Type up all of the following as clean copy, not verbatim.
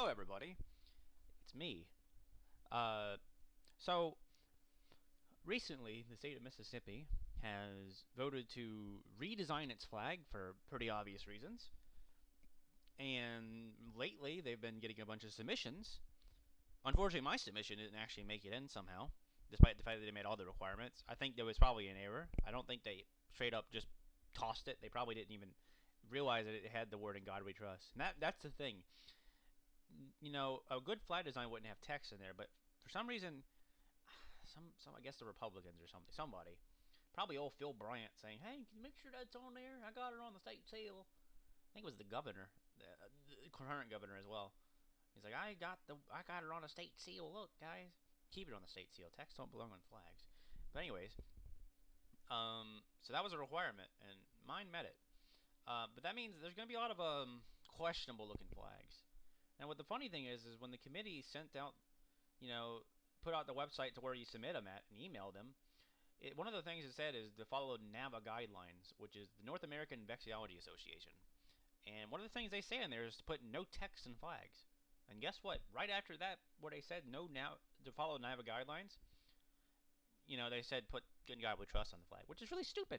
Hello, everybody. It's me. Uh, so recently, the state of Mississippi has voted to redesign its flag for pretty obvious reasons. And lately, they've been getting a bunch of submissions. Unfortunately, my submission didn't actually make it in somehow, despite the fact that they made all the requirements. I think there was probably an error. I don't think they straight up just tossed it. They probably didn't even realize that it had the word "In God We Trust." And that's the thing. A good flag design wouldn't have text in there, but for some reason, some I guess the Republicans or somebody, probably old Phil Bryant saying, "Hey, can you make sure that's on there? I got it on the state seal." I think it was the governor, the current governor as well. He's like, I got it on a state seal. Look, guys, keep it on the state seal. Text don't belong on flags. But anyways, so that was a requirement, and mine met it. But that means there's going to be a lot of questionable looking flags. And what the funny thing is when the committee sent out, you know, put out the website to where you submit them at and email them, one of the things it said is to follow NAVA guidelines, which is the North American Vexillology Association. And one of the things they say in there is to put no text in flags. And guess what? Right after that, where they said no now to follow NAVA guidelines, they said put "Good God We Trust" on the flag, which is really stupid.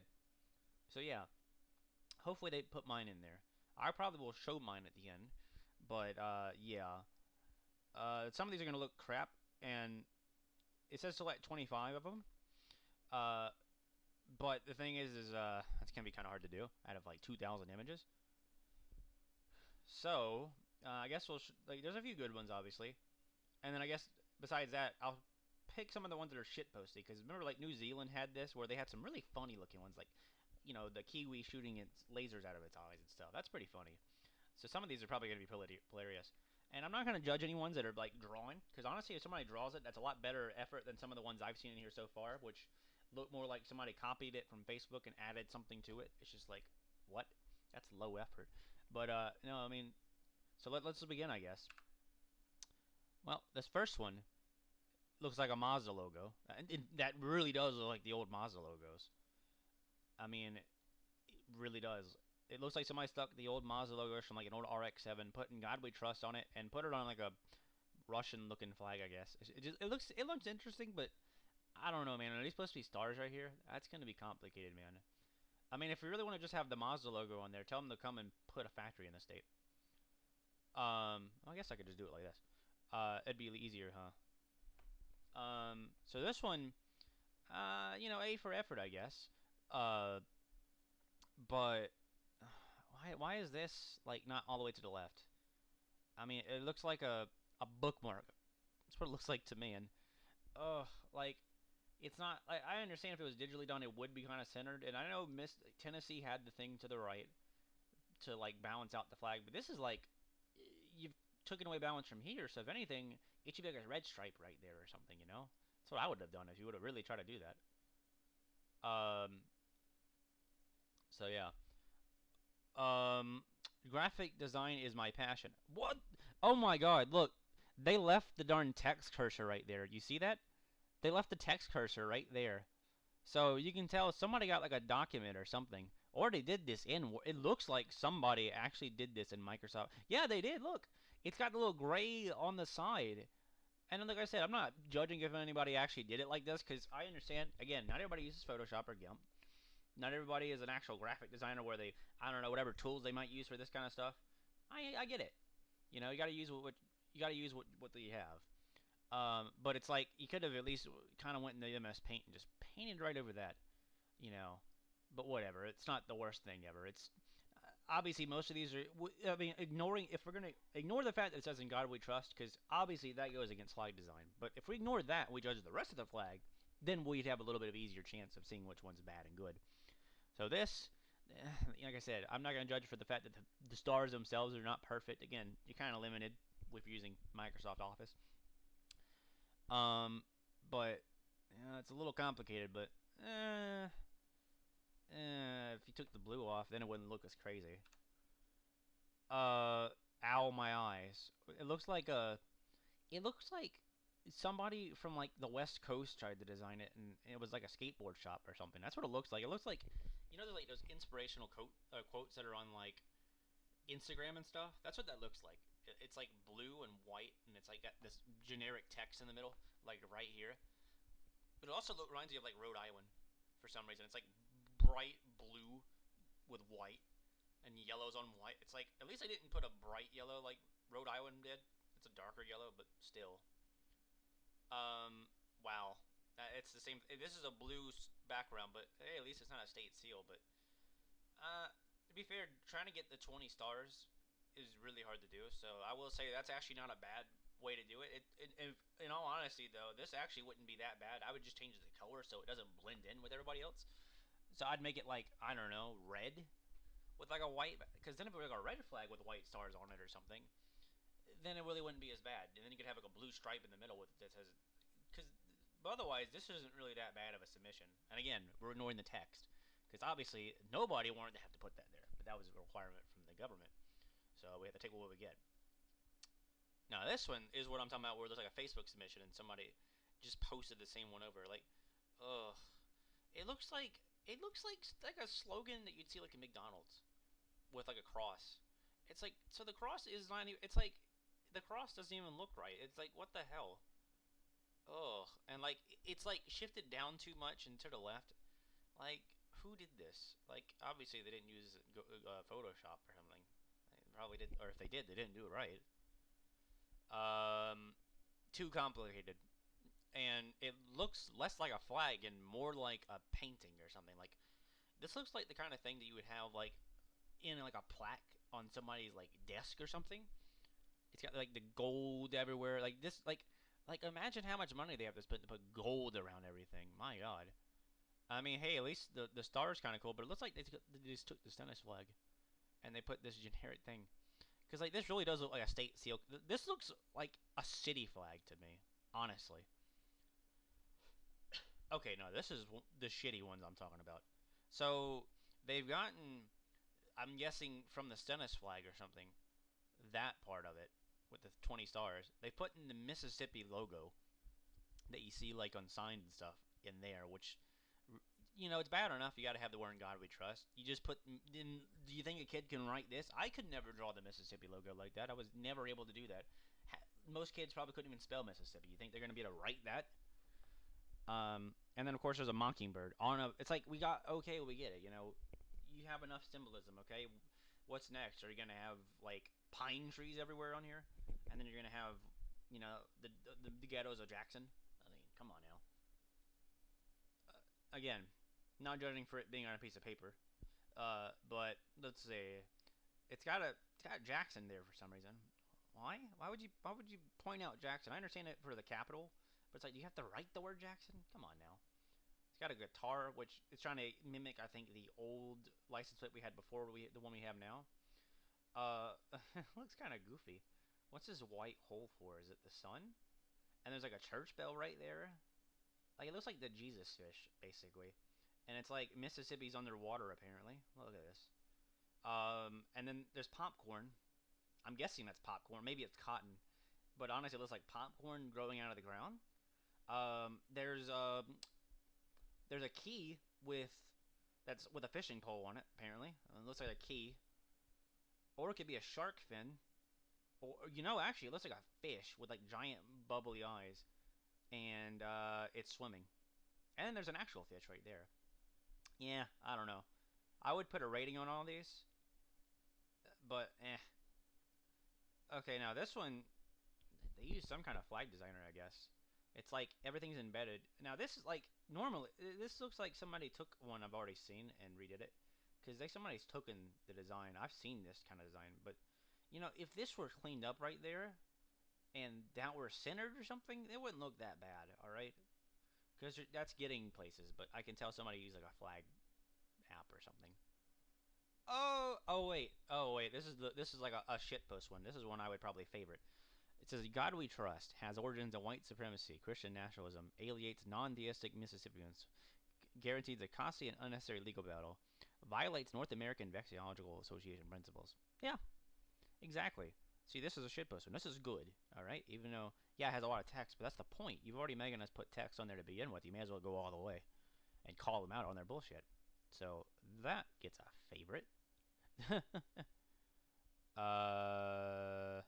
So yeah, hopefully they put mine in there. I probably will show mine at the end, but yeah. Some of these are going to look crap, and it says select 25 of them. Uh, but the thing is that's going to be kind of hard to do out of like 2,000 images. So I guess there's a few good ones, obviously, and then I guess besides that, I'll pick some of the ones that are shitposty. Because remember, like New Zealand had this where they had some really funny looking ones, like the kiwi shooting its lasers out of its eyes and stuff. That's pretty funny. So some of these are probably going to be hilarious. And I'm not going to judge any ones that are like drawing, because honestly, if somebody draws it, that's a lot better effort than some of the ones I've seen in here so far, which look more like somebody copied it from Facebook and added something to it. It's just like, what? That's low effort. But no, I mean, so let's begin, I guess. Well, this first one looks like a Mazda logo, and that really does look like the old Mazda logos. I mean, it really does. It looks like somebody stuck the old Mazda logos from like an old RX-7, put "In God We Trust" on it, and put it on like a Russian-looking flag. I guess it looks interesting, but I don't know, man. Are these supposed to be stars right here? That's gonna be complicated, man. I mean, if we really want to just have the Mazda logo on there, tell them to come and put a factory in the state. I guess I could just do it like this. It'd be easier, huh? So this one, A for effort, I guess. Uh, but why is this like not all the way to the left? I mean, it looks like a bookmark. That's what it looks like to me. And like it's not. I understand if it was digitally done, it would be kind of centered. And I know Miss Tennessee had the thing to the right to like balance out the flag, but this is like you've taken away balance from here. So if anything, it should be like a red stripe right there or something. That's what I would have done if you would have really tried to do that. Um. So yeah. Um. Graphic design is my passion. What? Oh my God! Look, they left the darn text cursor right there. You see that? They left the text cursor right there. So you can tell somebody got like a document or something. Or they did this in. It looks like somebody actually did this in Microsoft. Yeah, they did. Look, it's got the little gray on the side. And then, like I said, I'm not judging if anybody actually did it like this because I understand. Again, not everybody uses Photoshop or GIMP. Not everybody is an actual graphic designer where they, I don't know, whatever tools they might use for this kind of stuff. I get it. You got to use what you got to use what you have. But it's like you could have at least kind of went in the MS Paint and just painted right over that, you know. But whatever, it's not the worst thing ever. It's obviously most of these are. I mean, ignoring if we're gonna ignore the fact that it says "In God We Trust," because obviously that goes against flag design. But if we ignore that, and we judge the rest of the flag, then we'd have a little bit of easier chance of seeing which one's bad and good. So this, like I said, I'm not gonna judge for the fact that the stars themselves are not perfect. Again, you're kind of limited with using Microsoft Office. Um, but it's a little complicated. But if you took the blue off, then it wouldn't look as crazy. Ow, my eyes. It looks like somebody from like the West Coast tried to design it, and it was like a skateboard shop or something. That's what it looks like. It looks like, there's like those inspirational quotes that are on like Instagram and stuff. That's what that looks like. It's like blue and white, and it's like got this generic text in the middle, like right here. But it also reminds me of like Rhode Island for some reason. It's like bright blue with white and yellows on white. It's like at least I didn't put a bright yellow like Rhode Island did. It's a darker yellow, but still. Wow. It's the same. This is a blue background, but hey, at least it's not a state seal. But to be fair, trying to get the 20 stars is really hard to do. So I will say that's actually not a bad way to do it. In all honesty, though, this actually wouldn't be that bad. I would just change the color so it doesn't blend in with everybody else. So I'd make it like, I don't know, red with like a white. Because then if it was like a red flag with white stars on it or something, then it really wouldn't be as bad. And then you could have like a blue stripe in the middle with that says, because otherwise this isn't really that bad of a submission. And again, we're ignoring the text because obviously nobody wanted to have to put that there, but that was a requirement from the government. So we have to take what we get. Now this one is what I'm talking about, where there's like a Facebook submission and somebody just posted the same one over. Like, ugh, it looks like like a slogan that you'd see like in McDonald's with like a cross. It's like, so the cross is not even, it's like the cross doesn't even look right. It's like, what the hell? Ugh. And like it's like shifted down too much and to the left. Like, who did this? Like, obviously they didn't use Photoshop or something. They probably did, or if they did, they didn't do it right. Um, Too complicated, and it looks less like a flag and more like a painting or something. Like, this looks like the kind of thing that you would have like in like a plaque on somebody's like desk or something. It's got like the gold everywhere. Like this, like imagine how much money they have to spend to put gold around everything. My God. I mean, hey, at least the star's kind of cool, but it looks like they just took the tennis flag and they put this generic thing. Because like this really does look like a state seal. This looks like a city flag to me, honestly. Okay, no, this is the shitty ones I'm talking about. So they've gotten, I'm guessing from the tennis flag or something, that part of it with the 20 stars. They put in the Mississippi logo that you see like on signs and stuff in there, which, you know, it's bad enough. You got to have the word "In God We Trust." You just put. Do you think a kid can write this? I could never draw the Mississippi logo like that. I was never able to do that. Most kids probably couldn't even spell Mississippi. You think they're gonna be able to write that? And then of course there's a mockingbird on a. It's like we got okay, we get it. You know, you have enough symbolism. Okay, what's next? Are you gonna have like pine trees everywhere on here, and then you're gonna have, you know, the ghettos of Jackson? I mean, come on now. Again, not judging for it being on a piece of paper, but let's say it's got Jackson there for some reason. Why? Why would you point out Jackson? I understand it for the capital, but it's like you have to write the word Jackson. Come on now. It's got a guitar, which is trying to mimic, I think, the old license plate we had before the one we have now. Looks kind of goofy. What's this white hole for? Is it the sun? And there's like a church bell right there. Like it looks like the Jesus fish, basically. And it's like Mississippi's underwater apparently. Look at this. And then there's popcorn. I'm guessing that's popcorn. Maybe it's cotton, but honestly, it looks like popcorn growing out of the ground. Um, there's a there's a key with that's with a fishing pole on it. Apparently, it looks like a key, or it could be a shark fin. Or you know, actually, it looks like a fish with like giant bubbly eyes, and it's swimming. And then there's an actual fish right there. Yeah, I don't know. I would put a rating on all these, but eh. Okay, now this one, they use some kind of flag designer, I guess. It's like everything's embedded. Now this is like normally this looks like somebody took one I've already seen and redid it, because somebody's taken the design. I've seen this kind of design, but you know, if this were cleaned up right there and that were centered or something, it wouldn't look that bad. All right, because that's getting places. But I can tell somebody used like a flag app or something. Oh wait. This is like a shitpost one. This is one I would probably favorite. It says, "God we trust has origins in white supremacy, Christian nationalism, alienates non-theistic Mississippians, guarantees a costly and unnecessary legal battle, violates North American Vexillological Association principles." Yeah, exactly. See, this is a shitpost one. This is good, all right? Even though, yeah, it has a lot of text, but that's the point. You've already making us put text on there to begin with. You may as well go all the way and call them out on their bullshit. So that gets a favorite. uh,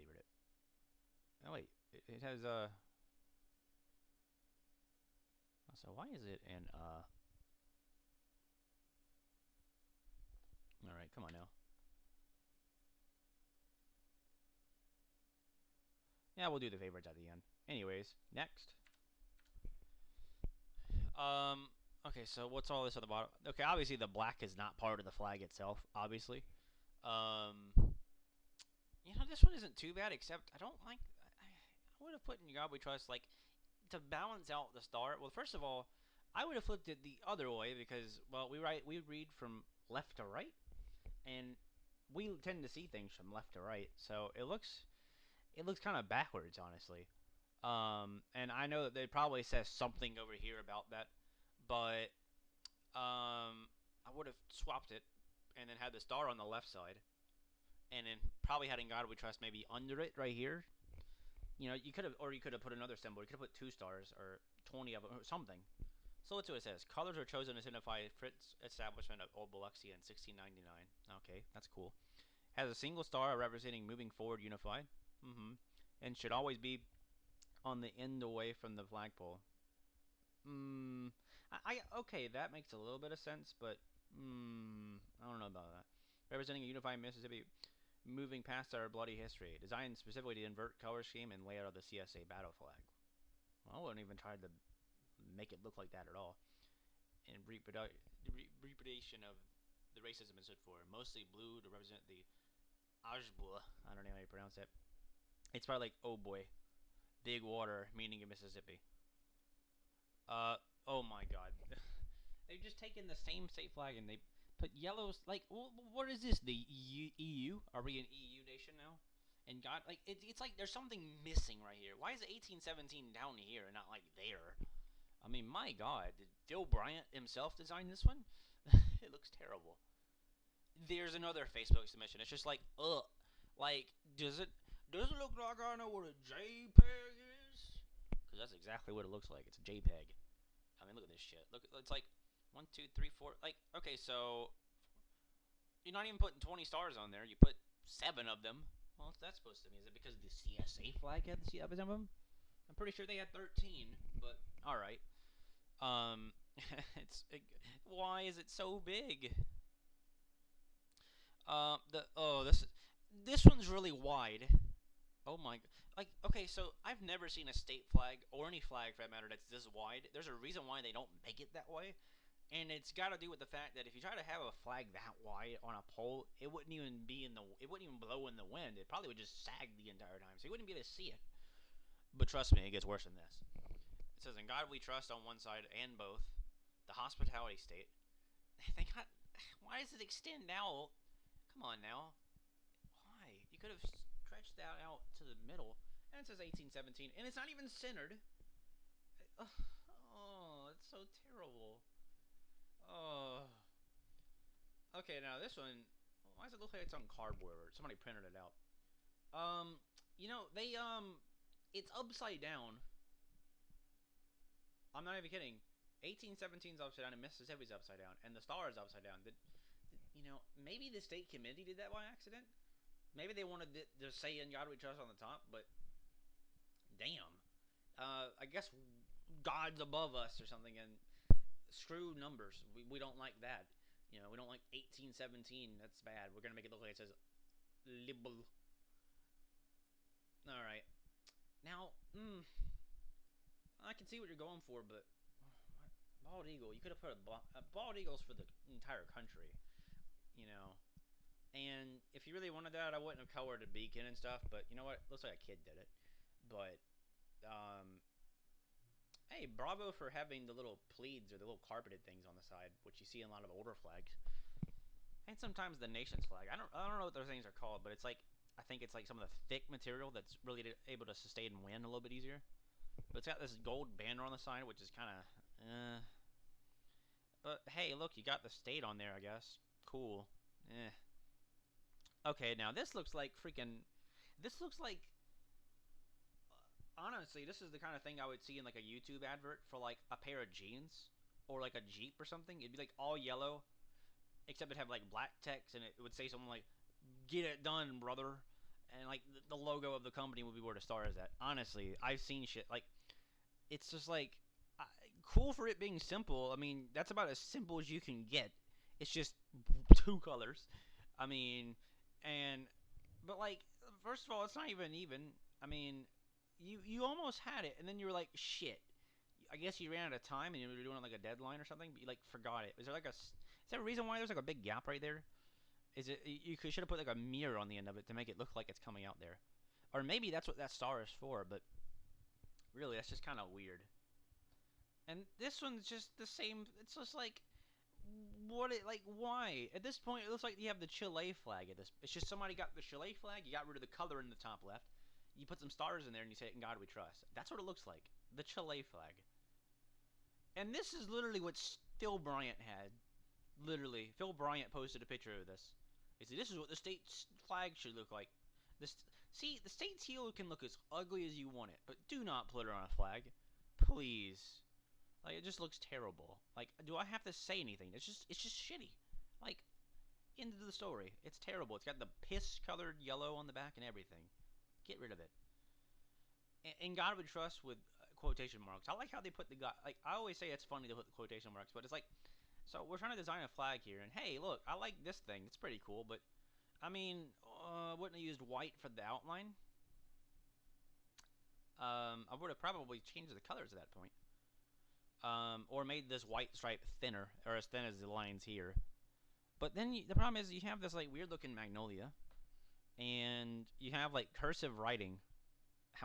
favored it. Oh wait, it has So why is it in All right, come on now. Yeah, we'll do the favorites at the end. Anyways, next. Um. Okay, so what's all this at the bottom? Okay, obviously the black is not part of the flag itself. Obviously. This one isn't too bad. Except I don't like. I would have put in God We Trust like to balance out the star. Well, first of all, I would have flipped it the other way because we read from left to right, and we tend to see things from left to right. So it looks kind of backwards, honestly. And I know that it probably says something over here about that, but I would have swapped it and then had the star on the left side, and then probably had In God We Trust maybe under it right here. You could have, or you could have put another symbol. You could have put 2 stars or 20 of them or something. So let's see what it says. Colors were chosen to signify Fritz establishment of Old Biloxi in 1699. Okay, that's cool. Has a single star representing moving forward, unified. And should always be on the end away from the flagpole. Okay, that makes a little bit of sense, but I don't know about that. Representing a unified Mississippi, moving past our bloody history, designed specifically to invert color scheme and layout of the CSA battle flag. Well, I wouldn't even try to make it look like that at all. And reproduction of the racism is stood for, mostly blue to represent the Ajbua. I don't know how you pronounce it. It's probably like, oh boy, big water, meaning in Mississippi. Oh my god. They've just taken the same state flag and they put yellows. Like, what is this? The EU? Are we an EU nation now? And God, like, it's like there's something missing right here. Why is 1817 down here and not like there? I mean, my God, did Phil Bryant himself design this one? It looks terrible. There's another Facebook submission. It's just like, ugh. Like, does it look like I know what a JPEG is? Because that's exactly what it looks like. It's a JPEG. I mean, look at this shit. Look, it's like 1, 2, 3, 4. Like, okay, so you're not even putting 20 stars on there. You put 7 of them. Well, what's that supposed to mean? Is it because the CSA flag had the CSA of them? I'm pretty sure they had 13, but all right. Why is it so big? This one's really wide. Oh my, like, okay, so I've never seen a state flag or any flag for that matter that's this wide. There's a reason why they don't make it that way, and it's got to do with the fact that if you try to have a flag that wide on a pole, it wouldn't even blow in the wind. It probably would just sag the entire time, so you wouldn't be able to see it. But trust me, it gets worse than this. It says, "In God We Trust" on one side and both. The hospitality state. They got. Why does it extend out? Come on now. Why? You could have stretched that out to the middle. And it says 1817, and it's not even centered. Oh, it's so terrible. Oh. Okay, now this one. Why does it look like it's on cardboard or somebody printed it out? They it's upside down. I'm not even kidding. 1817 is upside down and Mississippi's upside down and the star is upside down. Maybe the state committee did that by accident. Maybe they wanted to say "In God We Trust" on the top, but damn. I guess God's above us or something, and screw numbers. We don't like that. We don't like 1817. That's bad. We're gonna make it look like it says "libel." All right. Now, I can see what you're going for, but bald eagle. You could have put a bald eagle's for the entire country. You know. And if you really wanted that, I wouldn't have colored a beacon and stuff. But you know what? Looks like a kid did it. But hey, bravo for having the little pleats or the little carpeted things on the side, which you see in a lot of older flags. And sometimes the nation's flag. I don't know what those things are called, but it's like I think it's like some of the thick material that's really able to sustain wind a little bit easier. But it's got this gold banner on the side, which is kind of. But hey, look, you got the state on there, I guess. Cool. Okay, now this looks like freaking. This looks like. Honestly, this is the kind of thing I would see in like a YouTube advert for like a pair of jeans or like a Jeep or something. It'd be like all yellow, except it'd have like black text and it would say something like "Get it done, brother," and like the logo of the company would be where the star is at. Honestly, I've seen shit like it's just like uh, cool for it being simple. I mean, that's about as simple as you can get. It's just two colors. I mean, and but like first of all, it's not even. I mean, you almost had it, and then you were like, shit. I guess you ran out of time, and you were doing like a deadline or something, but you like forgot it. Is there like a? Is there a reason why there's like a big gap right there? Is it you should have put like a mirror on the end of it to make it look like it's coming out there, or maybe that's what that star is for. But really, that's just kind of weird. And this one's just the same. It's just like what it like why at this point it looks like you have the Chile flag at this. It's just somebody got the Chile flag. You got rid of the color in the top left. You put some stars in there and you say, "In God we trust." That's what it looks like. The Chile flag. And this is literally what Phil Bryant had. Literally, Phil Bryant posted a picture of this. He said, "This is what the state flag should look like." This, see, the state seal can look as ugly as you want it, but do not put it on a flag, please. Like it just looks terrible. Like, do I have to say anything? It's just shitty. Like, end of the story. It's terrible. It's got the piss-colored yellow on the back and everything. Get rid of it. And God would trust with quotation marks. I like how they put the God. Like I always say, it's funny to put the quotation marks, but it's like, so we're trying to design a flag here, and hey, look, I like this thing. It's pretty cool, but I mean, wouldn't have used white for the outline. I would have probably changed the colors at that point. Or made this white stripe thinner, or as thin as the lines here. But then the problem is you have this like weird looking magnolia, and you have like cursive writing.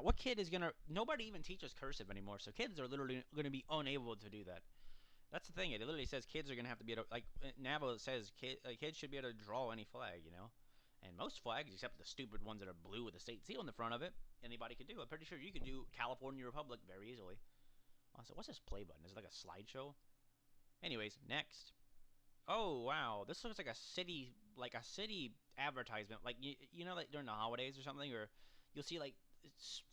What kid is gonna? Nobody even teaches cursive anymore, so kids are literally gonna be unable to do that. That's the thing. It literally says kids are gonna have to be able to, like NAVO says kids should be able to draw any flag, you know. And most flags, except the stupid ones that are blue with the state seal in the front of it, anybody could do. I'm pretty sure you could do California Republic very easily. Also, what's this play button? Is it like a slideshow? Anyways, next. Oh wow, this looks like a city advertisement. Like you know, like during the holidays or something, or you'll see like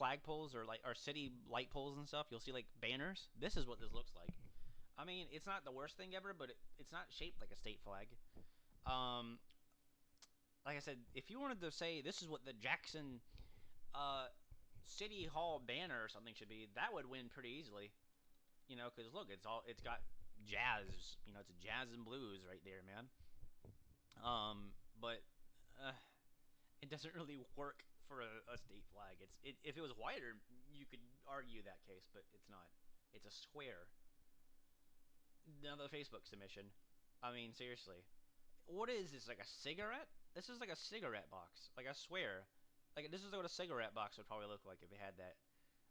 flagpoles or like or city light poles and stuff. You'll see like banners. This is what this looks like. I mean, it's not the worst thing ever, but it's not shaped like a state flag. Um, like I said, if you wanted to say this is what the Jackson uh, City Hall banner or something should be, that would win pretty easily. You know, because look, it's got jazz. You know, it's jazz and blues right there, man. But it doesn't really work for a state flag. If it was wider, you could argue that case, but it's not. It's a square. Another Facebook submission. I mean, seriously, what is this? Like a cigarette? This is like a cigarette box. Like I swear, like this is what a cigarette box would probably look like if it had that.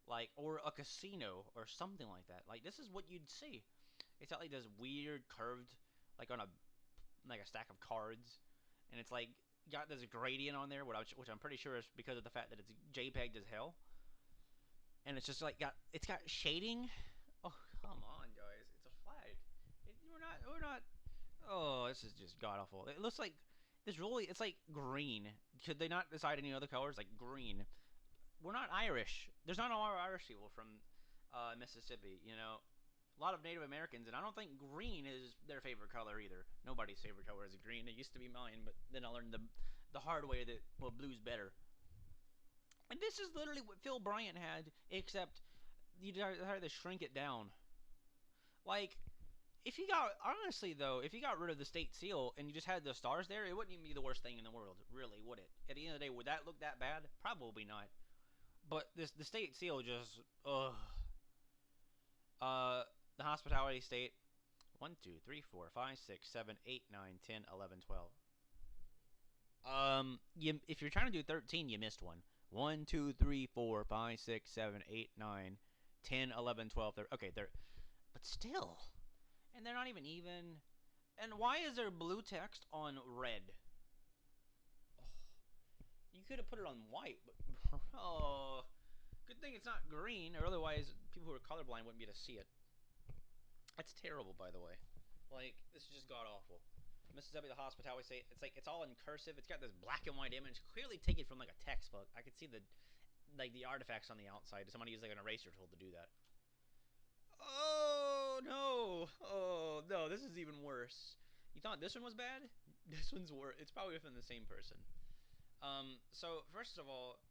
Like or a casino or something like that. Like this is what you'd see. It's got like this weird curved, like on a like a stack of cards, and it's like got this gradient on there, which I'm pretty sure is because of the fact that it's JPEG'd as hell, and it's just like it's got shading. Oh come on, guys, it's a flag. We're not. Oh, this is just god awful. It looks like this really. It's like green. Could they not decide any other colors like green? We're not Irish. There's not a lot of Irish people from Mississippi. You know, a lot of Native Americans, and I don't think green is their favorite color either. Nobody's favorite color is green. It used to be mine, but then I learned the hard way that well, blue's better. And this is literally what Phil Bryant had, except you had to shrink it down. Like, if you got honestly though, if you got rid of the state seal and you just had the stars there, it wouldn't even be the worst thing in the world, really, would it? At the end of the day, would that look that bad? Probably not. But the state seal just ugh. The hospitality state 1, 2, 3, 4, 5, 6, 7, 8, 9, 10, 11, 12. If you're trying to do 13, you missed one. 1, 2, 3, 4, 5, 6, 7, 8, 9, 10, 11, 12, 13. Okay, they're but still. And they're not even even. And why is there blue text on red? Oh, you could have put it on white, but oh, good thing it's not green, or otherwise people who are colorblind wouldn't be able to see it. That's terrible, by the way. Like, this is just god awful. Mississippi, the hospitality state. It's like it's all in cursive. It's got this black and white image, clearly taken from like a textbook. I could see the artifacts on the outside. Somebody used like an eraser tool to do that. Oh no! Oh no! This is even worse. You thought this one was bad? This one's worse. It's probably from the same person. So first of all,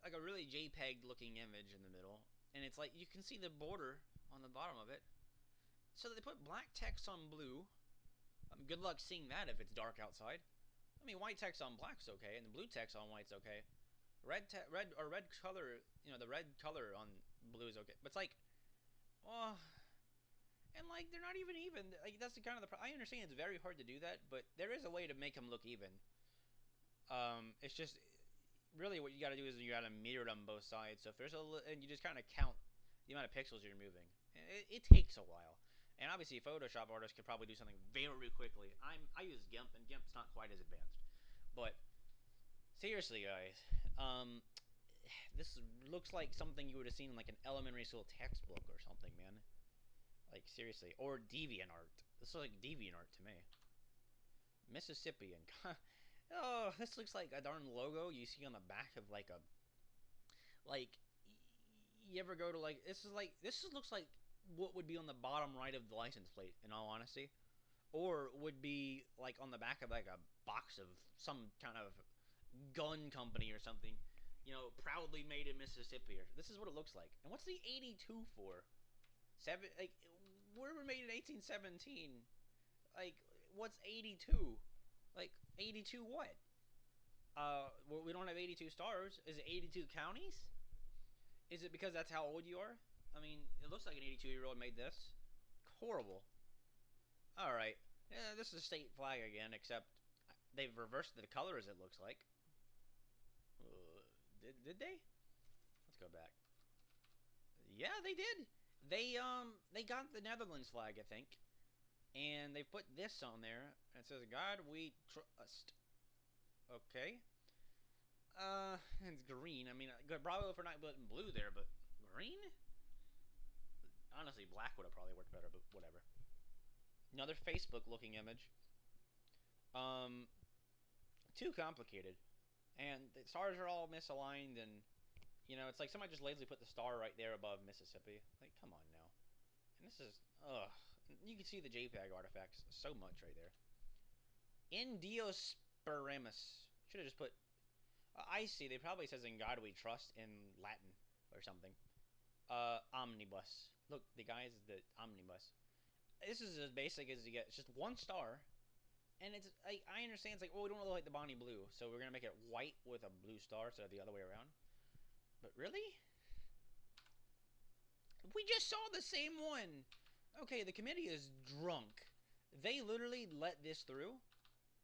like a really JPEG looking image in the middle, and it's like you can see the border on the bottom of it. So they put black text on blue. Good luck seeing that if it's dark outside. I mean, white text on black's okay, and the blue text on white's okay. Red color, the red color on blue is okay. But it's like, oh, and like they're not even. Like that's the kind of the. I understand it's very hard to do that, but there is a way to make them look even. It's just really what you got to do is you got to mirror them both sides. So if there's and you just kind of count the amount of pixels you're moving. It takes a while, and obviously Photoshop artists could probably do something very quickly. I use GIMP, and GIMP's not quite as advanced, but seriously, guys, this looks like something you would have seen in like an elementary school textbook or something, man. Like seriously, or DeviantArt. This looks like DeviantArt to me. Mississippi and oh, this looks like a darn logo you see on the back of like a like you ever go to like this looks like what would be on the bottom right of the license plate in all honesty, or would be like on the back of like a box of some kind of gun company or something, proudly made in Mississippi. This is what it looks like. And what's the 82 for? Like we were made in 1817. Like what's 82? Like 82 what? Well, we don't have 82 stars. Is it 82 counties? Is it because that's how old you are? I mean, it looks like an 82-year-old made this. Horrible. All right. Yeah, this is a state flag again, except they've reversed the colors, it looks like. Did they? Let's go back. Yeah, they did. They got the Netherlands flag, I think, and they put this on there. And it says, "God we trust." Okay. It's green. I mean, bravo for not putting blue there, but green? Honestly, black would have probably worked better, but whatever. Another Facebook-looking image. Too complicated. And the stars are all misaligned, and, it's like somebody just lazily put the star right there above Mississippi. Like, come on now. And this is, ugh. You can see the JPEG artifacts so much right there. Indiosperamus. Should have just put I see. They probably says "In God We Trust" in Latin or something. Omnibus. Look, the guy is the omnibus. This is as basic as you get. It's just one star, and it's like I understand. It's like, well, we don't really like the Bonnie blue, so we're gonna make it white with a blue star instead of the other way around. But really, we just saw the same one. Okay, the committee is drunk. They literally let this through,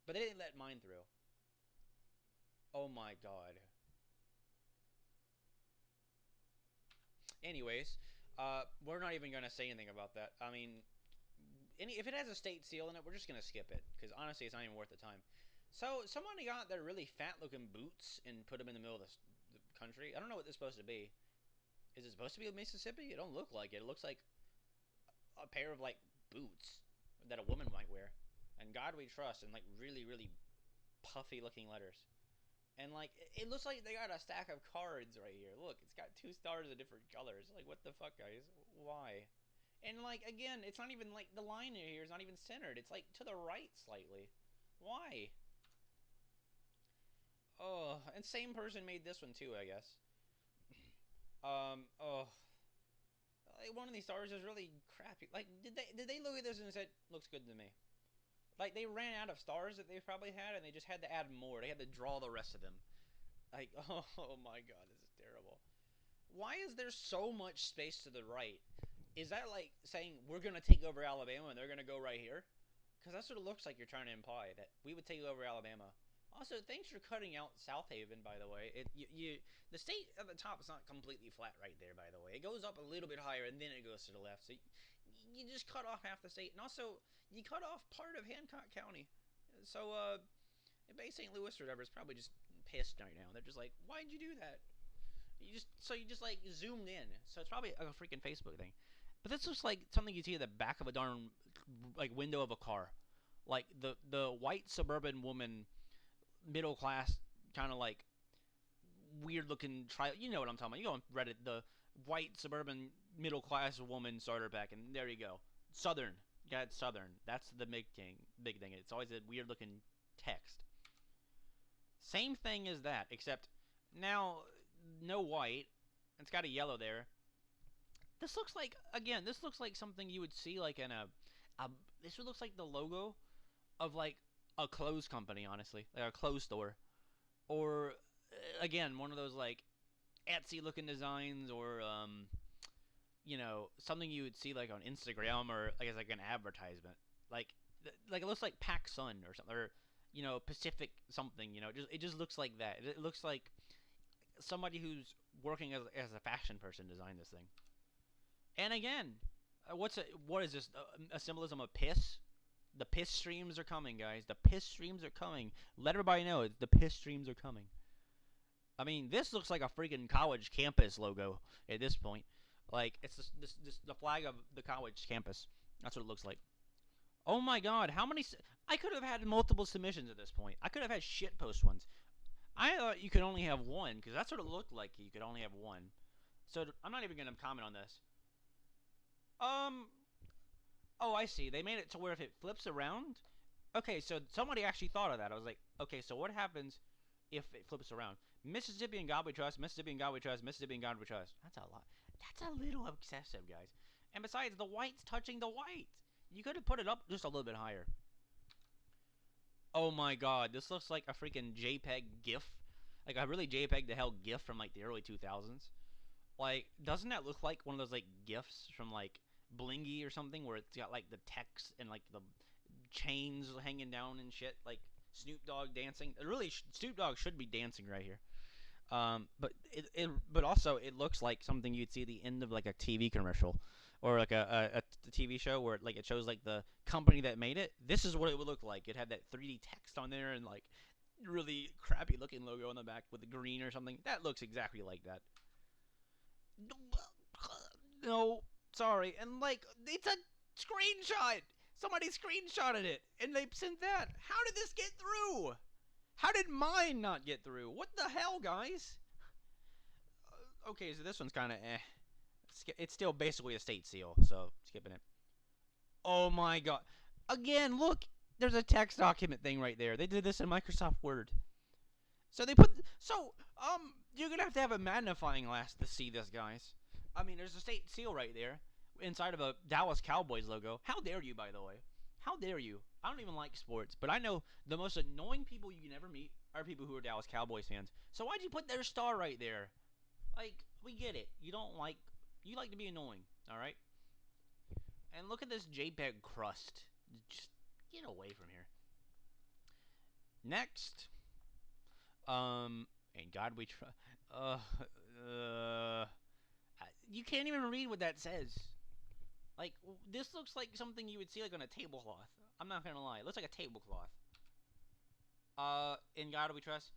but they didn't let mine through. Oh my god. Anyways, we're not even going to say anything about that. I mean, if it has a state seal in it, we're just going to skip it. Because honestly, it's not even worth the time. So, somebody got their really fat-looking boots and put them in the middle of the country. I don't know what this is supposed to be. Is it supposed to be Mississippi? It don't look like it. It looks like a pair of, like, boots that a woman might wear. And God We Trust in, like, really, really puffy-looking letters. And, like, it looks like they got a stack of cards right here. Look, it's got 2 stars of different colors. Like, what the fuck, guys? Why? And, like, again, it's not even, like, the line here is not even centered. It's, like, to the right slightly. Why? Oh, and same person made this one, too, I guess. Oh. Like, one of these stars is really crappy. Like, did they look at this and said, looks good to me? Like, they ran out of stars that they probably had, and they just had to add more. They had to draw the rest of them. Like, oh my god, this is terrible. Why is there so much space to the right? Is that like saying we're going to take over Alabama and they're going to go right here? Because that's what it looks like you're trying to imply, that we would take over Alabama. Also, thanks for cutting out South Haven, by the way. The state at the top is not completely flat right there, by the way. It goes up a little bit higher, and then it goes to the left. So you just cut off half the state. And also, you cut off part of Hancock County. So, Bay St. Louis or whatever is probably just pissed right now. They're just like, why'd you do that? You just like zoomed in. So it's probably a freaking Facebook thing. But this looks like something you see at the back of a darn like window of a car. Like the white suburban woman, middle class, kind of like weird looking you know what I'm talking about. You go on Reddit, the white suburban middle class woman starter pack, and there you go. Southern. Yeah, it's Southern. That's the big thing. It's always a weird looking text. Same thing as that, except now no white. It's got a yellow there. This looks like, again, this looks like something you would see like in a this looks like the logo of like a clothes company, honestly, like a clothes store, or again one of those like Etsy looking designs, or something you would see like on Instagram, or like as like an advertisement, like it looks like Pac Sun or something, or Pacific something. It just looks like that. It looks like somebody who's working as a fashion person designed this thing. And again, what is this? A symbolism of piss? The piss streams are coming, guys. The piss streams are coming. Let everybody know the piss streams are coming. I mean, this looks like a freaking college campus logo at this point. Like it's the flag of the college campus. That's what it looks like. Oh my God, how many? I could have had multiple submissions at this point. I could have had shitpost ones. I thought you could only have one because that's what it looked like. You could only have one. So I'm not even gonna comment on this. Um. Oh, I see. They made it to where if it flips around. Okay, so somebody actually thought of that. I was like, okay, so what happens if it flips around? Mississippi and God we trust. Mississippi and God we trust. Mississippi and God we trust. That's a lot. That's a little excessive, guys. And besides, the white's touching the white. You could have put it up just a little bit higher. Oh my God, this looks like a freaking JPEG GIF, like a really JPEG to hell GIF from like the early 2000s. Like, doesn't that look like one of those like GIFs from like Blingy or something, where it's got like the text and like the chains hanging down and shit, like Snoop Dogg dancing? Really, Snoop Dogg should be dancing right here. But also it looks like something you'd see at the end of like a TV commercial, or like a TV show where like it shows like the company that made it. This is what it would look like. It had that 3D text on there and like really crappy looking logo on the back with the green or something. That looks exactly like that. No, sorry. And like it's a screenshot. Somebody screenshotted it and they sent that. How did this get through? How did mine not get through? What the hell, guys? Okay, so this one's kind of eh. It's still basically a state seal, so skipping it. Oh my God. Again, look. There's a text document thing right there. They did this in Microsoft Word. So they put... So, you're going to have a magnifying glass to see this, guys. I mean, there's a state seal right there inside of a Dallas Cowboys logo. How dare you, by the way? How dare you? I don't even like sports, but I know the most annoying people you can ever meet are people who are Dallas Cowboys fans. So why'd you put their star right there? Like, we get it. You like to be annoying, all right? And look at this JPEG crust. Just get away from here. Next, and God we trust. You can't even read what that says. Like, this looks like something you would see like on a tablecloth. I'm not gonna lie, it looks like a tablecloth. In God we trust.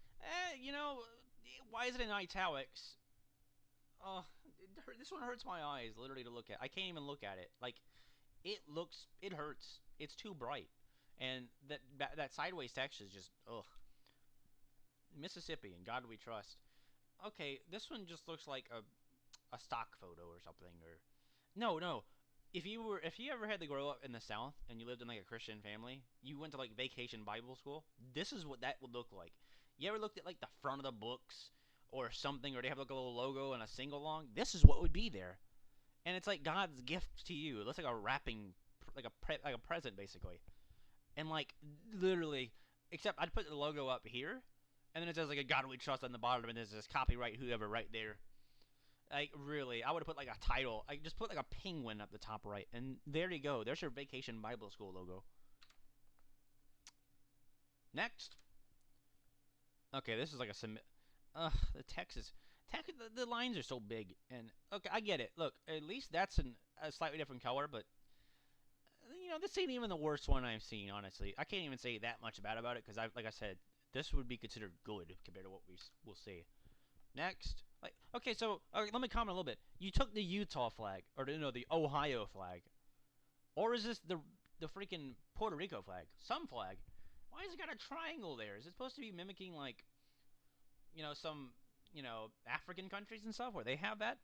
Why is it in italics? This one hurts my eyes literally to look at. I can't even look at it. Like, it hurts. It's too bright, and that sideways text is just ugh. Mississippi and God we trust. Okay, this one just looks like a stock photo or something, or no. If you ever had to grow up in the South and you lived in like a Christian family, you went to like vacation Bible school, this is what that would look like. You ever looked at like the front of the books or something, or they have like a little logo and a single along? This is what would be there, and it's like God's gift to you. It looks like a wrapping, like a present basically, and like literally, except I'd put the logo up here, and then it says like a God we trust on the bottom, and there's this copyright whoever right there. Like, really, I would have put like a title. I just put like a penguin at the top right, and there you go. There's your Vacation Bible School logo. Next. Okay, this is like a submit. The text is the lines are so big, and okay, I get it. Look, at least that's a slightly different color, but this ain't even the worst one I've seen. Honestly, I can't even say that much bad about it because like I said, this would be considered good compared to what we'll see. Next. Like, okay, so let me comment a little bit. You took the Utah flag, or the Ohio flag, or is this the freaking Puerto Rico flag? Some flag. Why has it got a triangle there? Is it supposed to be mimicking like, some, African countries and stuff where they have that?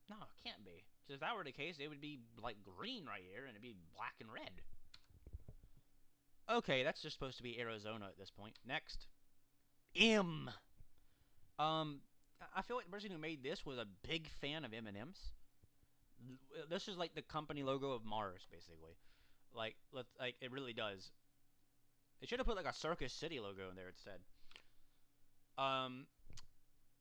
No, it can't be. Because if that were the case, it would be like green right here, and it'd be black and red. Okay, that's just supposed to be Arizona at this point. Next. M. Um, I feel like the person who made this was a big fan of M&Ms. This is like the company logo of Mars, basically. Like it really does. They should have put like a Circus City logo in there instead. Um,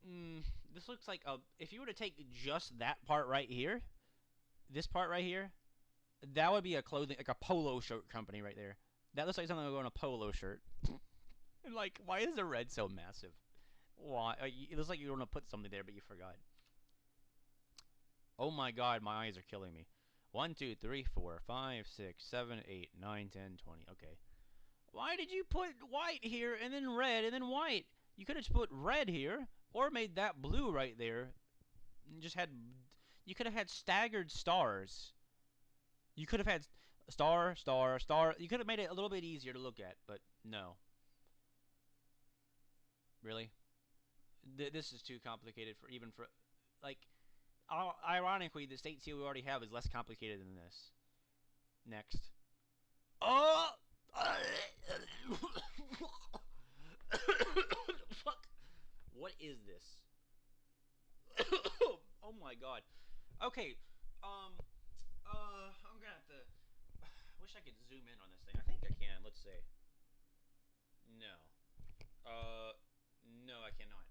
mm, this looks like a. If you were to take just that part right here, this part right here, that would be a clothing, like a polo shirt company right there. That looks like something that would go on a polo shirt. And like, why is the red so massive? Why? It looks like you want to put something there, but you forgot. Oh my god, my eyes are killing me. 1, 2, 3, 4, 5, 6, 7, 8, 9, 10, 20. Okay. Why did you put white here and then red and then white? You could have just put red here or made that blue right there. And just had. You could have had staggered stars. You could have had star, star, star. You could have made it a little bit easier to look at, but no. Really? This is too complicated for even for. Like, ironically, the state seal we already have is less complicated than this. Next. Oh! Fuck. What is this? Oh my god. Okay. I'm gonna have to. Wish I could zoom in on this thing. I think I can. Let's see. No. Uh, no, I cannot.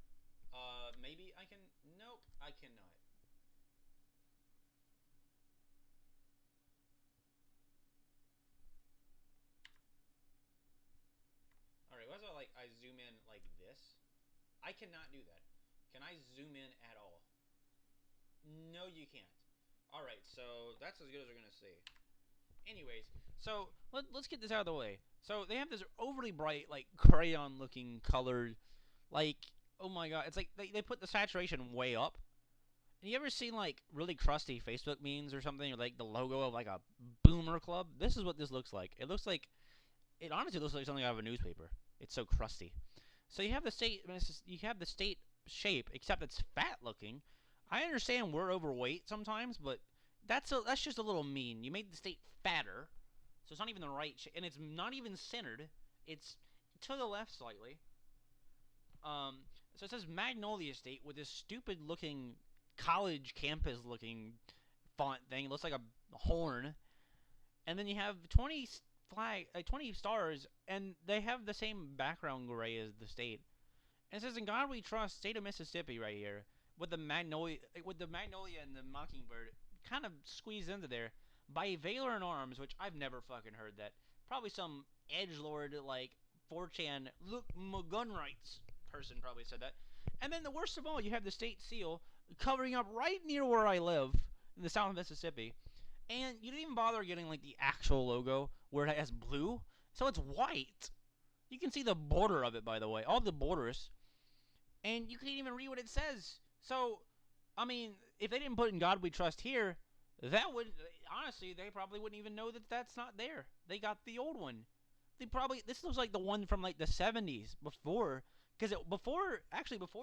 Maybe I can. Nope, I cannot. All right. What's about like I zoom in like this? I cannot do that. Can I zoom in at all? No, you can't. All right. So that's as good as we're gonna see. Anyways, so let's get this out of the way. So they have this overly bright, like crayon-looking colored, like oh my god, it's like they put the saturation way up. And you ever seen like really crusty Facebook memes or something, or like the logo of like a boomer club? This is what this looks like. It honestly looks like something out of a newspaper. It's so crusty. So you have the state, you have the state shape, except it's fat looking. I understand we're overweight sometimes, but that's just a little mean. You made the state fatter, so it's not even the right shape, and it's not even centered. It's to the left slightly. Um, so it says Magnolia State with this stupid looking college campus looking font thing. It looks like a horn, and then you have 20 stars, and they have the same background gray as the state. And it says, "In God We Trust, State of Mississippi," right here, with the magnolia and the mockingbird kind of squeezed into there by Valor in Arms, which I've never fucking heard that. Probably some edgelord like 4chan look my gun rights person probably said that. And then the worst of all, you have the state seal covering up right near where I live in the south of Mississippi. And you didn't even bother getting like the actual logo where it has blue, so it's white. You can see the border of it, by the way, all the borders, and you can't even read what it says. So, I mean, if they didn't put "In God We Trust" here, that would honestly they probably wouldn't even know that that's not there. They got the old one. They probably this looks like the one from like the 70s before, because before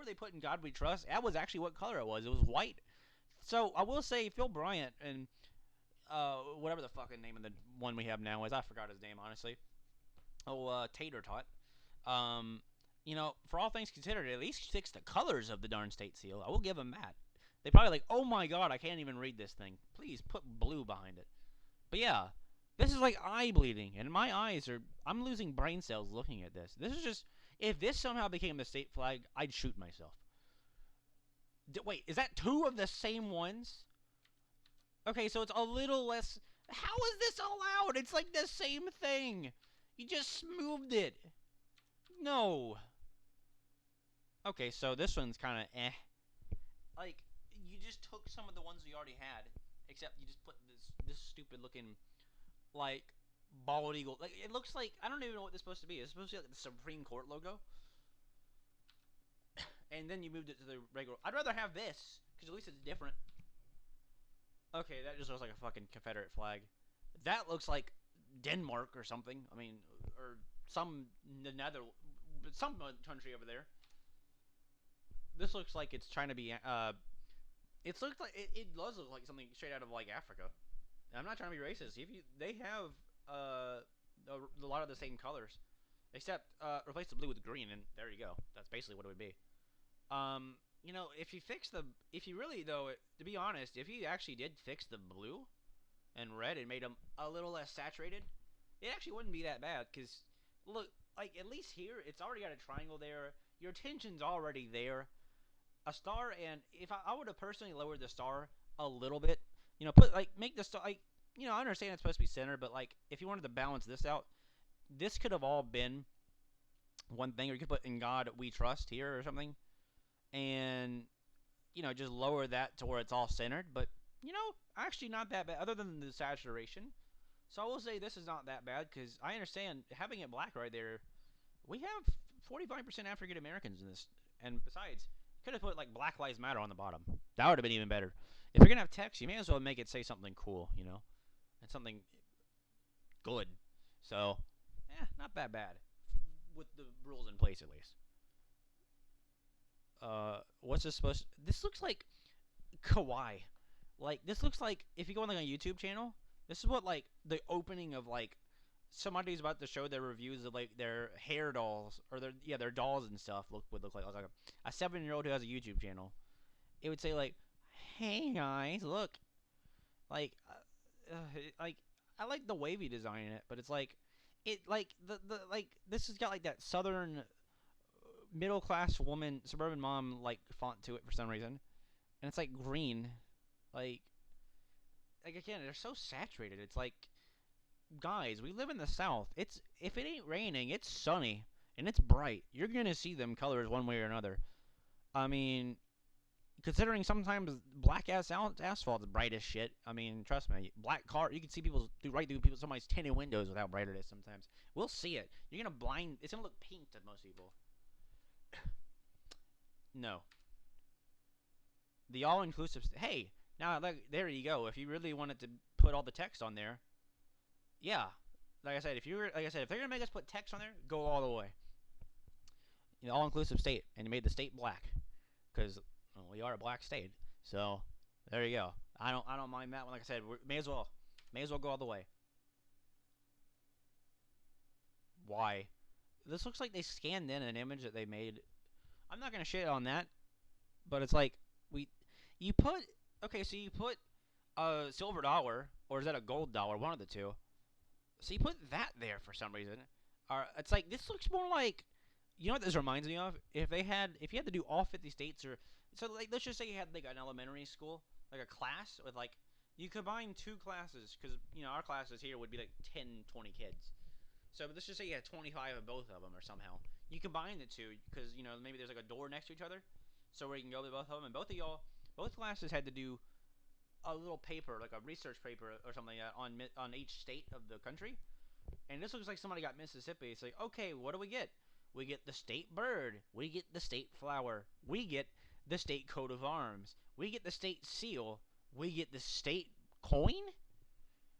they put "In God We Trust," that was actually what color it was. It was white. So I will say Phil Bryant and whatever the fucking name of the one we have now is, I forgot his name honestly. Oh, Tater Tot. Um, for all things considered, it at least fixed the colors of the darn state seal. I will give them that. They probably like, oh my god, I can't even read this thing. Please put blue behind it. But yeah, this is like eye bleeding, and my eyes are. I'm losing brain cells looking at this. This is just. If this somehow became the state flag, I'd shoot myself. Wait, is that two of the same ones? Okay, so it's a little less. How is this allowed? It's like the same thing. You just moved it. No. Okay, so this one's kind of eh. Like, you just took some of the ones we already had, except you just put this stupid looking, like, bald eagle. Like, it looks like, I don't even know what this is supposed to be. It's supposed to be like the Supreme Court logo. And then you moved it to the regular. I'd rather have this, because at least it's different. Okay, that just looks like a fucking Confederate flag. That looks like Denmark or something. I mean, or some country over there. This looks like it's trying to be. It looks like it does look like something straight out of like Africa. And I'm not trying to be racist. They have a lot of the same colors. Except replace the blue with green, and there you go. That's basically what it would be. You know, if you really though, to be honest, if you actually did fix the blue and red and made them a little less saturated, it actually wouldn't be that bad. Cause look, like at least here, it's already got a triangle there. Your tension's already there. A star, and if I would have personally lowered the star a little bit, you know, put like make the star like, you know, I understand it's supposed to be centered, but like if you wanted to balance this out, this could have all been one thing, or you could put "In God We Trust" here or something, and you know just lower that to where it's all centered. But you know, actually not that bad, other than the saturation. So I will say this is not that bad because I understand having it black right there. We have 45% African Americans in this, and besides, could have put like Black Lives Matter on the bottom. That would have been even better. If you're gonna have text, you may as well make it say something cool, you know, and something good. So, not that bad with the rules in place at least. What's this supposed? This looks like kawaii. Like this looks like if you go on like a YouTube channel, this is what like the opening of like somebody's about to show their reviews of like their hair dolls or their dolls and stuff would look like. Like a 7-year-old who has a YouTube channel. It would say like, "Hey guys, look, like, like I like the wavy design in it, but it's like, it like the like this has got like that southern middle class woman suburban mom like font to it for some reason, and it's like green, like again they're so saturated. It's like, guys, we live in the South. It's if it ain't raining, it's sunny and it's bright. You're gonna see them colors one way or another. I mean, considering sometimes black ass asphalt is bright as shit. I mean, trust me, black car you can see people right through somebody's tinted windows with how bright it is. Sometimes we'll see it. You're gonna blind. It's gonna look pink to most people. No, the all-inclusive. Hey, now like, there you go. If you really wanted to put all the text on there, yeah. Like I said, if they're gonna make us put text on there, go all the way. You know, all-inclusive state, and you made the state black, because well, we are a black state. So there you go. I don't mind that one. Like I said, we may as well go all the way. Why? This looks like they scanned in an image that they made. I'm not gonna shit on that, but it's like we, you put okay, so you put a silver dollar, or is that a gold dollar? One of the two. So you put that there for some reason. Or it's like this looks more like, you know what this reminds me of? If you had to do all 50 states, or so like let's just say you had like an elementary school, like a class with like, you combine two classes because you know our classes here would be like 10, 20 kids. So let's just say you had 25 of both of them, or somehow you combine the two because you know maybe there's like a door next to each other, so where you can go to both of them. And both classes had to do a little paper, like a research paper or something like that, on each state of the country. And this looks like somebody got Mississippi. It's like, okay, what do we get? We get the state bird. We get the state flower. We get the state coat of arms. We get the state seal. We get the state coin.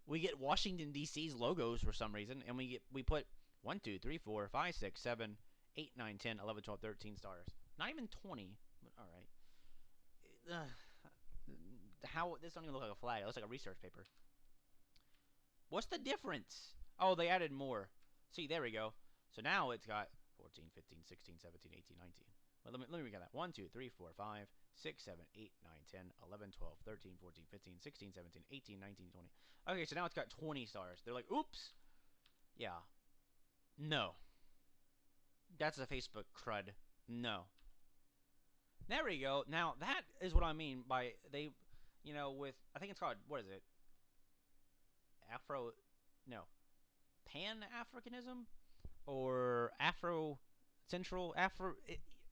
We get Washington D.C.'s logos for some reason, and we put 1, 2, 3, 4, 5, 6, 7, 8, 9, 10, 11, 12, 13 stars. Not even 20. But all right. How this don't even look like a flag. It looks like a research paper. What's the difference? Oh, they added more. See, there we go. So now it's got 14, 15, 16, 17, 18, 19. Well, let me recap that. 1, 2, 3, 4, 5, 6, 7, 8, 9, 10, 11, 12, 13, 14, 15, 16, 17, 18, 19, 20. Okay, so now it's got 20 stars. They're like, oops. Yeah. No. That's a Facebook crud. No. There we go. Now, that is what I mean by they, you know, with, I think it's called, what is it? Pan-Africanism? Or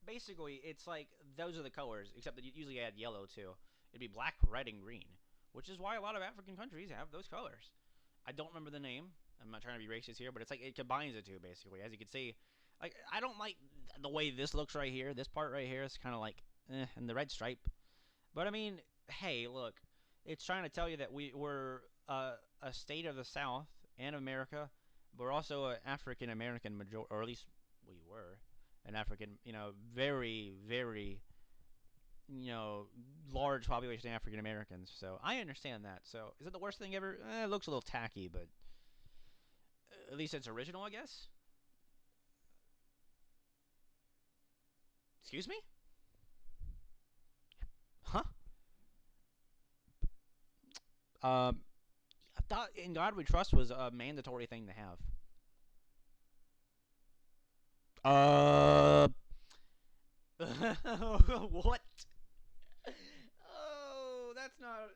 basically, it's like, those are the colors, except that you usually add yellow, too. It'd be black, red, and green, which is why a lot of African countries have those colors. I don't remember the name. I'm not trying to be racist here, but it's like, it combines the two, basically. As you can see, like, I don't like the way this looks right here. This part right here is kind of like, and the red stripe. But, I mean, hey, look, it's trying to tell you that we're a state of the South and America. We're also an African American majority, or at least we were an African, you know, very, very, you know, large population of African Americans. So I understand that. So is it the worst thing ever? It looks a little tacky, but at least it's original, I guess. Excuse me? Huh? I thought In God We Trust was a mandatory thing to have. What? Oh, that's not.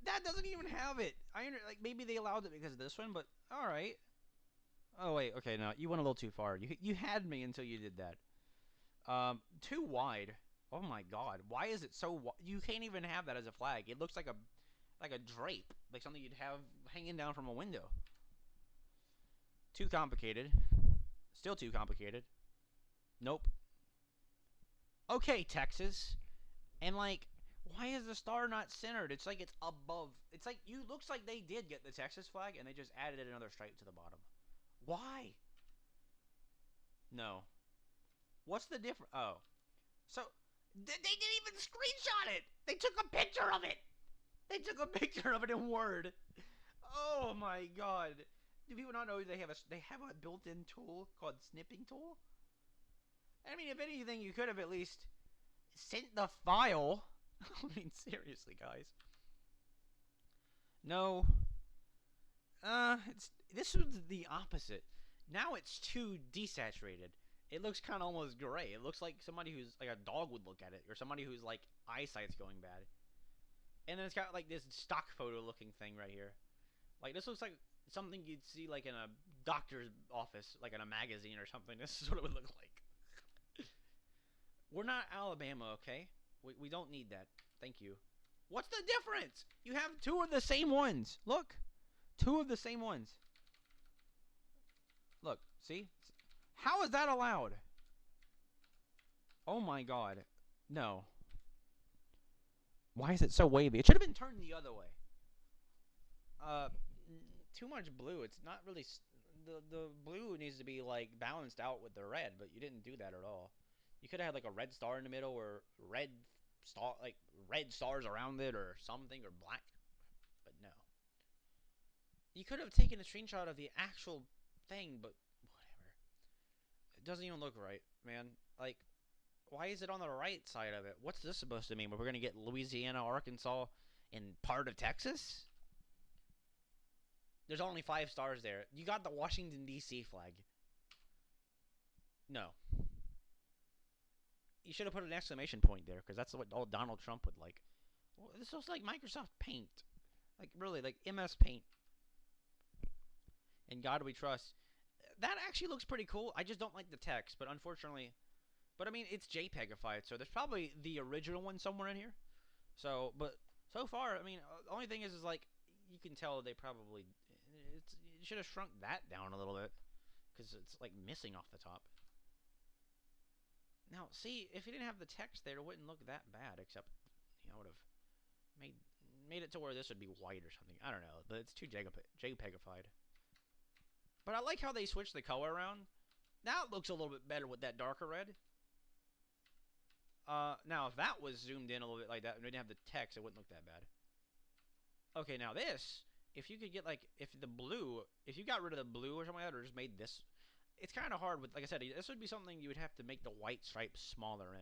That doesn't even have it. Like maybe they allowed it because of this one, but all right. Oh wait, okay, no, you went a little too far. You had me until you did that. Too wide. Oh my God, why is it so? You can't even have that as a flag. It looks like a drape, like something you'd have hanging down from a window. Too complicated. Still too complicated. Nope. Okay, Texas. And like, why is the star not centered? It's like it's above. It's like looks like they did get the Texas flag and they just added another stripe to the bottom. Why? No. What's the difference? Oh, so they didn't even screenshot it. They took a picture of it. They took a picture of it in Word. Oh my God. Do people not know they have a built-in tool called snipping tool? I mean, if anything, you could have at least sent the file. I mean, seriously, guys. No. This was the opposite. Now it's too desaturated. It looks kind of almost gray. It looks like somebody who's like a dog would look at it, or somebody whose like eyesight's going bad. And then it's got like this stock photo looking thing right here. Like this looks like something you'd see like in a doctor's office, like in a magazine or something. This is what it would look like. We're not Alabama, okay? We don't need that. Thank you. What's the difference? You have two of the same ones. Look. Two of the same ones. Look, see? How is that allowed? Oh my God. No. Why is it so wavy? It should have been turned the other way. Too much blue. It's not really. The blue needs to be like balanced out with the red, but you didn't do that at all. You could have had like a red star in the middle, or red stars around it, or something, or black. But no. You could have taken a screenshot of the actual thing, but whatever. It doesn't even look right, man. Like, why is it on the right side of it? What's this supposed to mean? We're gonna get Louisiana, Arkansas, and part of Texas? There's only 5 stars there. You got the Washington, D.C. flag. No. You should have put an exclamation point there, because that's what all Donald Trump would like. Well, this looks like Microsoft Paint. Like, really, like MS Paint. In God We Trust. That actually looks pretty cool. I just don't like the text, but unfortunately... But, I mean, it's JPEGified, so there's probably the original one somewhere in here. So, but so far, I mean, the only thing is like, you can tell they probably... You should have shrunk that down a little bit, because it's, like, missing off the top. Now, see, if you didn't have the text there, it wouldn't look that bad, except, you know, I would have made it to where this would be white or something. I don't know, but it's too JPEGified. But I like how they switched the color around. Now it looks a little bit better with that darker red. Now, if that was zoomed in a little bit like that and we didn't have the text, it wouldn't look that bad. Okay, now this, if you could get, like, if you got rid of the blue or something like that, or just made this, it's kind of hard with, like I said, this would be something you would have to make the white stripe smaller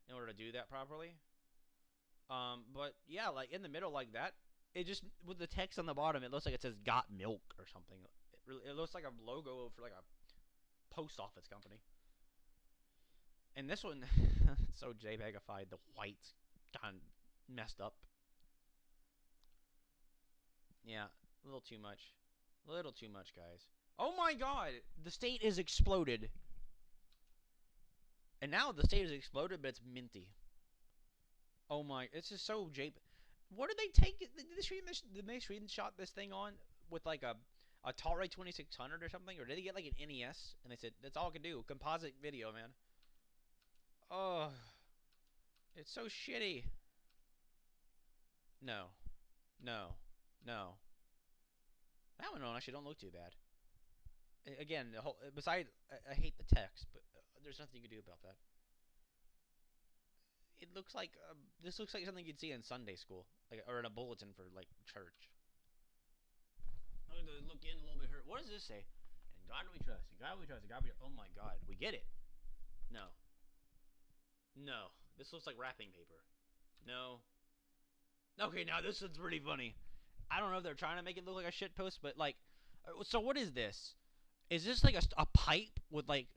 in order to do that properly. But, yeah, like, in the middle like that, it just, with the text on the bottom, it looks like it says got milk or something. It looks like a logo for, like, a post office company. And this one, it's so JPEGified, the white's kind of messed up. Yeah, a little too much. A little too much, guys. Oh my God! The state is exploded. And now the state is exploded, but it's minty. Oh my, it's just so What did they take? Did they screenshot this thing on with like a Atari 2600 or something? Or did they get like an NES? And they said, that's all it can do. Composite video, man. Oh, it's so shitty. No. No. No. That one actually don't look too bad. Again, besides, I hate the text, but there's nothing you can do about that. It looks like, this looks like something you'd see in Sunday school, like, or in a bulletin for, like, church. I'm going to look in a little bit here. What does this say? In God we trust. In God we trust. In God we trust. Oh my God. We get it. No. No. This looks like wrapping paper. No. Okay, now this one's pretty funny. I don't know if they're trying to make it look like a shit post, but like, so what is this? Is this like a pipe with like,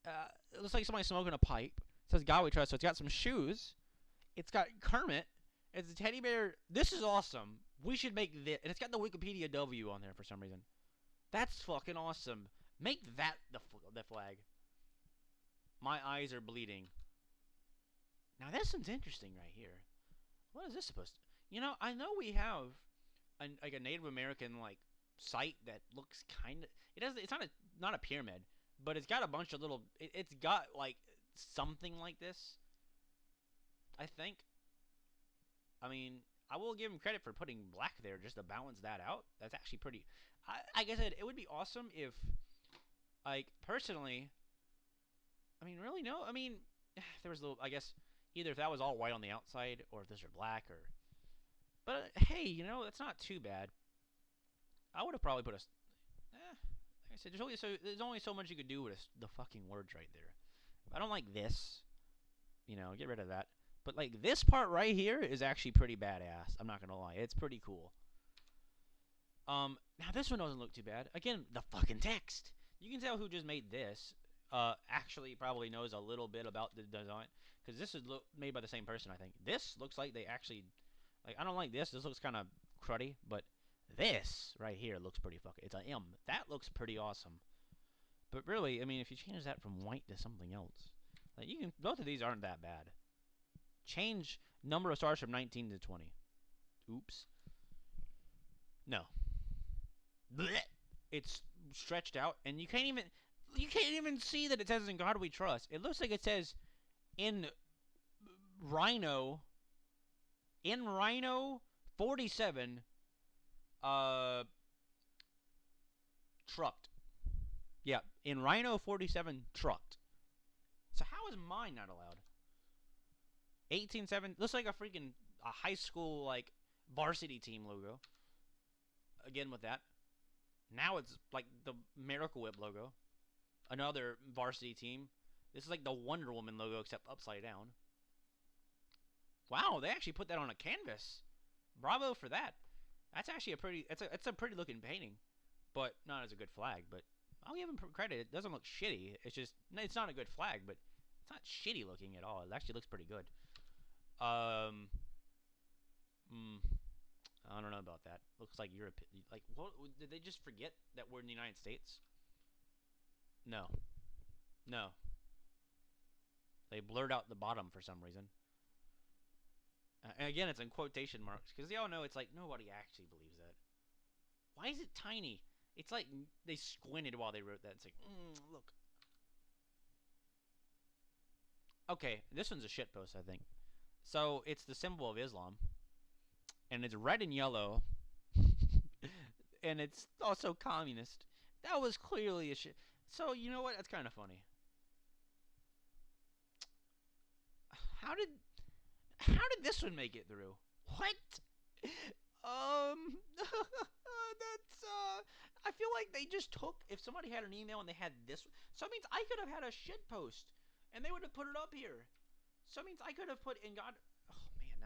it looks like somebody smoking a pipe. It says God We Trust. So it's got some shoes. It's got Kermit. It's a teddy bear. This is awesome. We should make this. And it's got the Wikipedia W on there for some reason. That's fucking awesome. Make that the flag. My eyes are bleeding. Now this one's interesting right here. What is this supposed to? You know, I know we have like a Native American like site that looks kind of. It doesn't. It's not a pyramid, but it's got a bunch of little. It's got like something like this. I think. I mean, I will give him credit for putting black there just to balance that out. That's actually pretty. Like I said, it would be awesome if, like, personally. I mean, really, no. I mean, there was a little. I guess either if that was all white on the outside, or if this were black, or. But hey, you know, that's not too bad. I would have probably put a. Like I said, there's only so much you could do with the fucking words right there. I don't like this. You know, get rid of that. But like this part right here is actually pretty badass. I'm not gonna lie, it's pretty cool. Now this one doesn't look too bad. Again, the fucking text. You can tell who just made this. Actually probably knows a little bit about the design because this is made by the same person. I think this looks like they actually like. I don't like this. This looks kind of cruddy, but this right here looks pretty fucking. It's an M. That looks pretty awesome. But really, I mean, if you change that from white to something else, like you can. Both of these aren't that bad. Change number of stars from 19 to 20. Oops. No. Blech. It's stretched out, and you can't even see that it says "In God We Trust." It looks like it says in Rhino 47 trucked. Yeah, in Rhino 47 trucked. So how is mine not allowed? 18-7 looks like a high school like varsity team logo. Again with that. Now it's like the Miracle Whip logo. Another varsity team. This is like the Wonder Woman logo except upside down. Wow, they actually put that on a canvas. Bravo for that. That's actually it's a pretty looking painting, but not as a good flag. But I'll give him credit. It doesn't look shitty. It's not a good flag, but it's not shitty looking at all. It actually looks pretty good. I don't know about that. Looks like Europe. Like, what did they just forget that we're in the United States? No, no. They blurred out the bottom for some reason. And again, it's in quotation marks because they all know it's like nobody actually believes that. Why is it tiny? It's like they squinted while they wrote that. It's like, look. Okay, this one's a shitpost, I think. So it's the symbol of Islam, and it's red and yellow, and it's also communist. That was clearly a shit. So you know what? That's kind of funny. How did this one make it through? What? That's I feel like they just took if somebody had an email and they had this. So it means I could have had a shit post, and they would have put it up here. So it means I could have put in God. Oh man,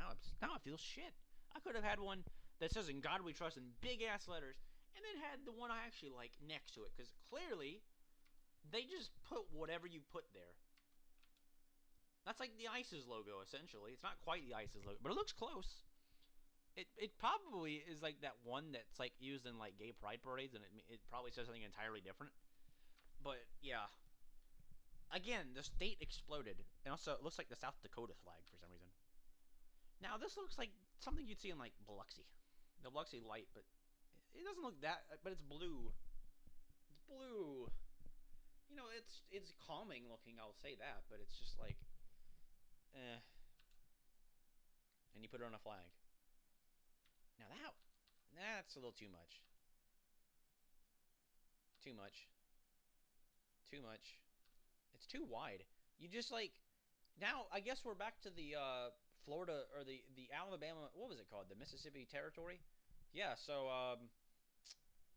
now I feel shit. I could have had one that says "In God We Trust" in big ass letters, and then had the one I actually like next to it, because clearly they just put whatever you put there. That's like the ISIS logo, essentially. It's not quite the ISIS logo, but it looks close. It probably is like that one that's like used in like gay pride parades, and it probably says something entirely different. But yeah, again, the state exploded, and also it looks like the South Dakota flag for some reason. Now this looks like something you'd see in like Biloxi, the Biloxi light, but it doesn't look that. But it's blue. It's blue. You know, it's calming looking. I'll say that, but it's just like, and you put it on a flag. Now that's a little too much. Too much. Too much. It's too wide. You just like now. I guess we're back to the Florida or the Alabama. What was it called? The Mississippi Territory. Yeah. So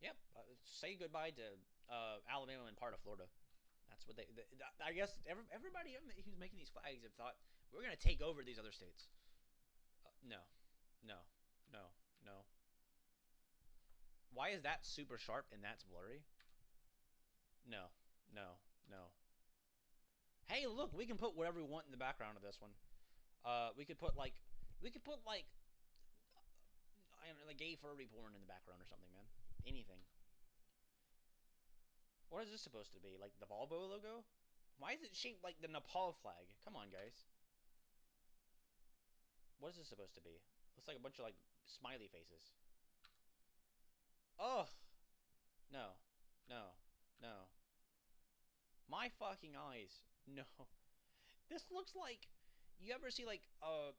yep. Say goodbye to Alabama and part of Florida. That's what I guess everybody who's making these flags have thought we're gonna take over these other states. No, no, no, no. Why is that super sharp and that's blurry? No, no, no. Hey, look, we can put whatever we want in the background of this one. We could put like, I don't know, like gay furry porn in the background or something, man. Anything. What is this supposed to be? Like the Volvo logo? Why is it shaped like the Nepal flag? Come on, guys. What is this supposed to be? Looks like a bunch of like smiley faces. Ugh. No. No. No. My fucking eyes. No. This looks like, you ever see like a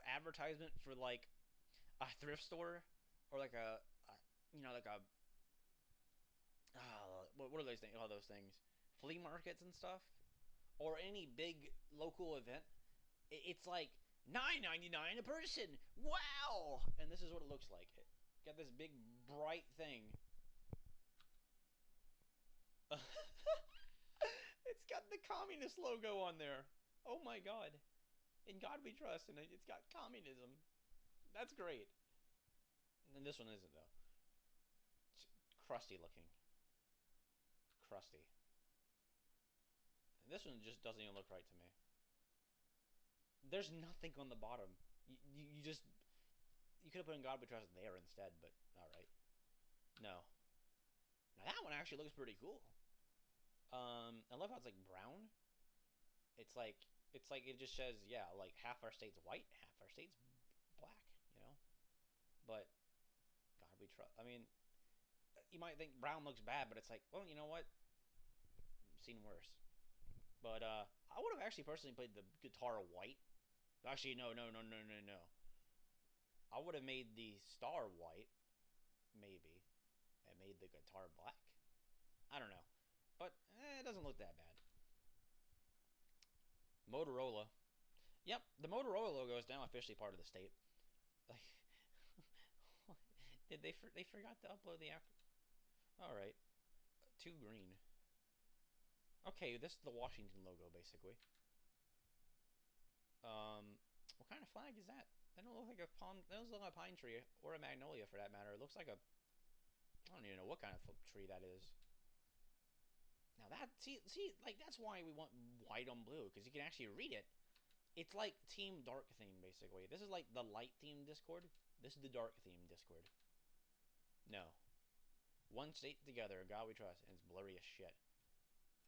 advertisement for like a thrift store or like a you know like a what are those things? All those things, flea markets and stuff, or any big local event. It's like $9.99 a person. Wow! And this is what it looks like. It got this big bright thing. It's got the communist logo on there. Oh my god. In God we trust, and it's got communism. That's great. And then this one isn't though. It's crusty looking. Crusty. And this one just doesn't even look right to me. There's nothing on the bottom. You just you could have put in God we trust there instead, but all right. No. Now that one actually looks pretty cool. I love how it's like brown. It's like it just says, yeah, like half our state's white, half our state's black, you know. But God we trust. I mean, you might think brown looks bad, but it's like, well, you know what? I've seen worse. But I would have actually personally played the guitar white. Actually, no, no, no, no, no, no. I would have made the star white, maybe, and made the guitar black. I don't know, but it doesn't look that bad. Motorola. Yep, the Motorola logo is now officially part of the state. Like, did they forgot to upload the after? All right, too green. Okay, this is the Washington logo basically. What kind of flag is that? That don't look like a palm. That doesn't look like a pine tree or a magnolia for that matter. It looks like a. I don't even know what kind of tree that is. Now that see like that's why we want white on blue because you can actually read it. It's like team dark theme basically. This is like the light theme Discord. This is the dark theme Discord. No, one state together. God we trust, and it's blurry as shit.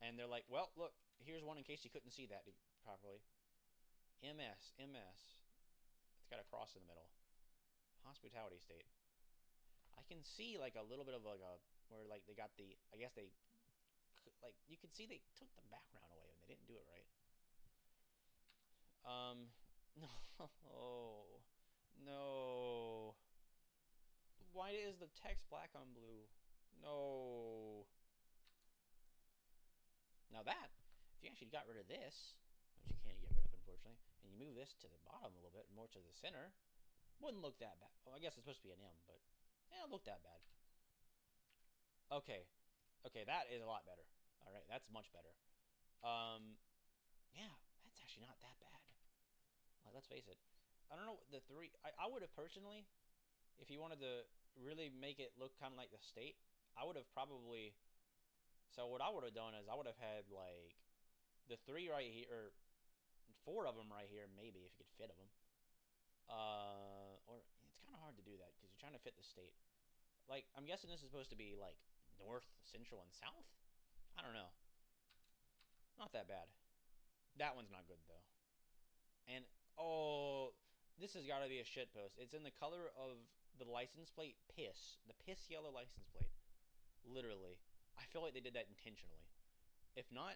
And they're like, well, look, here's one in case you couldn't see that properly. MS. It's got a cross in the middle. Hospitality state. I can see like a little bit of like a where like they got the. I guess they like you can see they took the background away and they didn't do it right. No, no. Why is the text black on blue? No. Now that, if you actually got rid of this, which you can't get rid of unfortunately, and you move this to the bottom a little bit, more to the center, wouldn't look that bad. Well, I guess it's supposed to be an M, but it don't look that bad. Okay, okay, that is a lot better. All right, that's much better. Yeah, that's actually not that bad. Like, let's face it. I don't know the three. I would have personally, if you wanted to really make it look kind of like the state, I would have probably. So what I would have done is I would have had like the three right here, or four of them right here, maybe if you could fit them. Or it's kind of hard to do that because you're trying to fit the state. Like I'm guessing this is supposed to be like north, central, and south. I don't know. Not that bad. That one's not good though. And oh, this has got to be a shit post. It's in the color of the license plate, piss. The piss yellow license plate. Literally. I feel like they did that intentionally. If not,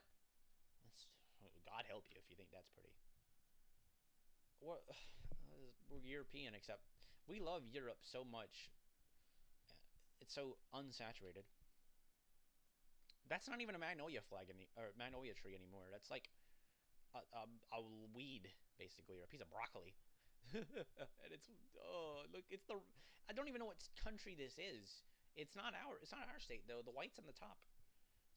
God help you if you think that's pretty. What? We're European, except we love Europe so much. It's so unsaturated. That's not even a magnolia flag or magnolia tree anymore. That's like a weed basically, or a piece of broccoli. And it's look, it's the I don't even know what country this is. It's not our state though. The white's on the top.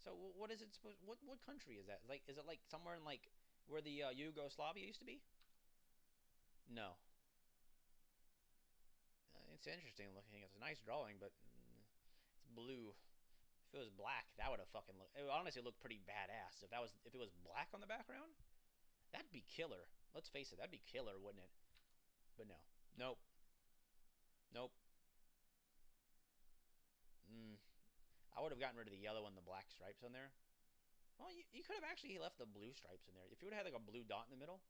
So what is it supposed? What country is that? Like, is it like somewhere in like where the Yugoslavia used to be? No. It's interesting looking. It's a nice drawing, but it's blue. If it was black, that would have fucking looked. It would honestly look pretty badass. If it was black on the background, that'd be killer. Let's face it, that'd be killer, wouldn't it? But no, nope, nope. Mm. I would have gotten rid of the yellow and the black stripes on there. Well, you could have actually left the blue stripes in there. If you would have had like a blue dot in the middle,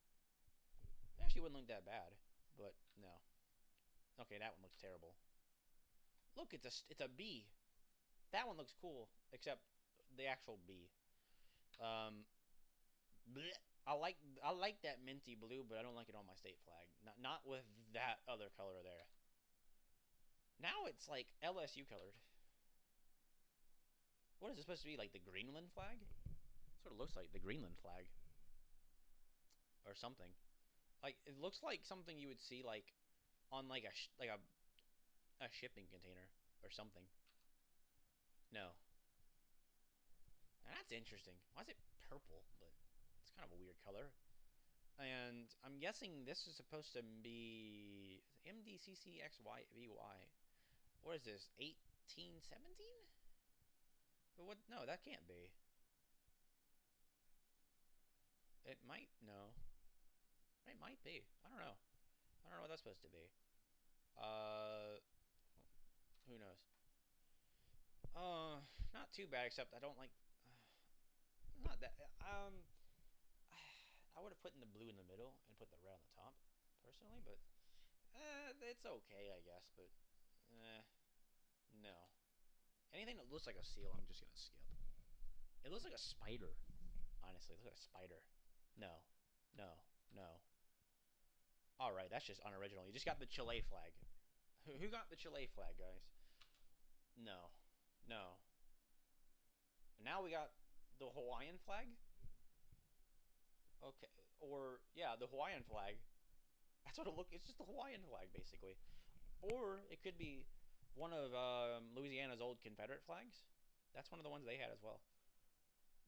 it actually wouldn't look that bad. But no. Okay, that one looks terrible. Look, it's a B. That one looks cool, except the actual B. Um, bleh. I like that minty blue, but I don't like it on my state flag. Not with that other color there. Now it's like LSU colored. What is it supposed to be? Like the Greenland flag? Sort of looks like the Greenland flag or something. Like it looks like something you would see like on like a shipping container or something. No. Now that's interesting. Why is it purple? But it's kind of a weird color. And I'm guessing this is supposed to be MDCCXYVY. What is this? 1817? But what? No, that can't be. It might. No. It might be. I don't know. I don't know what that's supposed to be. Uh, who knows? Not too bad. Except I don't like. Not that. I would have put in the blue in the middle and put the red on the top, personally. But it's okay, I guess. But no. Anything that looks like a seal, I'm just gonna skip. It looks like a spider. Honestly, it looks like a spider. No, no, no. All right, that's just unoriginal. You just got the Chile flag. Who got the Chile flag, guys? No, no. Now we got the Hawaiian flag. Okay, or yeah, the Hawaiian flag. That's what it look. It's just the Hawaiian flag, basically. Or it could be one of Louisiana's old Confederate flags. That's one of the ones they had as well.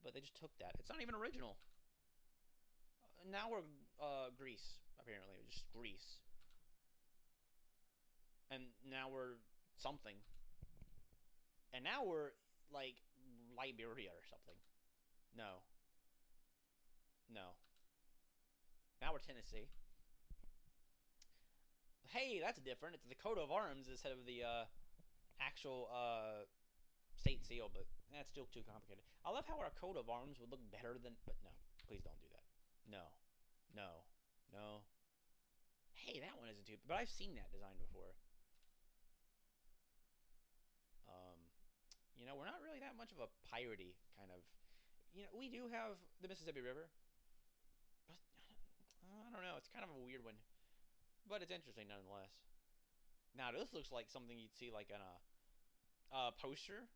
But they just took that. It's not even original. Now we're Greece, apparently. Just Greece. And now we're something. And now we're like Liberia or something. No. No. Now we're Tennessee. Hey, that's different. It's the coat of arms instead of the actual state seal, but that's still too complicated. I love how our coat of arms would look better than. But no, please don't do that. No. No. No. Hey, that one isn't too. But I've seen that design before. Um, we're not really that much of a piratey kind of. We do have the Mississippi River, but I don't know. It's kind of a weird one, but it's interesting nonetheless. Now this looks like something you'd see like on a poster.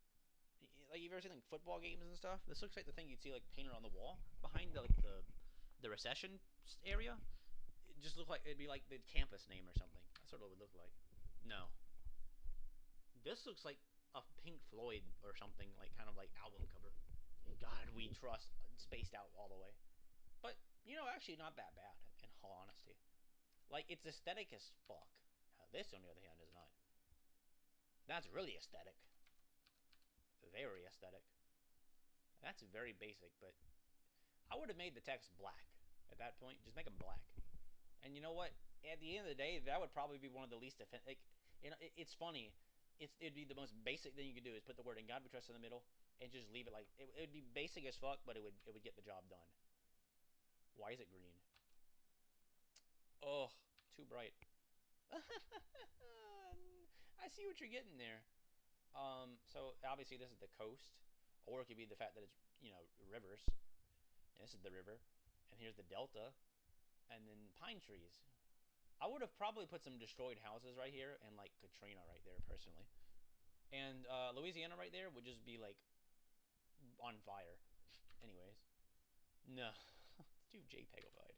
Like you've ever seen like football games and stuff. This looks like the thing you'd see like painted on the wall behind the recession area. It just look like it'd be like the campus name or something. That's what it would look like. No, this looks like a Pink Floyd or something, like kind of like album cover. God, we trust spaced out all the way. But actually not that bad in all honesty. Like it's aesthetic as fuck. Now, this on the other hand is not. That's really aesthetic. Very aesthetic. That's very basic, but I would have made the text black at that point. Just make them black. And you know what? At the end of the day, that would probably be one of the least offensive. Like, it's funny. It'd be the most basic thing you could do is put the word "in God We Trust" in the middle and just leave it like it would be basic as fuck, but it would get the job done. Why is it green? Oh, too bright. I see what you're getting there. So obviously this is the coast, or it could be the fact that it's rivers. And this is the river, and here's the delta, and then pine trees. I would have probably put some destroyed houses right here and like Katrina right there personally, and Louisiana right there would just be like on fire. Anyways, no, it's too JPEGified.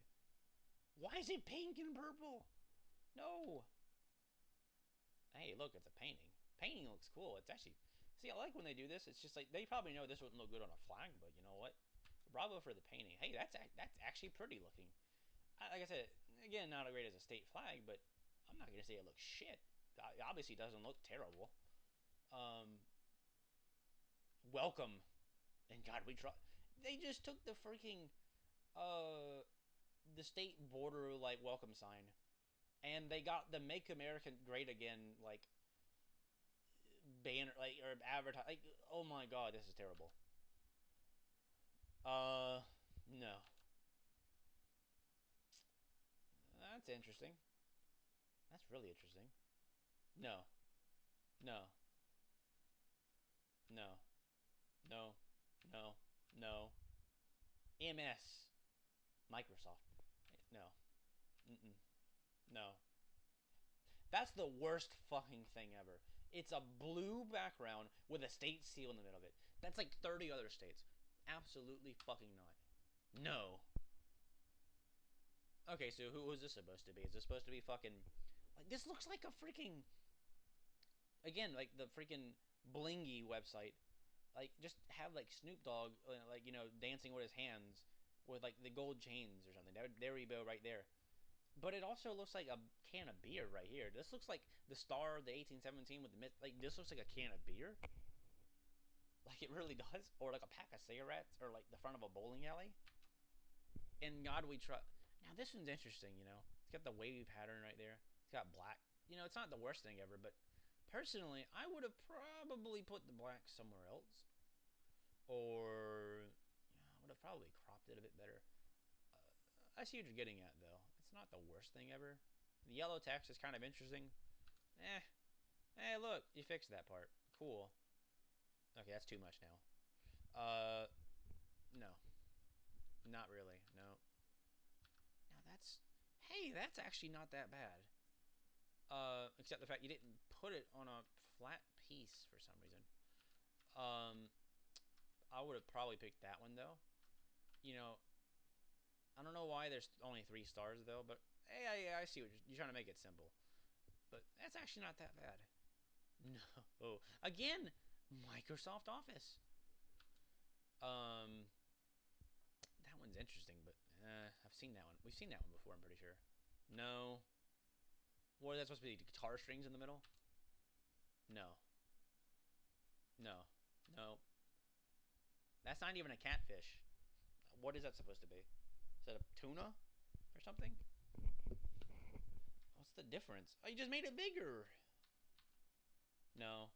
Why is it pink and purple? No. Hey, look, it's a painting. Painting looks cool. It's actually See, I like when they do this. It's just like they probably know this wouldn't look good on a flag, but you know what? Bravo for the painting. Hey, that's actually pretty looking. Like I said, again, not as great as a state flag, but I'm not gonna say it looks shit. It obviously doesn't look terrible. Um, welcome, and God, we try. They just took the freaking uh the state border like welcome sign, and they got the "Make America Great Again" like banner, like or advertise. Like, oh my God, this is terrible. No, that's interesting. That's really interesting. No, no, no, no, no, no. MS, Microsoft. No, mm-mm, no. That's the worst fucking thing ever. It's a blue background with a state seal in the middle of it. That's like 30 other states. Absolutely fucking not. No. Okay, so who was this supposed to be? Is this supposed to be fucking like this looks like a freaking again like the freaking blingy website. Like just have like Snoop Dogg like dancing with his hands with like the gold chains or something. There we go right there. But it also looks like a can of beer right here. This looks like the star of the 1817 with the like. This looks like a can of beer, like it really does, or like a pack of cigarettes, or like the front of a bowling alley. In God we trust. Now this one's interesting. It's got the wavy pattern right there. It's got black. It's not the worst thing ever, but personally, I would have probably put the black somewhere else, or I would have probably cropped it a bit better. I see what you're getting at, though. It's not the worst thing ever. The yellow text is kind of interesting. Eh. Hey, look, you fixed that part. Cool. Okay, that's too much now. No. Not really. No. Now that's... Hey, that's actually not that bad. Except the fact you didn't put it on a flat piece for some reason. Um, I would have probably picked that one, though. You know, I don't know why there's only 3 stars, though, but hey, I see what you're trying to make it simple. But that's actually not that bad. No. Oh, again, Microsoft Office. Um, that one's interesting, but I've seen that one. We've seen that one before. I'm pretty sure. No. What are that supposed to be? Guitar strings in the middle? No. No. No. That's not even a catfish. What is that supposed to be? Is that a tuna or something? What's the difference? Oh, you just made it bigger. No.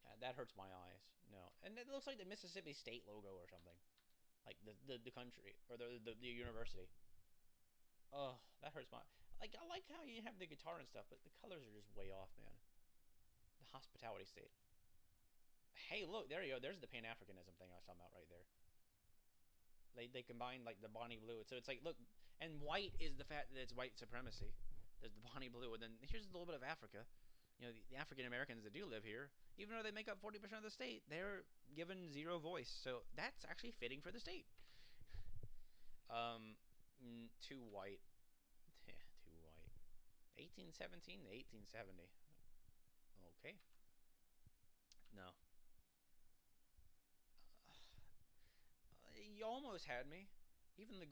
Yeah, that hurts my eyes. No. And it looks like the Mississippi State logo or something. Like the country or the university. Oh, that hurts my. Like I like how you have the guitar and stuff, but the colors are just way off, man. The hospitality state. Hey, look, there you go. There's the Pan Africanism thing I was talking about right there. They combine like the Bonnie blue, so it's like look, and white is the fact that it's white supremacy. There's the Bonnie blue, and then here's a little bit of Africa. The African Americans that do live here, even though they make up 40% of the state, they're given zero voice. So that's actually fitting for the state. Too white. Yeah, too white. 1817 to 1870. Okay. No. You almost had me. Even with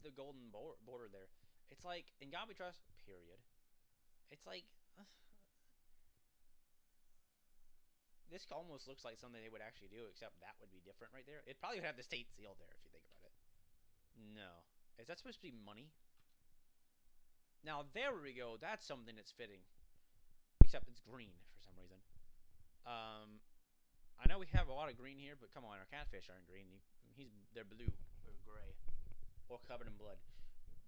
the golden border there, it's like in God we trust. Period. It's like this almost looks like something they would actually do, except that would be different right there. It probably would have the state seal there if you think about it. No, is that supposed to be money? Now there we go. That's something that's fitting, except it's green for some reason. Um, I know we have a lot of green here, but come on, our catfish aren't green. They're blue or gray or covered in blood.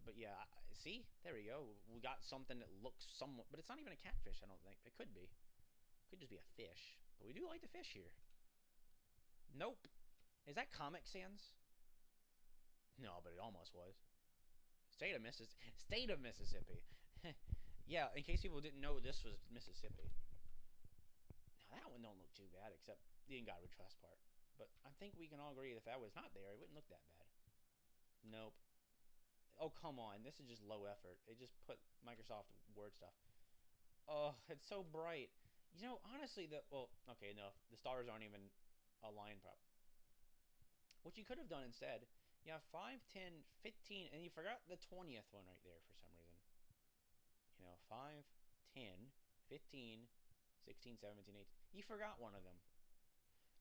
But yeah, see, there we go. We got something that looks somewhat, but it's not even a catfish. I don't think it could be. It could just be a fish. But we do like the fish here. Nope. Is that Comic Sans? No, but it almost was. State of Mississippi. Yeah, in case people didn't know this was Mississippi. Now that one don't look too bad, except the "In God We Trust" part. But I think we can all agree if that was not there, it wouldn't look that bad. Nope. Oh come on, this is just low effort. It just put Microsoft Word stuff. Oh, it's so bright. You know, honestly, okay, no, the stars aren't even aligned properly. What you could have done instead, you have 5, 10, 15, and you forgot the 20th one right there for some reason. You know, 5, 10, 15, 16, 17, 18. You forgot one of them.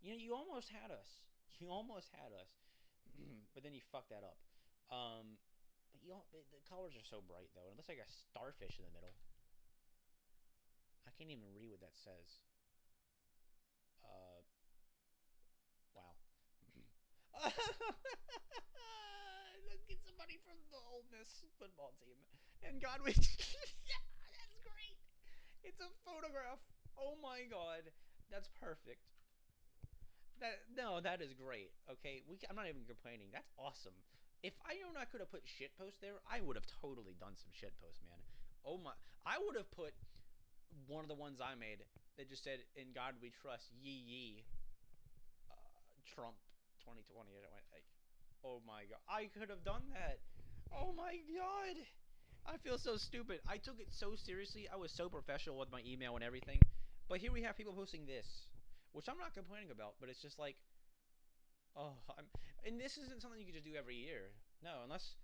You know, you almost had us. You almost had us. But then you fucked that up. But the colors are so bright, though. And it looks like a starfish in the middle. I can't even read what that says. Uh, wow. Let's get somebody from the Ole Miss football team. And God, we. Yeah, that's great. It's a photograph. Oh my God, that's perfect. That is great. Okay, I'm not even complaining. That's awesome. If I known I could have put shitpost there, I would have totally done some shitpost, man. Oh my, I would have put one of the ones I made that just said "In God We Trust," yee Trump 2020. And it went like, oh my God, I could have done that. Oh my God, I feel so stupid. I took it so seriously. I was so professional with my email and everything. But here we have people posting this, which I'm not complaining about. But it's just like, oh, and this isn't something you can just do every year. No, unless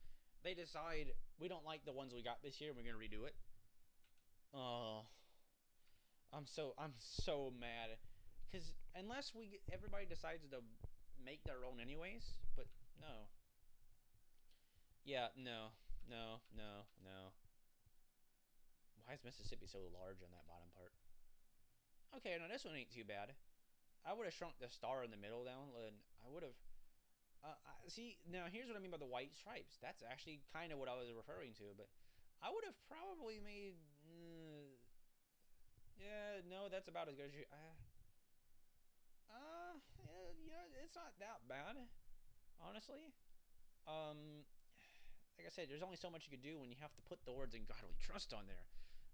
they decide we don't like the ones we got this year, we're gonna redo it. Oh, I'm so mad, because unless everybody decides to make their own anyways. But no, yeah, no, no, no, no. Why is Mississippi so large on that bottom part? Okay, now this one ain't too bad. I would have shrunk the star in the middle down, and I would have. See, now here's what I mean by the white stripes. That's actually kind of what I was referring to, but I would have probably made. Yeah, no, that's about as good as you. Yeah, it's not that bad, honestly. Um, like I said, there's only so much you could do when you have to put the words "In God We Trust" on there.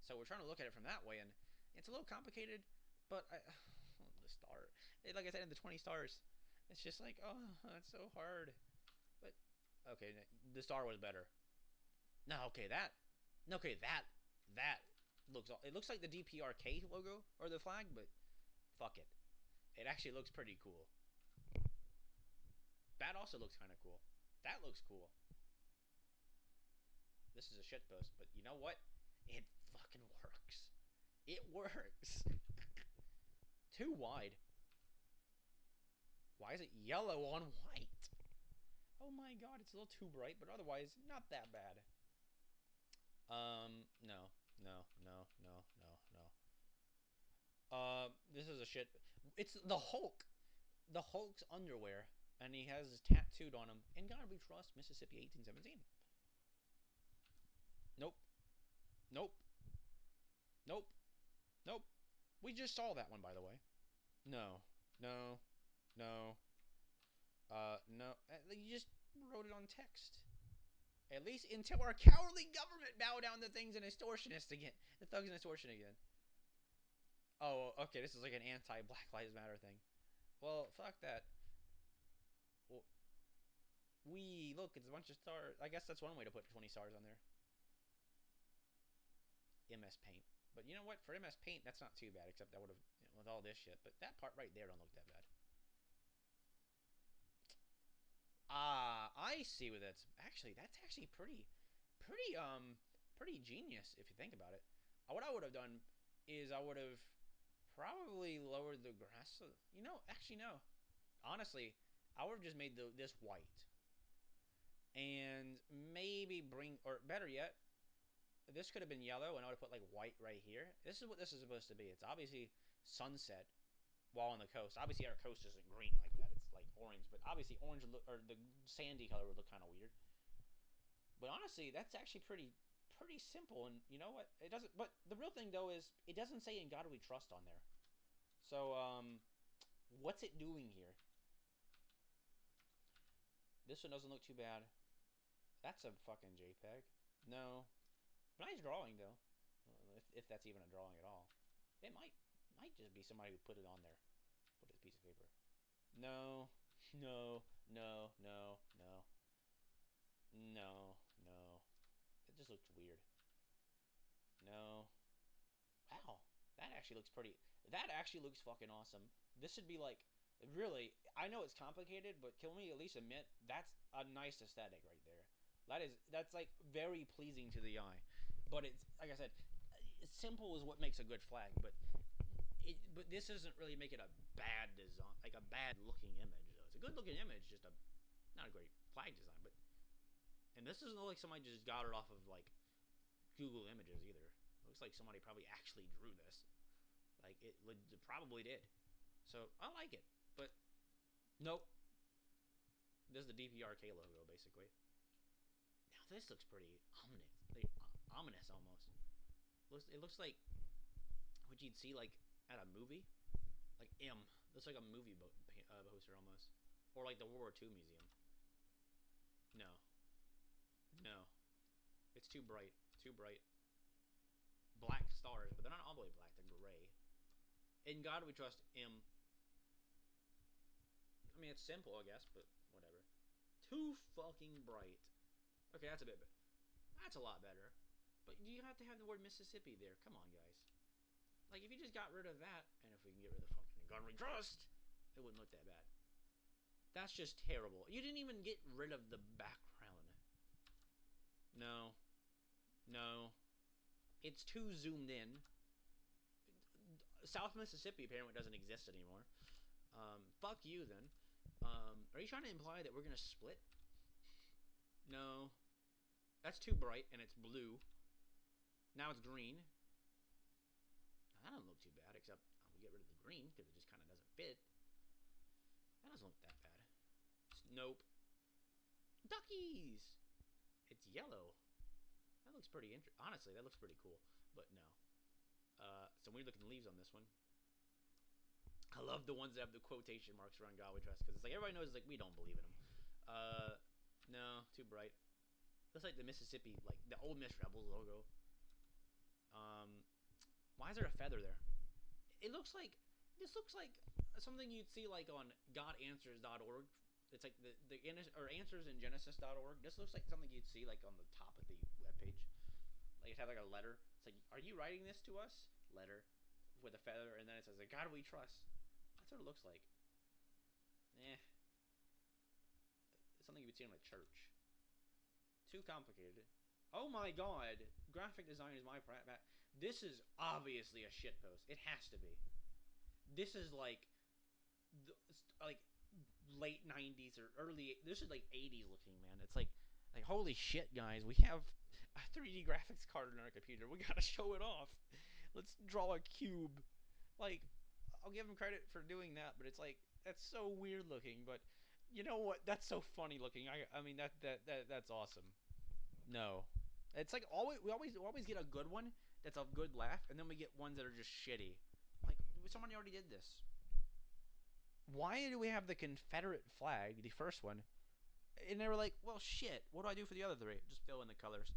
So we're trying to look at it from that way, and it's a little complicated. But the star, like I said, in the 20 stars, it's just like, oh, it's so hard. But okay, the star was better. No, okay, that looks. It looks like the DPRK logo or the flag, but fuck it. It actually looks pretty cool. That also looks kind of cool. That looks cool. This is a shit post, but you know what? It fucking works. It works. Too wide. Why is it yellow on white? Oh my God, it's a little too bright, but otherwise not that bad. No, no, no, no, no, no. This is a shit. It's the Hulk. The Hulk's underwear, and he has tattooed on him. In God We Trust, Mississippi, 1817. Nope. Nope. Nope. Nope. We just saw that one, by the way. No. No. No. No. You just wrote it on text. At least until our cowardly government bow down to things and extortionists again. The thugs and extortion again. Oh, okay. This is like an anti-Black Lives Matter thing. Well, fuck that. Well, look, it's a bunch of stars. I guess that's one way to put 20 stars on there. MS Paint. But you know what? For MS Paint, that's not too bad. Except I would have, with all this shit. But that part right there don't look that bad. I see what that's actually. That's actually pretty genius if you think about it. What I would have done is I would have probably lowered the grass. Actually no. Honestly, I would have just made this white, and maybe or better yet, this could have been yellow, and I would have put like white right here. This is what this is supposed to be. It's obviously sunset while on the coast. Obviously, our coast isn't green like that. It's like orange, but obviously orange or the sandy color would look kind of weird. But honestly, that's actually pretty simple. And you know what? It doesn't. But the real thing though is it doesn't say "In God We Trust" on there. So what's it doing here? This one doesn't look too bad. That's a fucking JPEG. No, nice drawing though. If that's even a drawing at all, it might just be somebody who put it on there. Put this piece of paper. No, no, no, no, no, no, no. It just looks weird. No. Wow, that actually looks pretty. That actually looks fucking awesome. This should be like really. I know it's complicated, but can we at least admit that's a nice aesthetic right there? That's like very pleasing to the eye. But it's like I said, simple is what makes a good flag. But this doesn't really make it a bad design, like a bad looking image. Though it's a good looking image, just a not a great flag design. But and this doesn't look like somebody just got it off of like Google Images either. It looks like somebody probably actually drew this. Like it probably did. So I like it, but nope. This is the DPRK logo basically. Now this looks pretty ominous, ominous almost. It looks like what you'd see like at a movie, like M. Looks like a movie poster almost, or like the World War II museum. No, no, it's too bright, too bright. Black stars, but they're not all the way black. They're gray. In God we trust. M. I mean, it's simple, I guess, but whatever. Too fucking bright. Okay, that's a bit better. That's a lot better. But you have to have the word Mississippi there. Come on, guys. Like, if you just got rid of that, and if we can get rid of the fucking God we trust, it wouldn't look that bad. That's just terrible. You didn't even get rid of the background. No. No. It's too zoomed in. South Mississippi apparently doesn't exist anymore. Fuck you then. Are you trying to imply that we're gonna split? No. That's too bright, and it's blue. Now it's green. Now, that doesn't look too bad, except we get rid of the green because it just kind of doesn't fit. That doesn't look that bad. Nope. Duckies! It's yellow. That looks pretty interesting. Honestly, that looks pretty cool. But no. Some weird looking leaves on this one. I love the ones that have the quotation marks around God we trust, because it's like everybody knows like we don't believe in them. No, too bright. Looks like the Mississippi, like the old Miss Rebels logo. Why is there a feather there? It looks like this looks like something you'd see like on godanswers.org. It's like the or answersingenesis.org. This looks like something you'd see like on the top of the webpage. Like it had like a letter. It's like, are you writing this to us? Letter with a feather, and then it says, "The God we trust." That's what it looks like. It's something you would see in a church. Too complicated. Oh my god. Graphic design is my this is obviously a shitpost. It has to be. This is like late 90s or early. This is like 80s looking, man. It's like holy shit, guys. We have a 3D graphics card in our computer. We gotta show it off. Let's draw a cube. Like, I'll give him credit for doing that, but it's like that's so weird looking. But you know what? That's so funny looking. I mean that's awesome. No, it's like we always get a good one that's a good laugh, and then we get ones that are just shitty. Like somebody already did this. Why do we have the Confederate flag, the first one, and they were like, well, shit. What do I do for the other three? Just fill in the colors.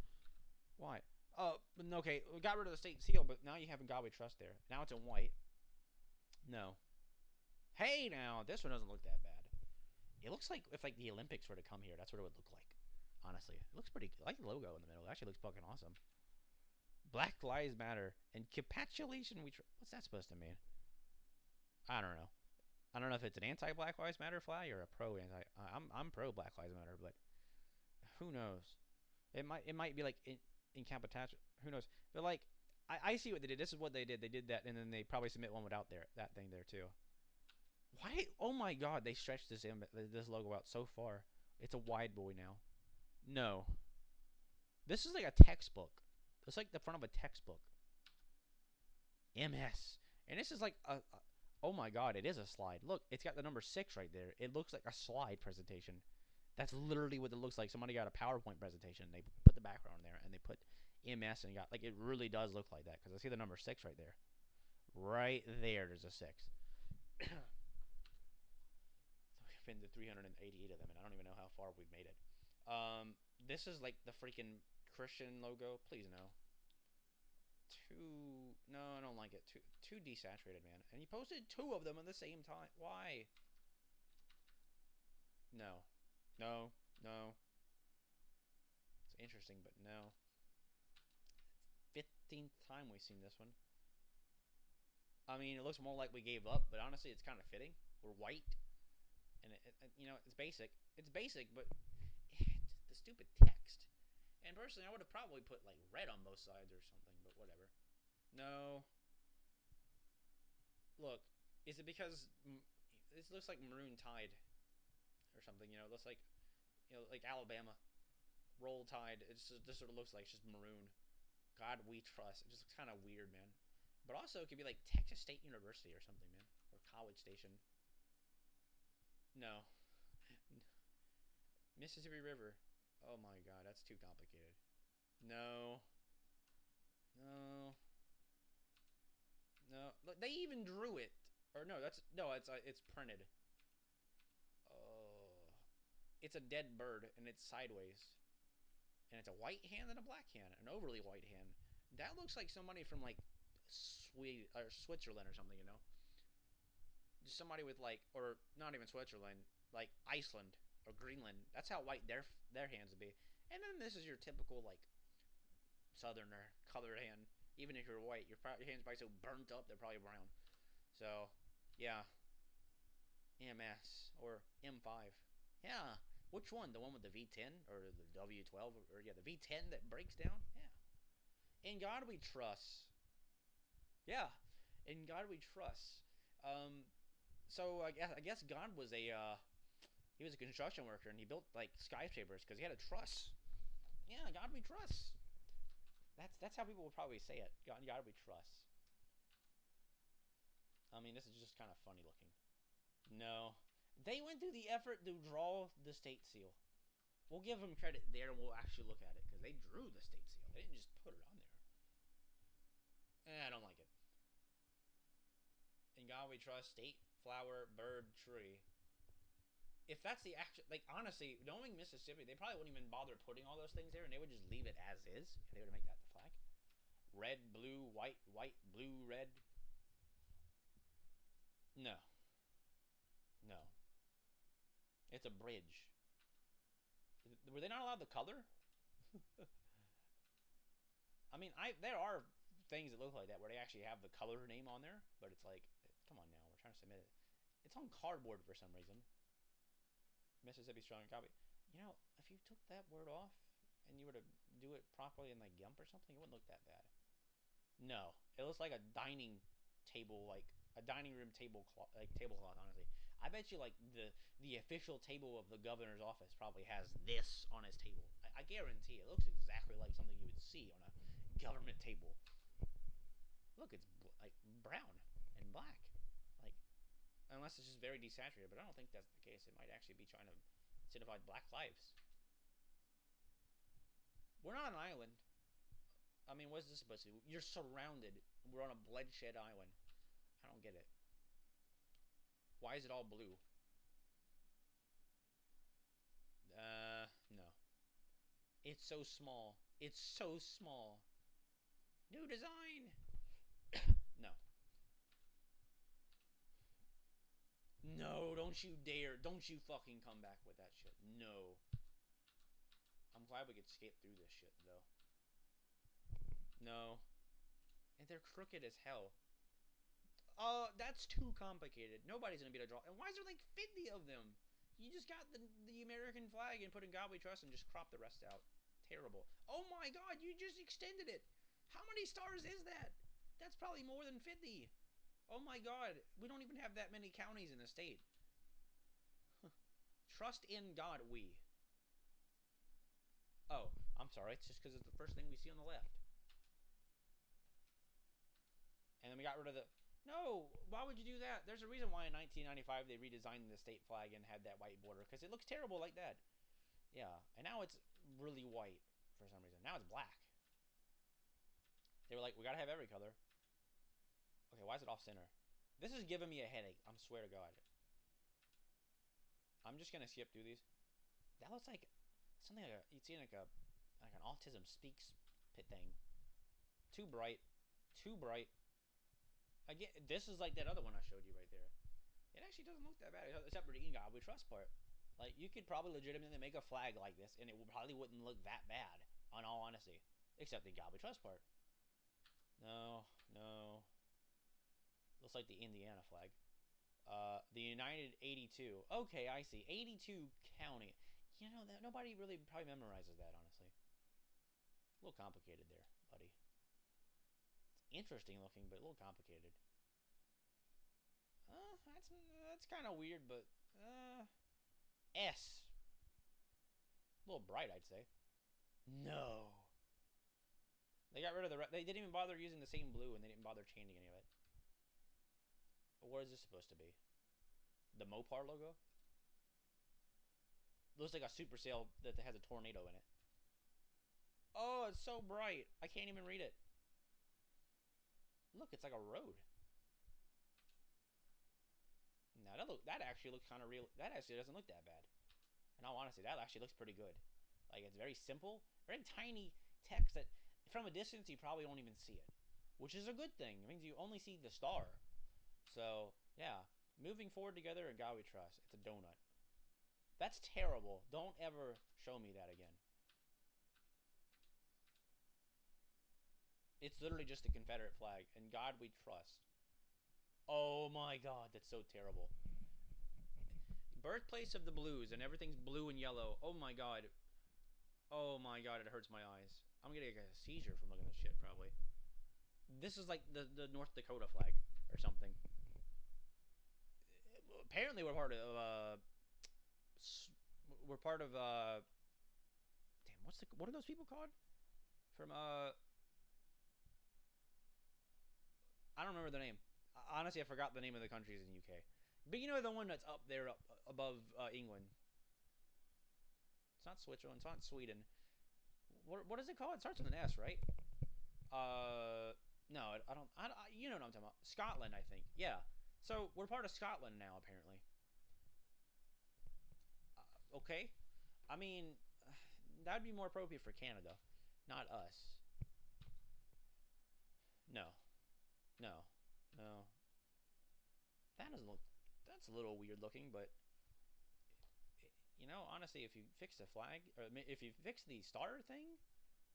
Why? Oh, okay. We got rid of the state seal, but now you have God we trust there. Now it's in white. No. Hey, now this one doesn't look that bad. It looks like if like the Olympics were to come here, that's what it would look like. Honestly, it looks pretty. I like the logo in the middle. It actually looks fucking awesome. Black Lives Matter and capitulation. What's that supposed to mean? I don't know. I don't know if it's an anti-Black Lives Matter flag or a pro-anti. I'm pro Black Lives Matter, but who knows? It might be like in capitation. Who knows? But like I see what they did. This is what they did. They did that, and then they probably submit one without that thing there too. Why? Oh my God! They stretched this logo out so far. It's a wide boy now. No, this is like a textbook. It's like the front of a textbook. MS, and this is like a oh my God! It is a slide. Look, it's got the number 6 right there. It looks like a slide presentation. That's literally what it looks like. Somebody got a PowerPoint presentation. They put the background there, and they put MS, and got like it really does look like that because I see the number 6 right there. Right there, there's a 6. So we've been to 388 of them, and I don't even know how far we've made it. This is like the freaking Christian logo. Please no. No, I don't like it. Too desaturated, man. And he posted 2 of them at the same time. Why? No. No. No. It's interesting, but no. 15th time we've seen this one. I mean, it looks more like we gave up, but honestly, it's kind of fitting. We're white, and it's basic. It's basic, but the stupid text. And personally, I would have probably put like red on both sides or something, but whatever. No, look, is it because this looks like Maroon Tide or something? It looks like like Alabama Roll Tide. This sort of looks like it's just maroon. God we trust. It just looks kind of weird, man. But also, it could be like Texas State University or something, man, or College Station. No, Mississippi River. Oh my God, that's too complicated. No, no, no. Look, they even drew it. Or no, that's no. It's printed. Oh, it's a dead bird and it's sideways, and it's a white hand and a black hand, an overly white hand. That looks like somebody from like Switzerland or something. Just somebody with like, or not even Switzerland, like Iceland or Greenland. That's how white their hands would be. And then this is your typical like southerner colored hand. Even if you're white, your hands probably so burnt up they're probably brown. So, yeah, MS or M5. Yeah, which one? The one with the V10 or the W12 or yeah, the V10 that breaks down? Yeah. In God we trust. Yeah, in God we trust. Um, so I guess God was he was a construction worker and he built like skyscrapers because he had a truss. Yeah, God we trust. That's how people would probably say it. God we trust. I mean, this is just kind of funny looking. No, they went through the effort to draw the state seal. We'll give them credit there, and we'll actually look at it because they drew the state seal. They didn't just put it on there. I don't like it. In God we trust. State, flower, bird, tree. If that's the actual, like honestly, knowing Mississippi, they probably wouldn't even bother putting all those things there, and they would just leave it as is if they were to make that the flag. Red, blue, white, white, blue, red. No, no, it's a bridge. Were they not allowed the color? I mean, there are things that look like that where they actually have the color name on there, but it's like, come on now, we're trying to submit it. It's on cardboard for some reason. Mississippi Strong Copy. If you took that word off and you were to do it properly in like GIMP or something, it wouldn't look that bad. No, it looks like a dining table, like a dining room tablecloth, like tablecloth. Honestly, I bet you like the official table of the governor's office probably has this on his table. I guarantee it looks exactly like something you would see on a government table. Look, it's like brown and black, like unless it's just very desaturated. But I don't think that's the case. It might actually be trying to signify black lives. We're not an island. I mean, what's this supposed to be? You're surrounded. We're on a bloodshed island. I don't get it. Why is it all blue? No. It's so small. It's so small. New design. No. No, don't you dare. Don't you fucking come back with that shit. No. I'm glad we could skip through this shit, though. No. And they're crooked as hell. That's too complicated. Nobody's gonna be able to draw. And why is there like 50 of them? You just got the American flag and put in God We Trust and just crop the rest out. Terrible. Oh my God, you just extended it. How many stars is that? That's probably more than 50. Oh my God, we don't even have that many counties in the state. Trust in God, we. Oh, I'm sorry. It's just because it's the first thing we see on the left. And then we got rid of the... No, why would you do that? There's a reason why in 1995 they redesigned the state flag and had that white border. Because it looks terrible like that. Yeah, and now it's really white for some reason. Now it's black. They were like, we gotta have every color. Okay, why is it off center? This is giving me a headache. I swear to God. I'm just gonna skip through these. That looks like something like you'd see like an autism speaks pit thing. Too bright. Too bright. Again, this is like that other one I showed you right there. It actually doesn't look that bad, except for the In God We Trust part. Like, you could probably legitimately make a flag like this, and it probably wouldn't look that bad, in all honesty. Except the God We Trust part. No, no. Looks like the Indiana flag. The United 82. Okay, I see. 82 county. You know that nobody really probably memorizes that, honestly. A little complicated there, buddy. It's interesting looking, but a little complicated. That's kind of weird, but S. A little bright, I'd say. No. They got rid of the. They didn't even bother using the same blue, and they didn't bother changing any of it. But what is this supposed to be? The Mopar logo? Looks like a super sail that has a tornado in it. Oh, it's so bright. I can't even read it. Look, it's like a road. Now that actually looks kind of real. That actually doesn't look that bad. In all honesty, that actually looks pretty good. Like, it's very simple, very tiny text that from a distance you probably won't even see it, which is a good thing. It means you only see the star. So yeah, moving forward together and God we trust. It's a donut. That's terrible. Don't ever show me that again. It's literally just the Confederate flag, and God we trust. Oh my God, that's so terrible. Birthplace of the blues, and everything's blue and yellow. Oh my God. Oh my God, it hurts my eyes. I'm gonna get a seizure from looking at this shit, probably. This is like the North Dakota flag or something. Apparently, we're part of. We're part of. Damn, what are those people called? From I don't remember the name. Honestly, I forgot the name of the countries in the UK. But you know the one that's up there, up above England. It's not Switzerland. It's not Sweden. What is it called? It starts with an S, right? No, I don't. You know what I'm talking about. Scotland, I think. Yeah. So we're part of Scotland now, apparently. Okay. I mean, that would be more appropriate for Canada, not us. No, no, no. That doesn't look. That's a little weird looking, but you know, honestly, if you fix the flag or if you fix the star thing,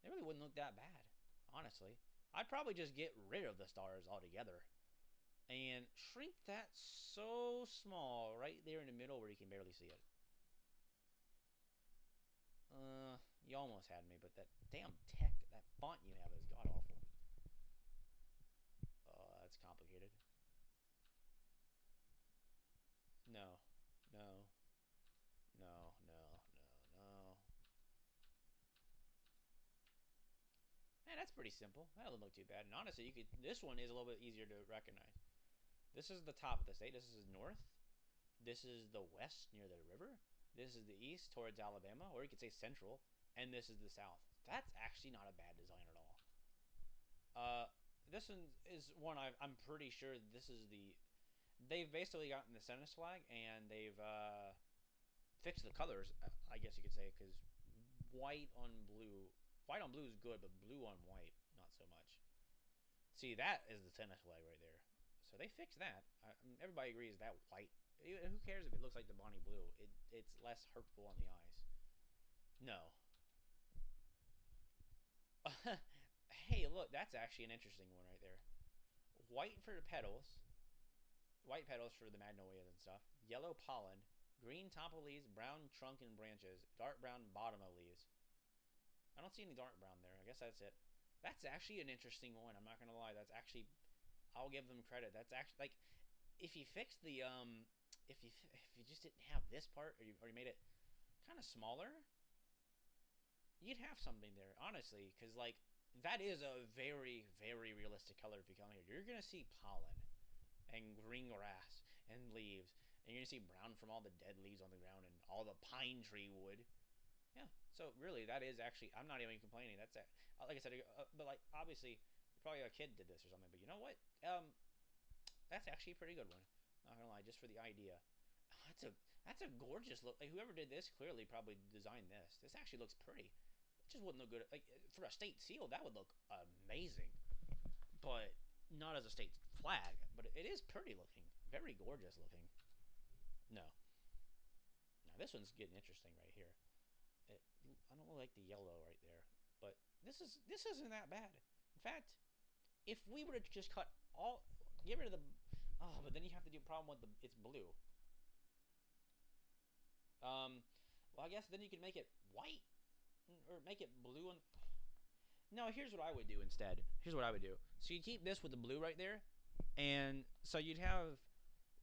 it really wouldn't look that bad. Honestly, I'd probably just get rid of the stars altogether and shrink that so small right there in the middle where you can barely see it. You almost had me, but that damn tech, that font you have is god awful. That's complicated. No, no, no, no, no, no. Man, that's pretty simple. That doesn't look too bad. And honestly, you could. This one is a little bit easier to recognize. This is the top of the state. This is north. This is the west near the river. This is the east towards Alabama, or you could say central. And this is the south. That's actually not a bad design at all. This one is one I'm pretty sure this is the. They've basically gotten the Senate flag and they've fixed the colors. I guess you could say because white on blue, white on blue is good, but blue on white not so much. See, that is the tennis flag right there. So they fixed that. Everybody agrees that white. Who cares if it looks like the Bonnie blue? It's less hurtful on the eyes. No. Hey, look, that's actually an interesting one right there. White for the petals, white petals for the magnolias and stuff. Yellow pollen, green top of leaves, brown trunk and branches, dark brown bottom of leaves. I don't see any dark brown there. I guess that's it. That's actually an interesting one. I'm not gonna lie. That's actually, I'll give them credit. That's actually like, if you fix the if you just didn't have this part, or you made it kind of smaller, you'd have something there, honestly. Because like that is a very very realistic color. If you come here, you're gonna see pollen and green grass and leaves, and you're gonna see brown from all the dead leaves on the ground and all the pine tree wood. Yeah. So really, that is actually. I'm not even complaining. That's like I said. But like obviously, probably a kid did this or something. But you know what? That's actually a pretty good one. Not gonna lie, just for the idea. That's a gorgeous look. Like whoever did this clearly probably designed this. This actually looks pretty. It just wouldn't look good. Like for a state seal, that would look amazing. But not as a state flag. But it is pretty looking. Very gorgeous looking. No. Now this one's getting interesting right here. I don't like the yellow right there, but this isn't that bad. In fact, if we were to just get rid of the Oh, but then you have to do a problem with the it's blue. Well, I guess then you can make it white or make it blue and. No, here's what I would do instead. Here's what I would do. So you keep this with the blue right there, and so you'd have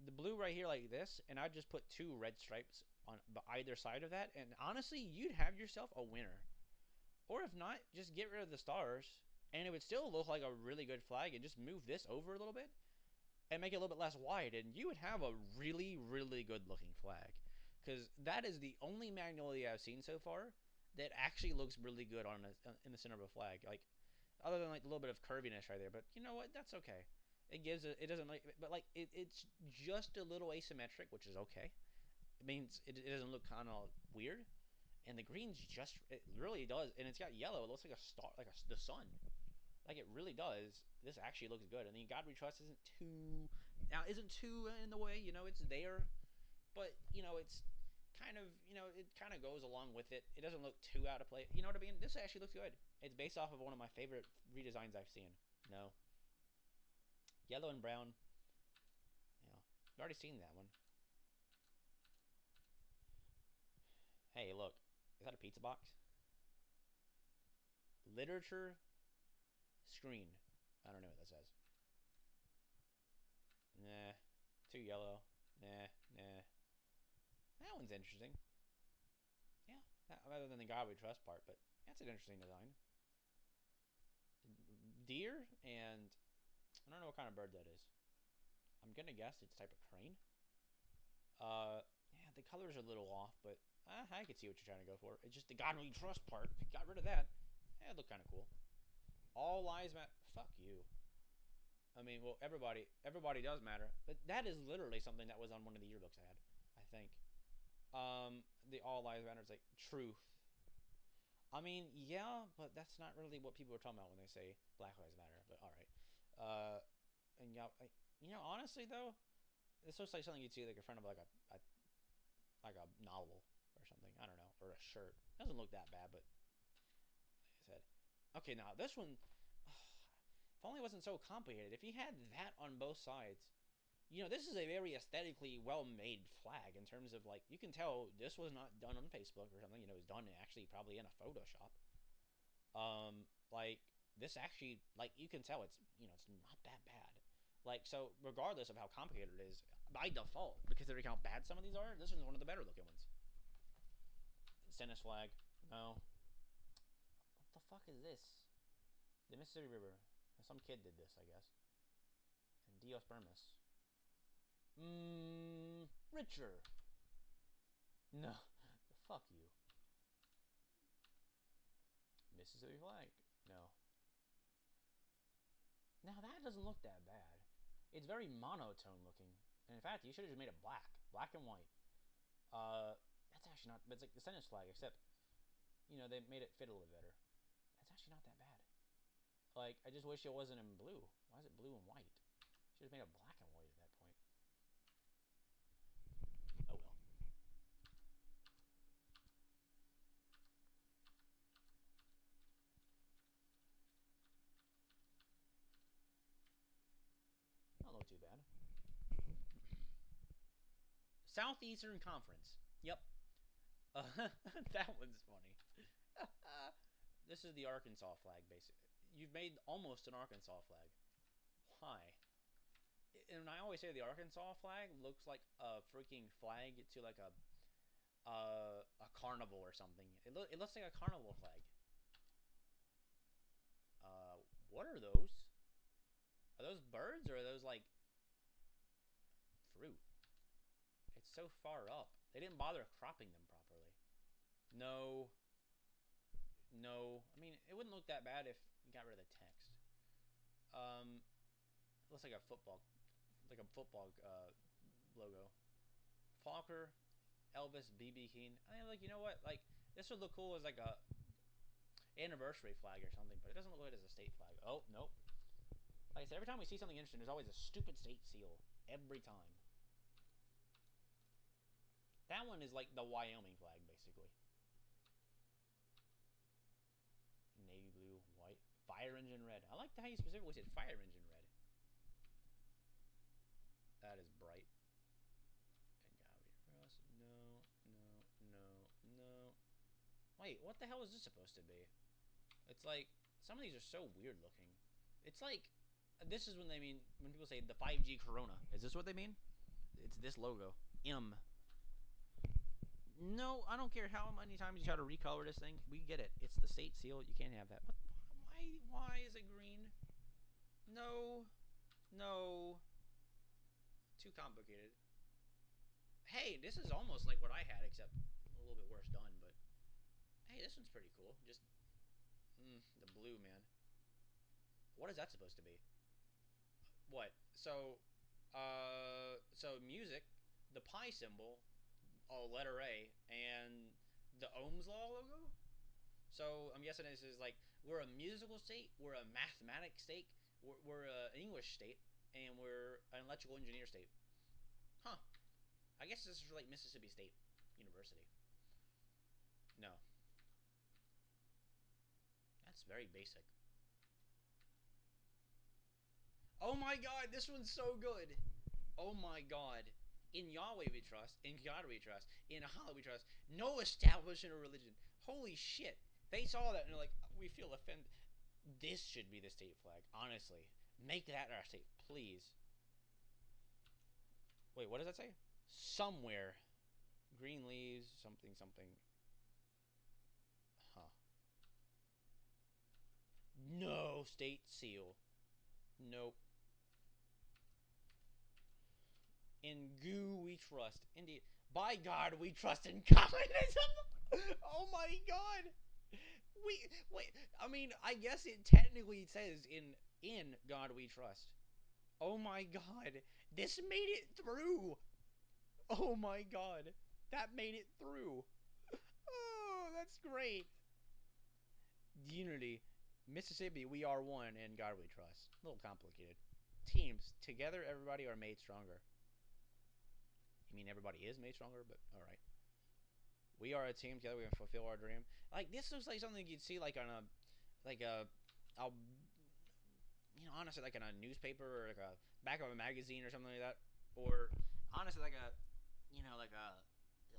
the blue right here like this, and I'd just put two red stripes on either side of that, and honestly, you'd have yourself a winner. Or if not, just get rid of the stars, and it would still look like a really good flag, and just move this over a little bit, and make it a little bit less wide, and you would have a really, really good looking flag. Because that is the only Magnolia I've seen so far that actually looks really good in the center of a flag. Like, other than like a little bit of curviness right there, but you know what? That's okay. It doesn't like, but like it's just a little asymmetric, which is okay. It means it doesn't look kind of weird, and the green's just it really does, and it's got yellow. It looks like a star, like the sun. Like it really does. This actually looks good, and the God We Trust isn't too in the way. You know, it's there, but you know, it's kind of it kind of goes along with it. It doesn't look too out of place. You know what I mean? This actually looks good. It's based off of one of my favorite redesigns I've seen. No, yellow and brown. You know, I've already seen that one. Hey, look, is that a pizza box? Literature screen. I don't know what that says. Nah, too yellow. Nah, nah. That one's interesting. Yeah, other than the God We Trust part, but that's an interesting design. Deer and I don't know what kind of bird that is. I'm gonna guess it's a type of crane. Yeah, the colors are a little off, but I could see what you're trying to go for. It's just the God We Trust part. If you got rid of that, yeah, it'd look kind of cool. All lives matter. Fuck you. I mean, well, everybody does matter, but that is literally something that was on one of the yearbooks I had. I think. The all lives matter is like truth. I mean, yeah, but that's not really what people are talking about when they say Black Lives Matter. But all right. And yeah, honestly though, this looks like something you'd see like in front of like a novel or something. I don't know, or a shirt. It doesn't look that bad, but like I said, okay. Now this one, if only it wasn't so complicated. If he had that on both sides, this is a very aesthetically well-made flag in terms of like you can tell this was not done on Facebook or something. It was done actually probably in a Photoshop. Like this actually, like you can tell it's not that bad. Like so, regardless of how complicated it is, by default, because of how bad some of these are, this is one of the better looking ones. Stennis flag, no. What the fuck is this? The Mississippi River. Some kid did this, I guess. And Diospermus. Richer. No, fuck you. Mississippi flag. No. Now that doesn't look that bad. It's very monotone looking. And in fact, you should have just made it black and white. That's actually not. But it's like the Stennis flag, except they made it fit a little better. That's actually not that bad. Like I just wish it wasn't in blue. Why is it blue and white? Should have made it black and white at that point. Oh well. Don't look too bad. Southeastern Conference. Yep. That one's funny. This is the Arkansas flag, basically. You've made almost an Arkansas flag. Why? And I always say the Arkansas flag looks like a freaking flag to like a carnival or something. It looks like a carnival flag. What are those? Are those birds or are those like fruit? It's so far up. They didn't bother cropping them properly. No. No. I mean, it wouldn't look that bad if you got rid of the text. It looks like a football logo. Falker, Elvis, BB King. I mean, like you know what? Like this would look cool as like a anniversary flag or something, but it doesn't look good as a state flag. Oh nope. Like I said, every time we see something interesting, there's always a stupid state seal. Every time. That one is like the Wyoming flag, basically. Navy blue, white, fire engine red. I like how you specifically said fire engine red. That is bright. And Gobby Trust. No, no, no, no. Wait, what the hell is this supposed to be? It's like some of these are so weird looking. It's like this is when they mean when people say the 5G Corona. Is this what they mean? It's this logo. M. No, I don't care how many times you try to recolor this thing. We get it. It's the state seal. You can't have that. What? Why? Why is it green? No. No. Too complicated. Hey, this is almost like what I had, except a little bit worse done. But hey, this one's pretty cool. Just the blue, man. What is that supposed to be? What? So music, the pi symbol, letter A, and the Ohm's law logo. So I'm guessing this is like we're a musical state, we're a mathematic state, we're an English state, and we're an electrical engineer state. Huh. I guess this is like Mississippi State University. No. That's very basic. Oh my god, this one's so good. Oh my god. In Yahweh we trust, in God we trust, in Allah we trust. No establishment or religion. Holy shit. They saw that and they're like, we feel offended. This should be the state flag, honestly. Make that our state, please. Wait, what does that say? Somewhere. Green leaves, something, something. Huh. No state seal. Nope. In goo we trust. Indeed. By God we trust in communism. Oh my god. Wait. I mean, I guess it technically says in God we trust. Oh my god. This made it through. Oh my god. That made it through. Oh, that's great. Unity. Mississippi, we are one, and God we trust. A little complicated. Teams. Together, everybody are made stronger. I mean, everybody is made stronger, but alright. We are a team. Together we can fulfill our dream. Like, this looks like something you'd see, like, on a, honestly, like, in a newspaper or, like, a back of a magazine or something like that. Or, honestly, like like a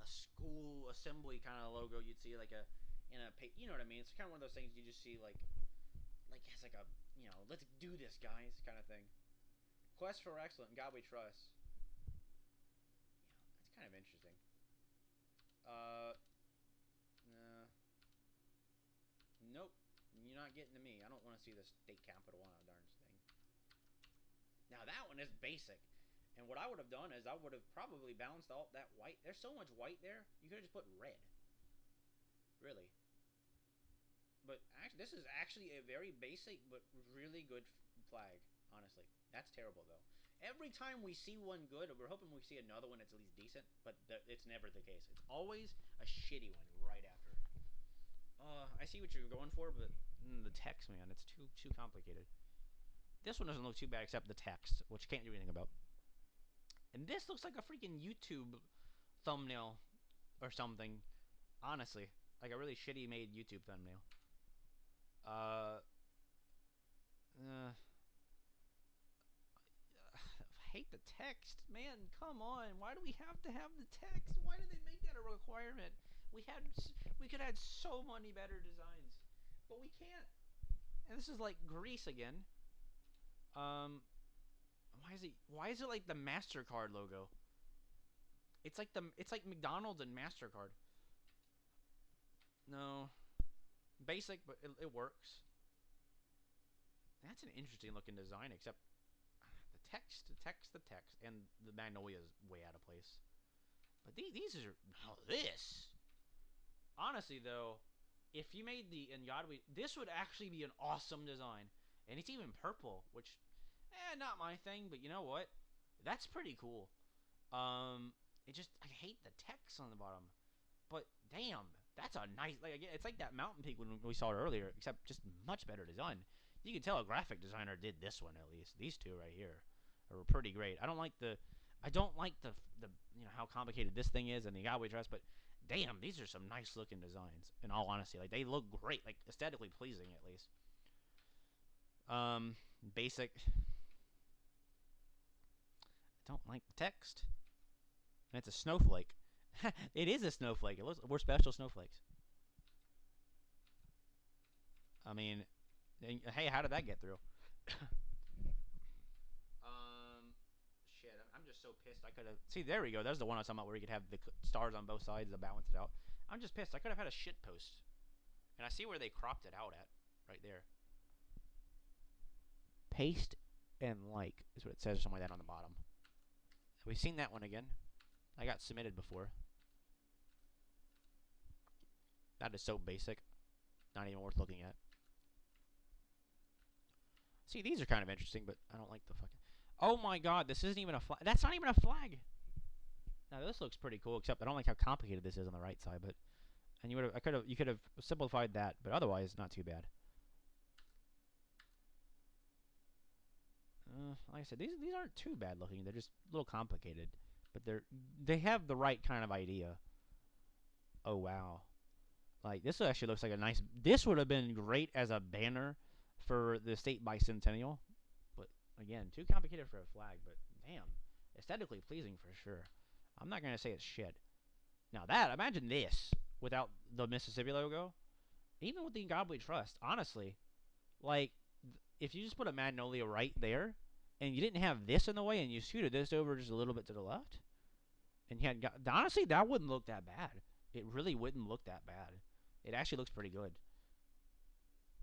school assembly kind of logo you'd see, like, in a, you know what I mean? It's kind of one of those things you just see, like, it's like a, let's do this, guys, kind of thing. Quest for excellence, God we trust. Yeah, that's kind of interesting. Nah. Nope. You're not getting to me. I don't want to see the state capital on a darn thing. Now that one is basic. And what I would have done is I would have probably balanced all that white. There's so much white there. You could have just put red. Really. But actually, this is actually a very basic but really good flag. Honestly, that's terrible though. Every time we see one good, we're hoping we see another one that's at least decent, but it's never the case. It's always a shitty one right after. I see what you're going for, but the text, man, it's too complicated. This one doesn't look too bad except the text, which can't do anything about. And this looks like a freaking YouTube thumbnail or something. Honestly, like a really shitty made YouTube thumbnail. Uh, I hate the text, man. Come on, why do we have to have the text? Why did they make that a requirement? We could have had so many better designs, but we can't. And this is like Greece again. Why is it like the MasterCard logo? It's like McDonald's and MasterCard. No, basic, but it works. That's an interesting looking design, except the text, and the magnolia is way out of place. But these are this. Honestly, though, if you made the Inyadwi, this would actually be an awesome design, and it's even purple, which, not my thing, but you know what? That's pretty cool. I hate the text on the bottom, but damn, that's a nice, like, again, it's like that mountain peak when we saw it earlier, except just much better design. You can tell a graphic designer did this one at least. These two right here are pretty great. I don't like the how complicated this thing is and the Yahweh dress, but damn, these are some nice looking designs. In all honesty, like they look great, like aesthetically pleasing at least. Basic. don't like the text. And it's a snowflake. It is a snowflake. It looks, we're special snowflakes. I mean, hey, how did that get through? Shit, I'm just so pissed. I could have. See, there we go. That's the one I was talking about where you could have the stars on both sides to balance it out. I'm just pissed. I could have had a shit post. And I see where they cropped it out at. Right there. Paste and like is what it says, something like that on the bottom. Have we seen that one again? I got submitted before. That is so basic. Not even worth looking at. See, these are kind of interesting, but I don't like the fucking... Oh my god, this isn't even a flag. That's not even a flag. Now this looks pretty cool, except I don't like how complicated this is on the right side, but... And you could have simplified that, but otherwise, not too bad. Like I said, these aren't too bad looking. They're just a little complicated, but they have the right kind of idea. Oh wow, like this actually looks like a nice. This would have been great as a banner for the state bicentennial, but again, too complicated for a flag. But damn, aesthetically pleasing for sure. I'm not gonna say it's shit. Now that, imagine this without the Mississippi logo, even with the God We Trust. Honestly, like if you just put a magnolia right there, and you didn't have this in the way, and you scooted this over just a little bit to the left, and you had honestly, that wouldn't look that bad. It really wouldn't look that bad. It actually looks pretty good.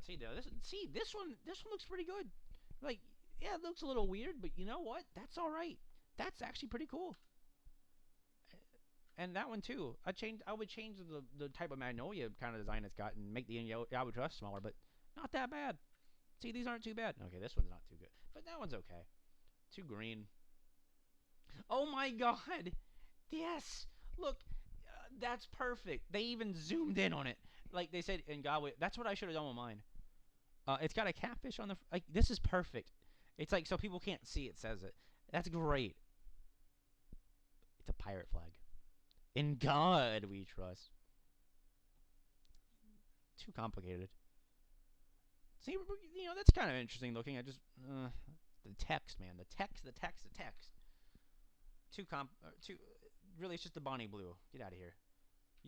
See, this one looks pretty good. Like, yeah, it looks a little weird, but you know what? That's all right. That's actually pretty cool. And that one too. I would change the type of magnolia kind of design it's got and make the Yahoo Trust smaller, but not that bad. See, these aren't too bad. Okay, this one's not too good, but that one's okay. Too green. Oh my god! Yes! Look, that's perfect. They even zoomed in on it. Like they said in Godway. That's what I should have done with mine. It's got a catfish on the... Like, this is perfect. It's like so people can't see it says it. That's great. It's a pirate flag. In God we trust. Too complicated. See, you know, that's kind of interesting looking. I just... the text, man. The text. Too really, it's just the Bonnie blue. Get out of here.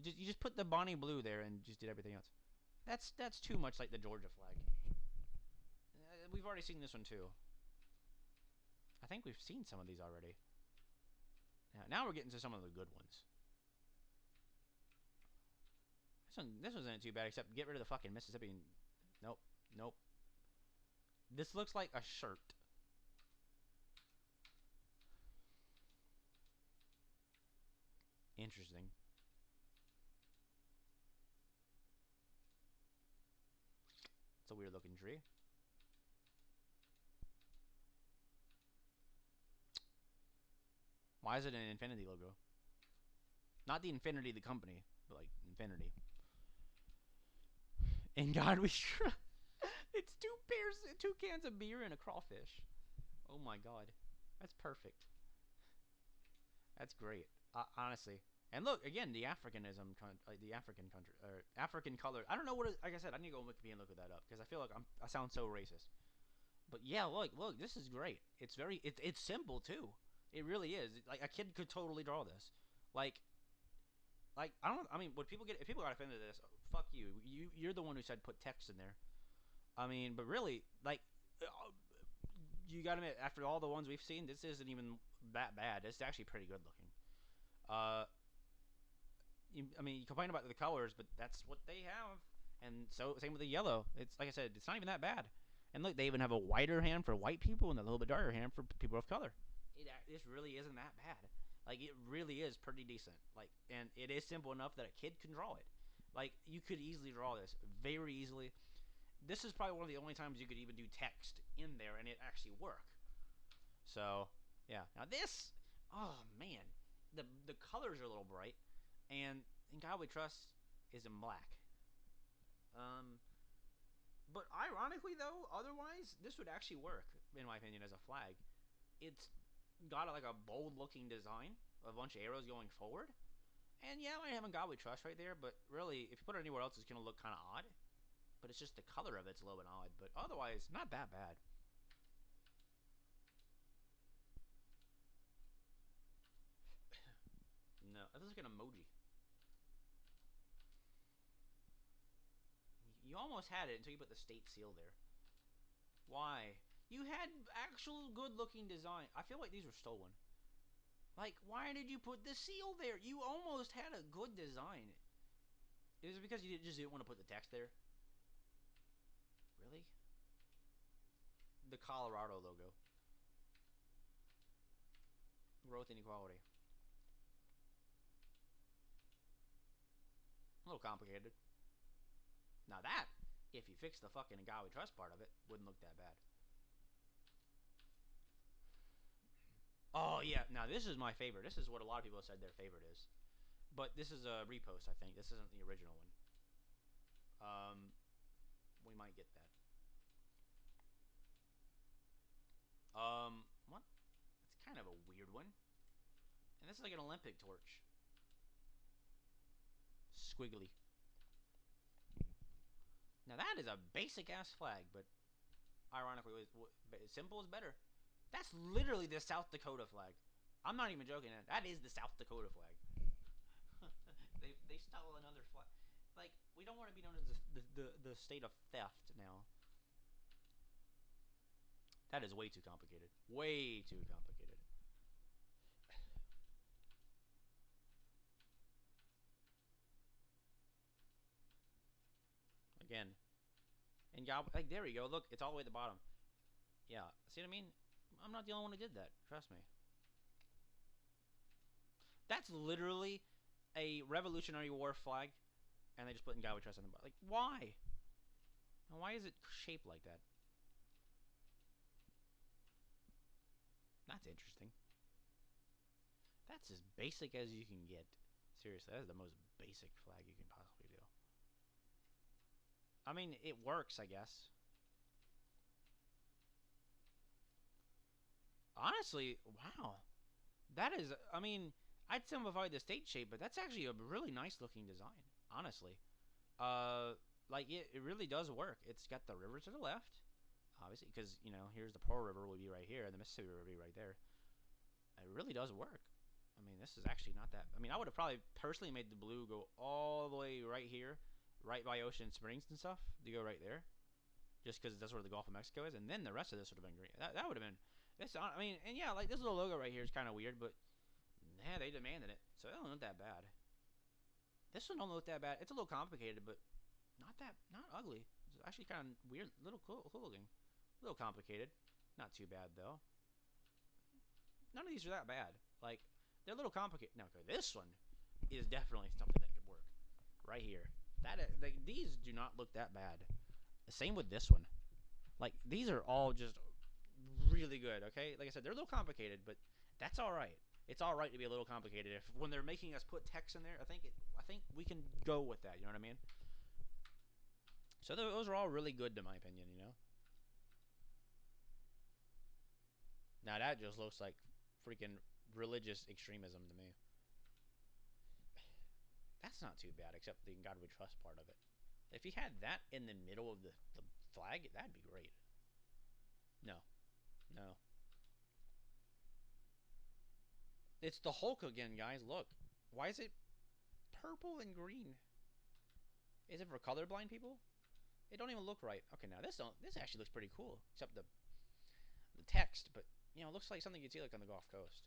You just put the Bonnie blue there and just did everything else. That's too much like the Georgia flag. We've already seen this one too. I think we've seen some of these already. Now we're getting to some of the good ones. This wasn't too bad, except get rid of the fucking Mississippi. And, nope. This looks like a shirt. Interesting. It's a weird looking tree. Why is it an infinity logo? Not the infinity, the company, but like infinity. In God we trust. It's two cans of beer and a crawfish. Oh my god, that's perfect. That's great, honestly. And look again, the Africanism, like the African country or African color. I don't know what. Like I said, I need to go on Wikipedia and look that up because I feel like I sound so racist. But yeah, look, this is great. It's it's simple too. It really is. Like a kid could totally draw this. Like I mean, would people if people got offended at this, fuck you. You're the one who said put text in there. I mean, but really, like, you gotta admit, after all the ones we've seen, this isn't even that bad. It's actually pretty good looking. I mean, you complain about the colors, but that's what they have. And so, same with the yellow. It's like I said, it's not even that bad. And look, they even have a whiter hand for white people and a little bit darker hand for people of color. This really isn't that bad. Like, it really is pretty decent. Like, and it is simple enough that a kid can draw it. Like, you could easily draw this very easily. This is probably one of the only times you could even do text in there and it actually work. So, yeah. Now this, oh man, the colors are a little bright, and In God We Trust is in black. But ironically though, otherwise this would actually work in my opinion as a flag. It's got like a bold looking design, a bunch of arrows going forward, and yeah, I have In God We Trust right there. But really, if you put it anywhere else, it's gonna look kind of odd. But it's just the color of it's a little bit odd. But otherwise, not that bad. That looks like an emoji. You almost had it until you put the state seal there. Why? You had actual good-looking design. I feel like these were stolen. Like, why did you put the seal there? You almost had a good design. Is it because you just didn't want to put the text there? Really? The Colorado logo. Growth inequality. A little complicated. Now that, if you fix the fucking God We Trust part of it, wouldn't look that bad. Oh yeah, now this is my favorite. This is what a lot of people have said their favorite is. But this is a repost, I think. This isn't the original one. We might get that. What? It's kind of a weird one. And this is like an Olympic torch. Squiggly. Now that is a basic ass flag, but ironically, simple is better. That's literally the South Dakota flag. I'm not even joking. That is the South Dakota flag. they stole another flag. Like, we don't want to be known as the state of theft now. That is way too complicated. Way too complicated. Again. And God, like, there we go. Look, it's all the way at the bottom. Yeah. See what I mean? I'm not the only one who did that. Trust me. That's literally a Revolutionary War flag, and they just put in God We Trust on the bottom. Like, why? And why is it shaped like that? That's interesting. That's as basic as you can get. Seriously, that is the most basic flag you can possibly do. I mean, it works, I guess. Honestly, wow. That is, I mean, I'd simplify the state shape, but that's actually a really nice looking design, honestly. Like, it really does work. It's got the river to the left, obviously, because, you know, here's the Pearl River will be right here, and the Mississippi River will be right there. It really does work. I mean, this is actually not that. I mean, I would have probably personally made the blue go all the way right here, right by Ocean Springs and stuff, to go right there, just because that's where the Gulf of Mexico is, and then the rest of this would have been green. That would have been. This, I mean, and yeah, like this little logo right here is kind of weird, but yeah, they demanded it, so it don't look that bad. This one don't look that bad. It's a little complicated, but not ugly. It's actually kind of weird, little cool looking, a little complicated. Not too bad though. None of these are that bad. Like, they're a little complicated. Now, okay, this one is definitely something that could work. Right here. Like, these do not look that bad. Same with this one. Like, these are all just really good, okay? Like I said, they're a little complicated, but that's all right. It's all right to be a little complicated. If when they're making us put text in there, I think we can go with that. You know what I mean? So those are all really good, in my opinion. You know. Now that just looks like freaking religious extremism to me. That's not too bad, except the God We Trust part of it. If he had that in the middle of the flag, that'd be great. No. No. It's the Hulk again, guys. Look. Why is it purple and green? Is it for colorblind people? It don't even look right. Okay, now this actually looks pretty cool, except the text, but you know, it looks like something you'd see like on the Gulf Coast.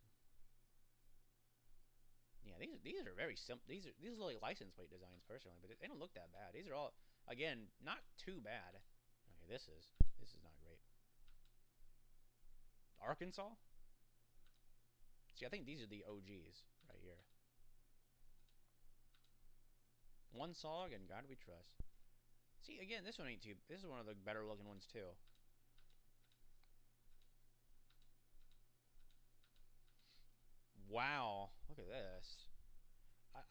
Yeah, these are very simple. These are like license plate designs personally, but they don't look that bad. These are all again not too bad. Okay, this is not great. Arkansas. See, I think these are the OGs right here. One Sog and God We Trust. See, again, this one ain't too. This is one of the better looking ones too. Wow, look at this.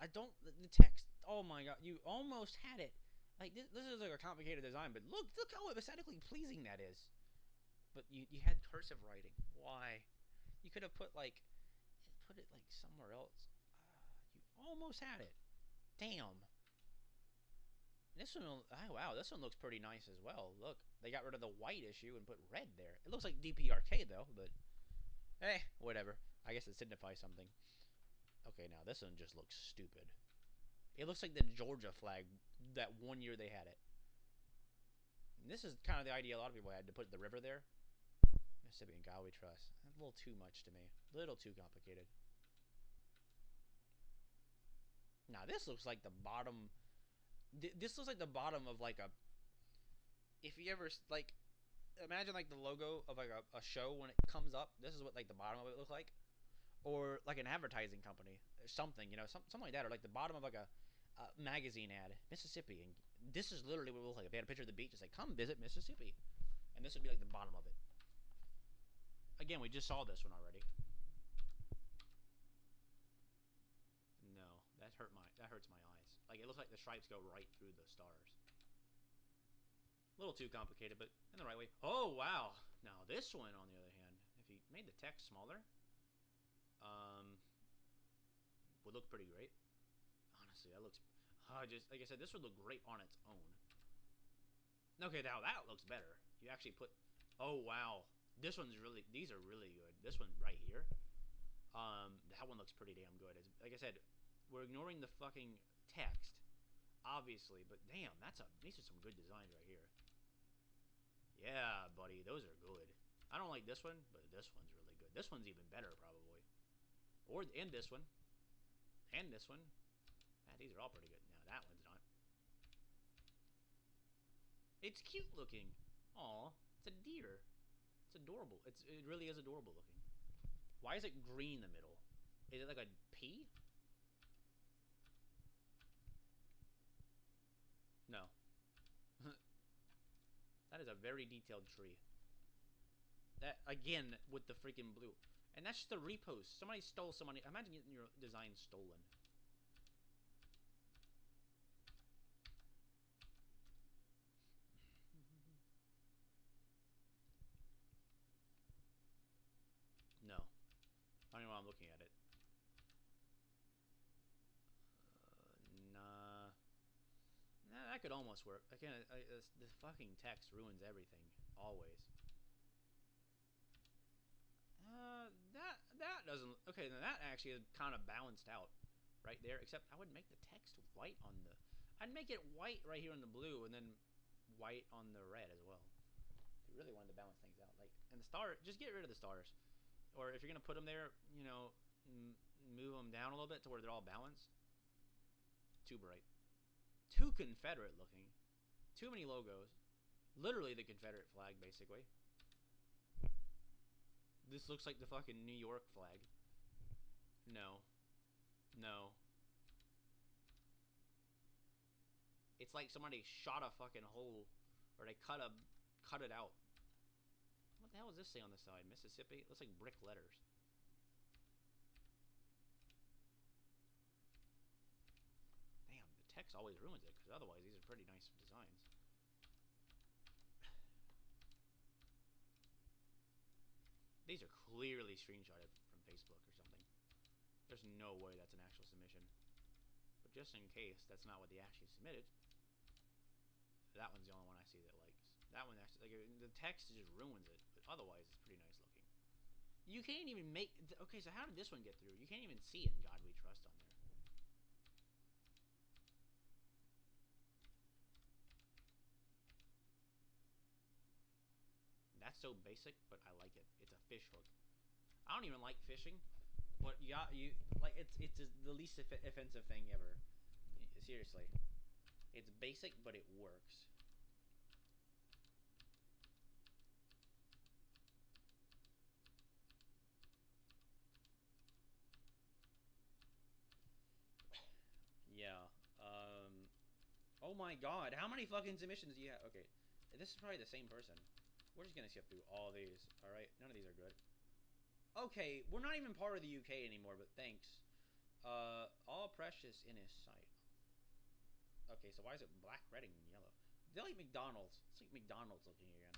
I don't. The text. Oh my god, you almost had it. Like this is like a complicated design, but look how aesthetically pleasing that is. But you had cursive writing. Why? You could have put it like somewhere else. You almost had it. Damn. This one, oh wow, this one looks pretty nice as well. Look, they got rid of the white issue and put red there. It looks like DPRK though, but whatever. I guess it signifies something. Okay, now this one just looks stupid. It looks like the Georgia flag that one year they had it. And this is kind of the idea a lot of people had, to put the river there. Mississippi and God we trust. A little too much to me. A little too complicated. Now this looks like the bottom. This looks like the bottom of like a. If you ever like, imagine like the logo of like a show when it comes up. This is what like the bottom of it looks like, or like an advertising company or something. You know, something like that, or like the bottom of like a magazine ad, Mississippi, and this is literally what it looks like. If they had a picture of the beach, it's like, come visit Mississippi, and this would be like the bottom of it. Again, we just saw this one already. No, that hurts my eyes. Like it looks like the stripes go right through the stars. A little too complicated, but in the right way. Oh wow! Now this one, on the other hand, if you made the text smaller, um, would look pretty great. Honestly, that looks. Just like I said, this would look great on its own. Okay, now that looks better. You actually put. Oh wow, this one's really. These are really good. This one right here. That one looks pretty damn good. Like I said, we're ignoring the fucking text, obviously, but damn, these are some good designs right here. Yeah, buddy, those are good. I don't like this one, but this one's really good. This one's even better, probably. And this one. And this one. These are all pretty good. Now, that one's not. It's cute looking. Aw, it's a deer. It's adorable. It really is adorable looking. Why is it green in the middle? Is it like a pea? No. That is a very detailed tree. That, again, with the freaking blue. And that's just a repost. Somebody stole somebody. Imagine getting your design stolen. No. I don't even know why I'm looking at it. Nah. Nah, that could almost work. Again, the fucking text ruins everything. Always. That doesn't. Okay, then that actually is kind of balanced out, right there. Except I would make the text white on the. I'd make it white right here on the blue, and then white on the red as well. If you really wanted to balance things out, like, and the star, just get rid of the stars, or if you're gonna put them there, you know, move them down a little bit to where they're all balanced. Too bright, too Confederate looking, too many logos. Literally the Confederate flag, basically. This looks like the fucking New York flag. No. No. It's like somebody shot a fucking hole, or they cut it out. What the hell does this say on the side? Mississippi? It looks like brick letters. Damn, the text always ruins it, because otherwise these are pretty nice designs. These are clearly screenshotted from Facebook or something. There's no way that's an actual submission. But just in case that's not what they actually submitted, that one's the only one I see that likes. That one actually, like, the text just ruins it, but otherwise it's pretty nice looking. You can't even make. Okay, so how did this one get through? You can't even see "In God We Trust" on there. That's so basic, but I like it. It's a fish hook. I don't even like fishing, but you like it's the least offensive thing ever. Seriously, it's basic, but it works. Yeah. Oh my God, how many fucking submissions do you have? Okay, this is probably the same person. We're just gonna sift through all these. All right, none of these are good. Okay, we're not even part of the UK anymore, but thanks. All precious in his sight. Okay, so why is it black, red, and yellow? They're like McDonald's. It's like McDonald's looking again.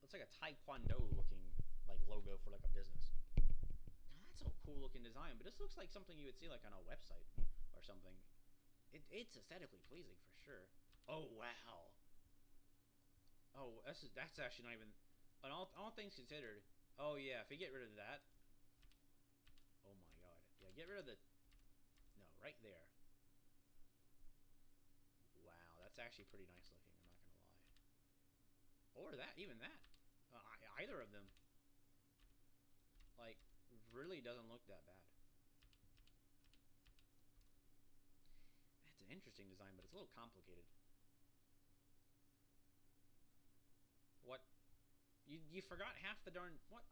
Looks like a Taekwondo looking like logo for like a business. Now, that's a cool looking design, but this looks like something you would see like on a website or something. It's aesthetically pleasing for sure. Oh wow. Oh, that's actually not even. On all things considered. Oh yeah, if you get rid of that. Oh my God. Get rid of the... No, right there. Wow, that's actually pretty nice looking, I'm not gonna lie. Or that, even that. Either of them. Like, really doesn't look that bad. It's an interesting design, but it's a little complicated. What? You forgot half the darn... What?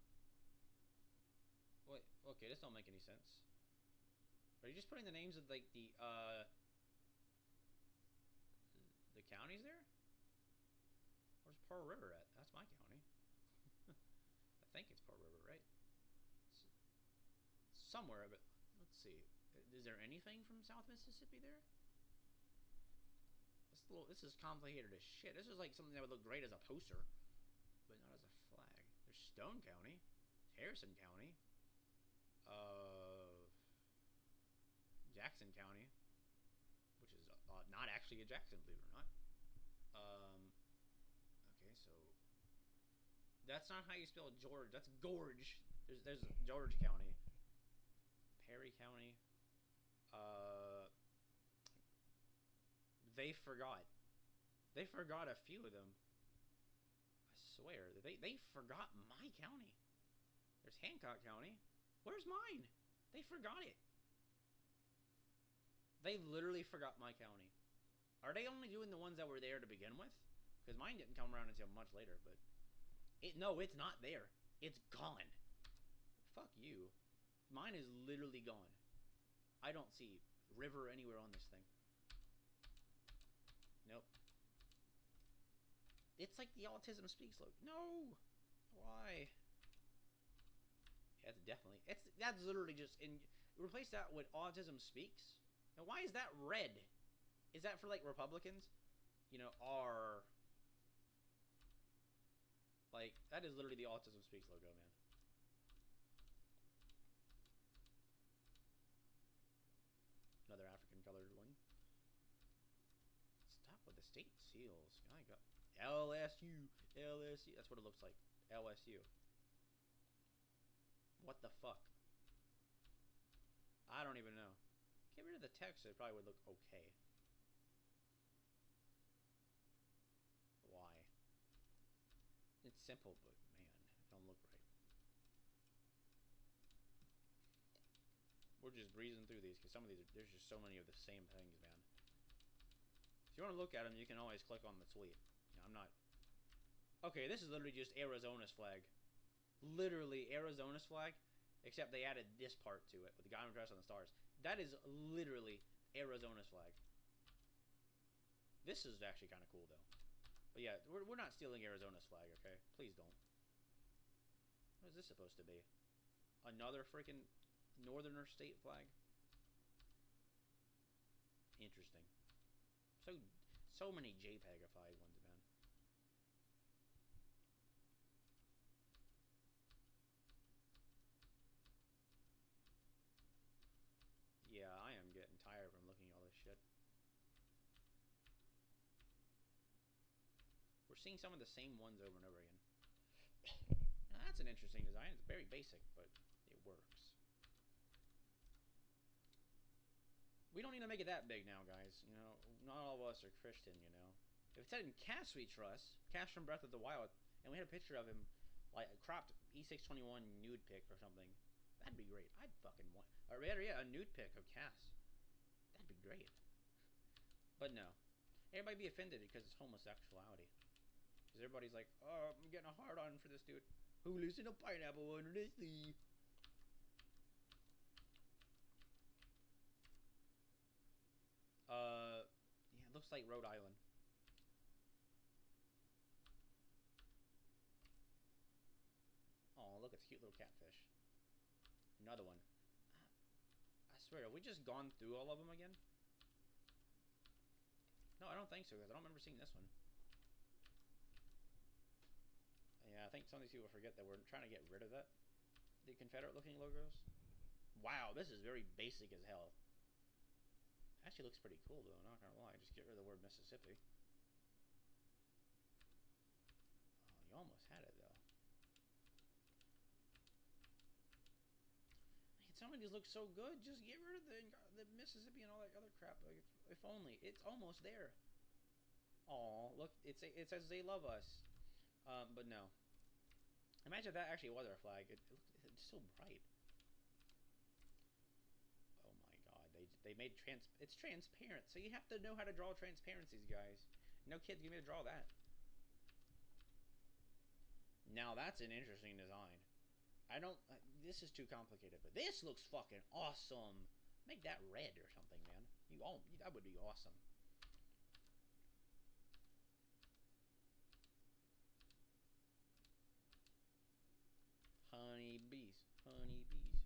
Wait, okay, this don't make any sense. Are you just putting the names of, like, the counties there? Where's Pearl River at? That's my county. I think it's Pearl River, right? It's somewhere, but let's see. Is there anything from South Mississippi there? This is complicated as shit. This is like something that would look great as a poster, but not as a flag. There's Stone County, Harrison County, Jackson County, which is not actually a Jackson, believe it or not. Okay, so that's not how you spell George. That's Gorge. There's George County, Perry County. They forgot. They forgot a few of them. I swear. They forgot my county. There's Hancock County. Where's mine? They forgot it. They literally forgot my county. Are they only doing the ones that were there to begin with? Because mine didn't come around until much later, but... No, it's not there. It's gone. Fuck you. Mine is literally gone. I don't see river anywhere on this thing. Nope. It's like the Autism Speaks logo. No! Why? Yeah, it's definitely... That's literally just... Replace that with Autism Speaks. Now, why is that red? Is that for, like, Republicans? You know, R... Like, that is literally the Autism Speaks logo, man. Another African-colored one. Stop with the state seals. I got LSU. LSU. That's what it looks like. LSU. What the fuck? I don't even know. Get rid of the text. It probably would look okay. Why? It's simple, but man, it don't look right. We're just breezing through these because some of these, there's just so many of the same things, man. If you want to look at them, you can always click on the tweet. You know, I'm not... Okay, this is literally just Arizona's flag. Literally Arizona's flag, except they added this part to it with the guy dressed on the stars. That is literally Arizona's flag. This is actually kind of cool, though. But yeah, we're not stealing Arizona's flag, okay? Please don't. What is this supposed to be? Another freaking northerner state flag? Interesting. So many JPEG-ified ones, man. Yeah, I am getting tired from looking at all this shit. We're seeing some of the same ones over and over again. Now, that's an interesting design. It's very basic, but it works. We don't need to make it that big now, guys. You know, not all of us are Christian, you know. If it said in Cass we trust, Cass from Breath of the Wild, and we had a picture of him, like a cropped E621 nude pic or something, that'd be great. I'd fucking want... Or better yet, a nude pic of Cass. That'd be great. But no. Everybody be offended because it's homosexuality. Because everybody's like, oh, I'm getting a hard on for this dude who lives in a pineapple under the sea. Yeah, it looks like Rhode Island. Oh, look, it's a cute little catfish. Another one. I swear, have we just gone through all of them again? No, I don't think so, because I don't remember seeing this one. Yeah, I think some of these people forget that we're trying to get rid of that. The Confederate-looking logos. Wow, this is very basic as hell. Actually looks pretty cool, though, not gonna lie. Just get rid of the word Mississippi. Oh, you almost had it, though. I get so of these look so good. Just get rid of the Mississippi and all that other crap. Like, if only it's almost there. Oh, look, it says they love us. But no. Imagine if that actually was our flag. It's so bright. Oh my god, they made it's transparent, so you have to know how to draw transparencies, guys. No kid's gonna be able to draw that. Now that's an interesting design. I don't. This is too complicated, but this looks fucking awesome. Make that red or something, man. That would be awesome. Honey bees, honey bees.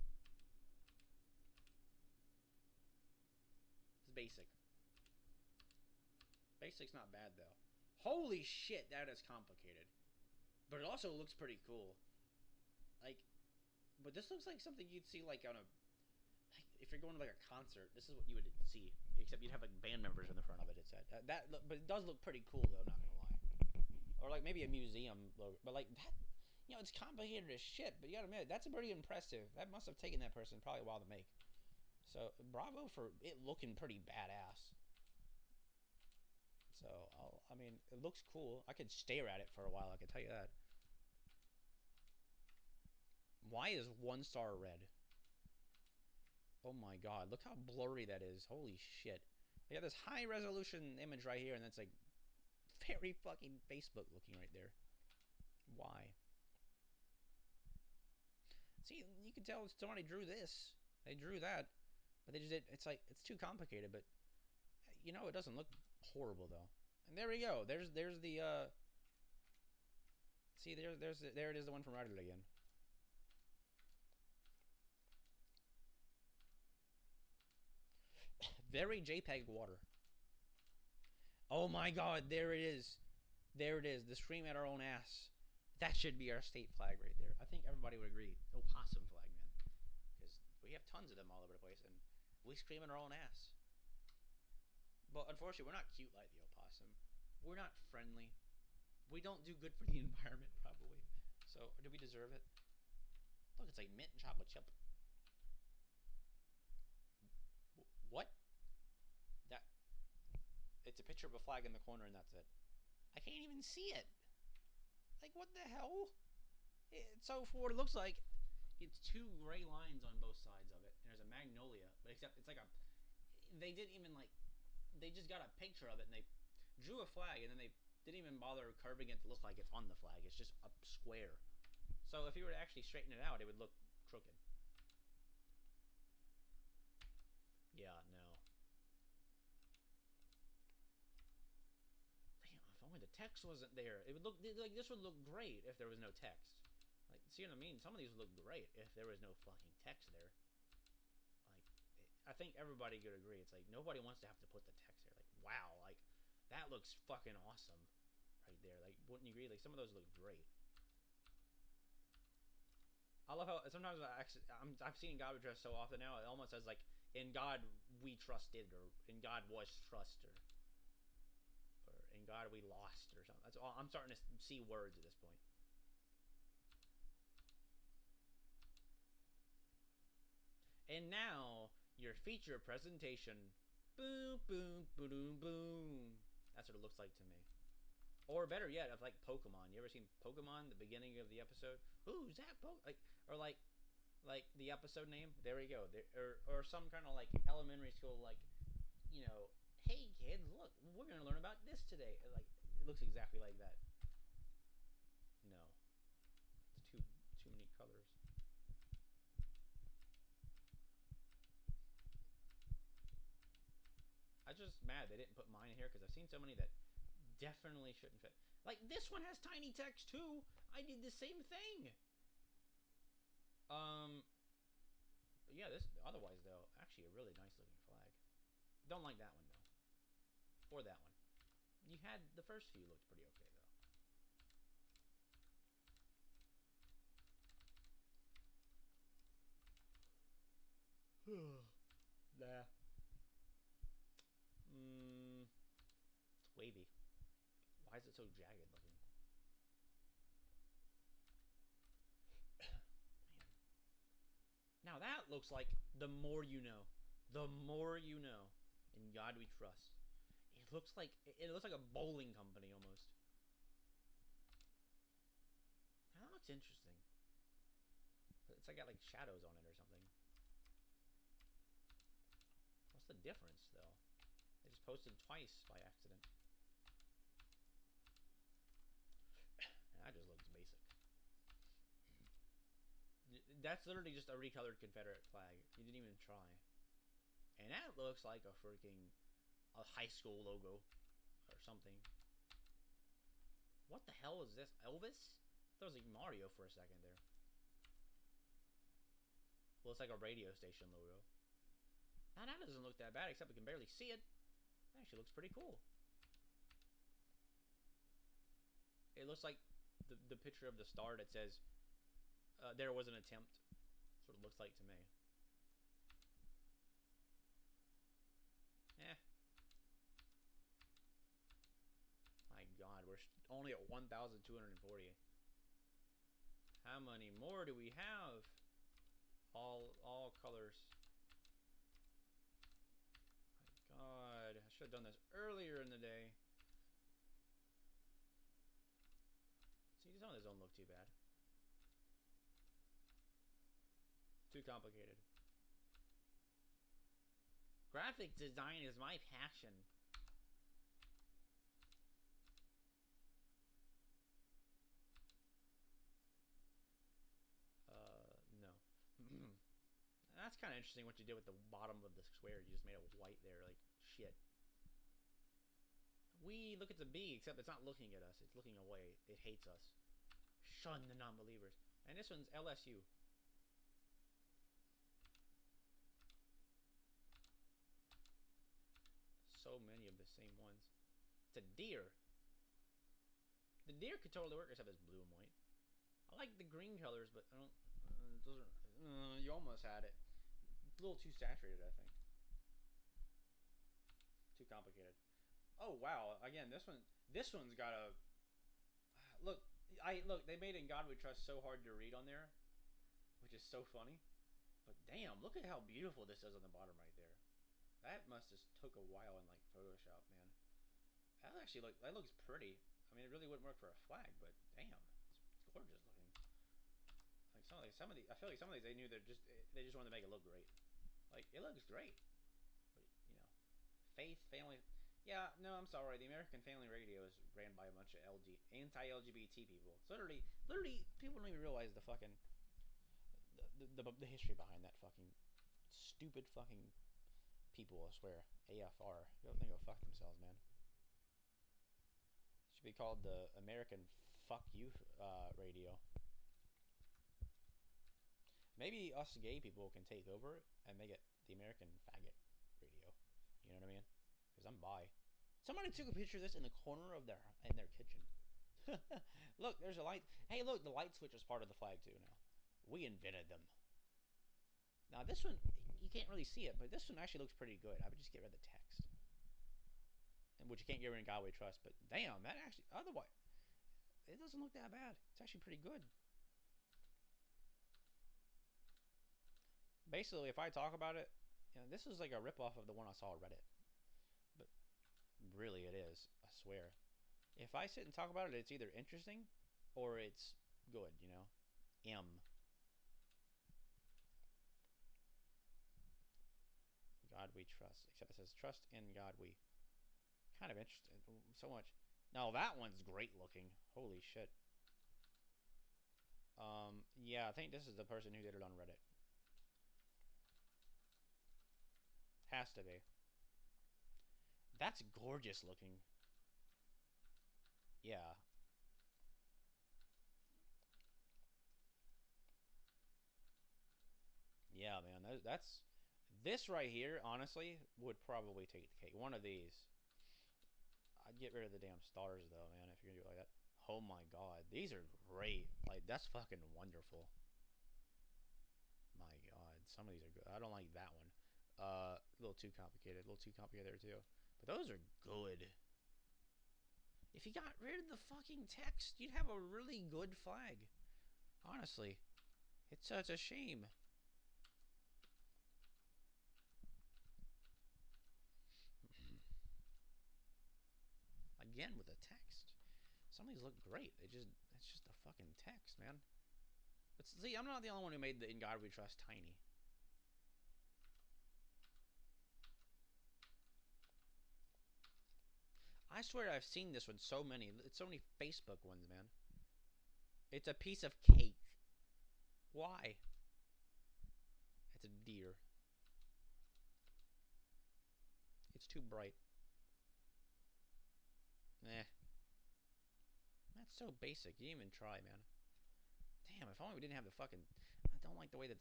It's basic. Basic's not bad though. Holy shit, that is complicated. But it also looks pretty cool. Like, but this looks like something you'd see like on a, like, if you're going to like a concert. This is what you would see. Except you'd have like band members in the front of it. It said but it does look pretty cool though. Not gonna lie. Or like maybe a museum logo. But like that, it's complicated as shit. But you gotta admit, that's pretty impressive. That must have taken that person probably a while to make. So bravo for it looking pretty badass. So I mean, it looks cool. I could stare at it for a while. I can tell you that. Why is 1 star red? Oh my god, look how blurry that is. Holy shit. I got this high resolution image right here, and that's like very fucking Facebook looking right there. Why? See, you can tell somebody drew this. They drew that, but they just did. It's like it's too complicated, but it doesn't look horrible though. And there we go. There's the see there it is, the one from Reddit again. Very JPEG water. Oh my god, there it is. There it is. The scream at our own ass. That should be our state flag right there. I think everybody would agree. Opossum flag, man. Because we have tons of them all over the place, and we scream at our own ass. But unfortunately, we're not cute like the opossum. We're not friendly. We don't do good for the environment, probably. So, do we deserve it? Look, it's like mint and chocolate chip. What? That. It's a picture of a flag in the corner, and that's it. I can't even see it. Like, what the hell? So, for what it looks like, it's 2 gray lines on both sides of it, and there's a magnolia, but except it's like a. They didn't even like. They just got a picture of it, and they drew a flag, and then they didn't even bother curving it to look like it's on the flag. It's just a square. So if you were to actually straighten it out, it would look crooked. Yeah, no. Damn, if only the text wasn't there. It would look like this would look great if there was no text. Like, see what I mean? Some of these would look great if there was no fucking text there. Like, I think everybody could agree. It's like nobody wants to have to put the text there. Like, wow, like that looks fucking awesome right there. Like, wouldn't you agree? Like, some of those look great. I love how sometimes I've seen God addressed so often now. It almost says like, "In God we trusted," or "In God was trust," or "In God we lost," or something. That's all. I'm starting to see words at this point. And now your feature presentation. Boom, boom, boom, boom. That's what it looks like to me. Or better yet, of like Pokemon. You ever seen Pokemon? The beginning of the episode. Who's that? Like, or like the episode name. There we go. Or some kind of like elementary school, like, hey kids, look, we're gonna learn about this today. Like, it looks exactly like that. No, it's too many colors. I'm just mad they didn't put mine in here because I've seen so many that definitely shouldn't fit. Like, this one has tiny text too. I did the same thing. Yeah, this otherwise though, actually a really nice looking flag. Don't like that one though, or that one. You had the first few looked pretty okay though. Nah. It's wavy. Why is it so jagged looking? Man. Now that that looks like the more you know. The more you know. In God we trust. It looks like a bowling company almost. That looks interesting. It's like got like shadows on it or something. What's the difference though? They just posted twice by accident. That just looks basic. That's literally just a recolored Confederate flag. You didn't even try. And that looks like a freaking high school logo or something. What the hell is this? Elvis? I thought it was like Mario for a second there. Well, it's like a radio station logo. Now that doesn't look that bad, except we can barely see it. It actually looks pretty cool. It looks like the picture of the star that says, there was an attempt. That's what it looks like to me. Eh. My God, we're only at 1,240. How many more do we have? All colors. My God, I should have done this earlier in the day. See, some of those don't look too bad. Too complicated. Graphic design is my passion. No. That's kind of interesting what you did with the bottom of the square. You just made it white there, like shit. We look at the B, except it's not looking at us. It's looking away. It hates us. Shun the non-believers. And this one's LSU. So many of the same ones. It's a deer. The deer could totally work except it's blue and white. I like the green colors, but I don't. Those are. You almost had it. A little too saturated, I think. Too complicated. Oh wow! Again, this one. This one's got a. Look, look. They made "In God We Trust" so hard to read on there, which is so funny. But damn, look at how beautiful this is on the bottom right there. That must have took a while in like Photoshop, man. That looks pretty. I mean, it really wouldn't work for a flag, but damn, it's gorgeous looking. Like some of the, I feel like some of these they just wanted to make it look great. Like it looks great, but you know, faith, family. Yeah, no, I'm sorry. The American Family Radio is ran by a bunch of anti-LGBT people. So literally, people don't even realize the fucking the history behind that fucking stupid fucking people. I swear, AFR. They go fuck themselves, man. It should be called the American Fuck You Radio. Maybe us gay people can take over it and make it the American Faggot Radio. You know what I mean? Because I'm bi. Somebody took a picture of this in the corner of their kitchen. Look, there's a light. Hey, look, the light switch is part of the flag too now. We invented them. Now this one, you can't really see it, but this one actually looks pretty good. I would just get rid of the text, which you can't get rid of in God We Trust. But damn, that actually otherwise, it doesn't look that bad. It's actually pretty good. Basically, if I talk about it, you know, this is like a ripoff of the one I saw on Reddit. But really, it is. I swear. If I sit and talk about it, it's either interesting or it's good. You know, God we trust. Except it says trust in God we. Kind of interesting. So much. Now that one's great looking. Holy shit. Yeah, I think this is the person who did it on Reddit. Has to be. That's gorgeous looking. Yeah. Yeah, man. That's this right here. Honestly, would probably take the cake. One of these. I'd get rid of the damn stars though, man. If you're gonna do it like that. Oh my god, these are great. Like that's fucking wonderful. My god, some of these are good. I don't like that one. A little too complicated. A little too complicated there too. But those are good. If you got rid of the fucking text, you'd have a really good flag. Honestly, it's such a shame. again with the text. Some of these look great. It's just a fucking text, man. But see, I'm not the only one who made the In God We Trust tiny. I swear I've seen this one so many. It's so many Facebook ones, man. It's a piece of cake. Why? It's a deer. It's too bright. Eh. That's so basic. You didn't even try, man. Damn, if only we didn't have the fucking... I don't like the way that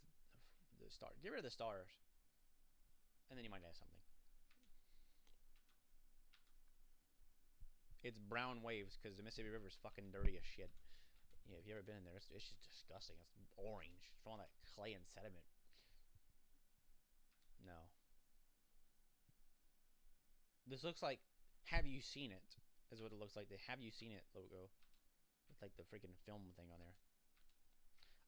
the star... Get rid of the stars. And then you might have something. It's brown waves because the Mississippi River is fucking dirty as shit. Yeah, if you ever been in there, it's just disgusting. It's orange. It's all that clay and sediment. No. This looks like Have You Seen It is what it looks like. The Have You Seen It logo. With like the freaking film thing on there.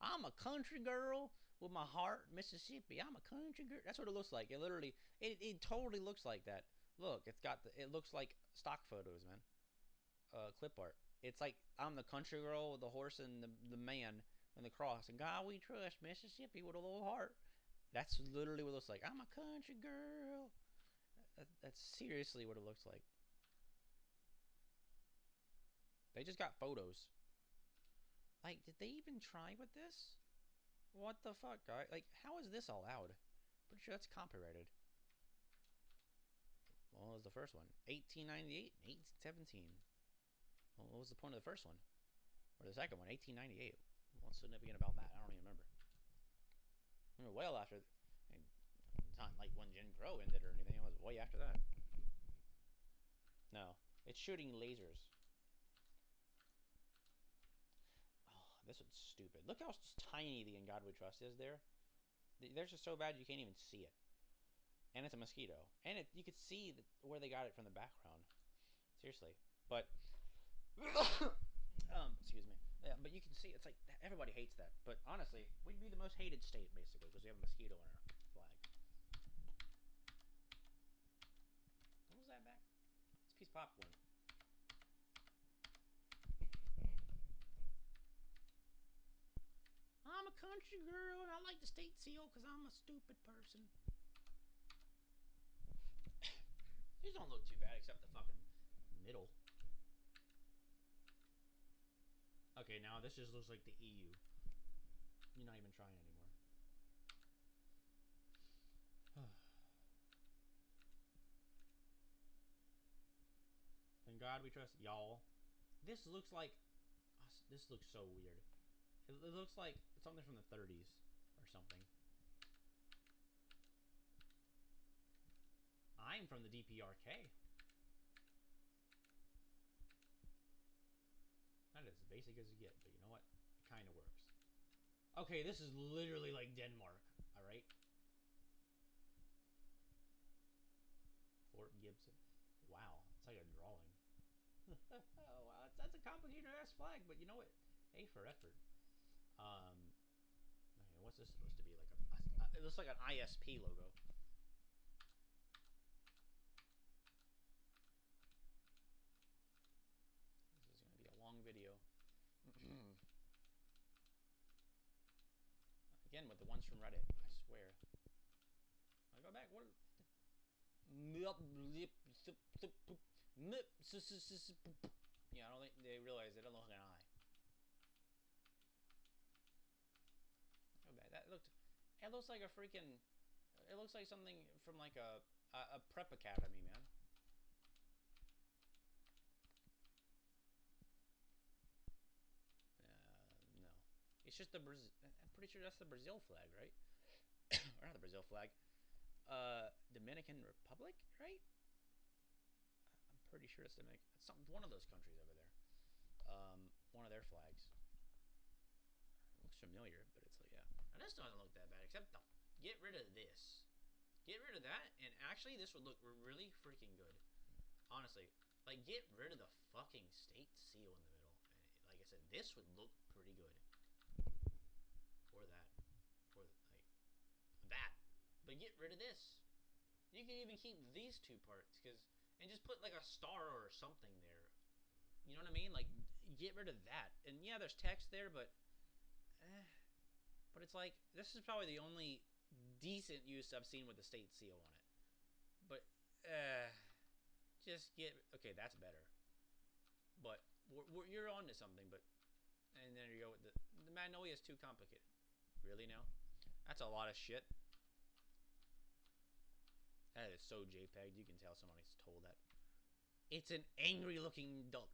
I'm a country girl with my heart, Mississippi. I'm a country girl. That's what it looks like. It literally, it totally looks like that. Look, it looks like stock photos, man. Clip art. It's like I'm the country girl with the horse and the man and the cross. And God we trust, Mississippi with a little heart. That's literally what it looks like. I'm a country girl. That's seriously what it looks like. They just got photos. Like, did they even try with this? What the fuck, guy? Like, how is this allowed? Pretty sure that's copyrighted. Well, what was the first one? 1898 and 1817. Well, what was the point of the first one? Or the second one? 1898. What's significant about that? I don't even remember. I mean, well after... I mean, not like when Jim Crow ended or anything. It was way after that. No. It's shooting lasers. Oh, this one's stupid. Look how tiny the In God We Trust is there. They're just so bad you can't even see it. And it's a mosquito. And you could see where they got it from the background. Seriously. But... excuse me. Yeah, but you can see it's like everybody hates that. But honestly, we'd be the most hated state basically because we have a mosquito in our flag. What was that back? It's a piece of popcorn. I'm a country girl and I like the state seal because I'm a stupid person. These don't look too bad except the fucking middle. Okay, now this just looks like the EU. You're not even trying anymore. In God we trust, y'all. This looks like... This looks so weird. It looks like something from the 30s or something. I'm from the DPRK. That is as basic as you get, but you know what? It kind of works. Okay, this is literally like Denmark, alright? Fort Gibson. Wow, it's like a drawing. Oh, wow, that's a complicated ass flag, but you know what? A for effort. Okay, what's this supposed to be? Like it looks like an ISP logo. This is gonna be a long video. Again with the ones from Reddit, I swear. I go back. What? Yeah, I don't think they realize they don't look like an eye. Go back. That looked. It looks like a freaking. It looks like something from like a prep academy, man. No. It's just the Brazil. I'm pretty sure that's the Brazil flag, right? Or not the Brazil flag. Dominican Republic, right? I'm pretty sure it's Dominican. It's one of those countries over there. One of their flags. It looks familiar, but it's like, yeah. And this doesn't look that bad, except get rid of this. Get rid of that, and actually this would look really freaking good. Honestly, like get rid of the fucking state seal in the middle. And like I said, this would look pretty good. Or that. Or like that. But get rid of this. You can even keep these two parts, and just put like a star or something there. You know what I mean? Like, get rid of that. And yeah, there's text there, but it's like this is probably the only decent use I've seen with the state seal on it. But just get okay. That's better. But you're on to something. But and there you go. The Magnolia is too complicated. Really now? That's a lot of shit. That is so JPEG. You can tell somebody's told that. It's an angry looking duck.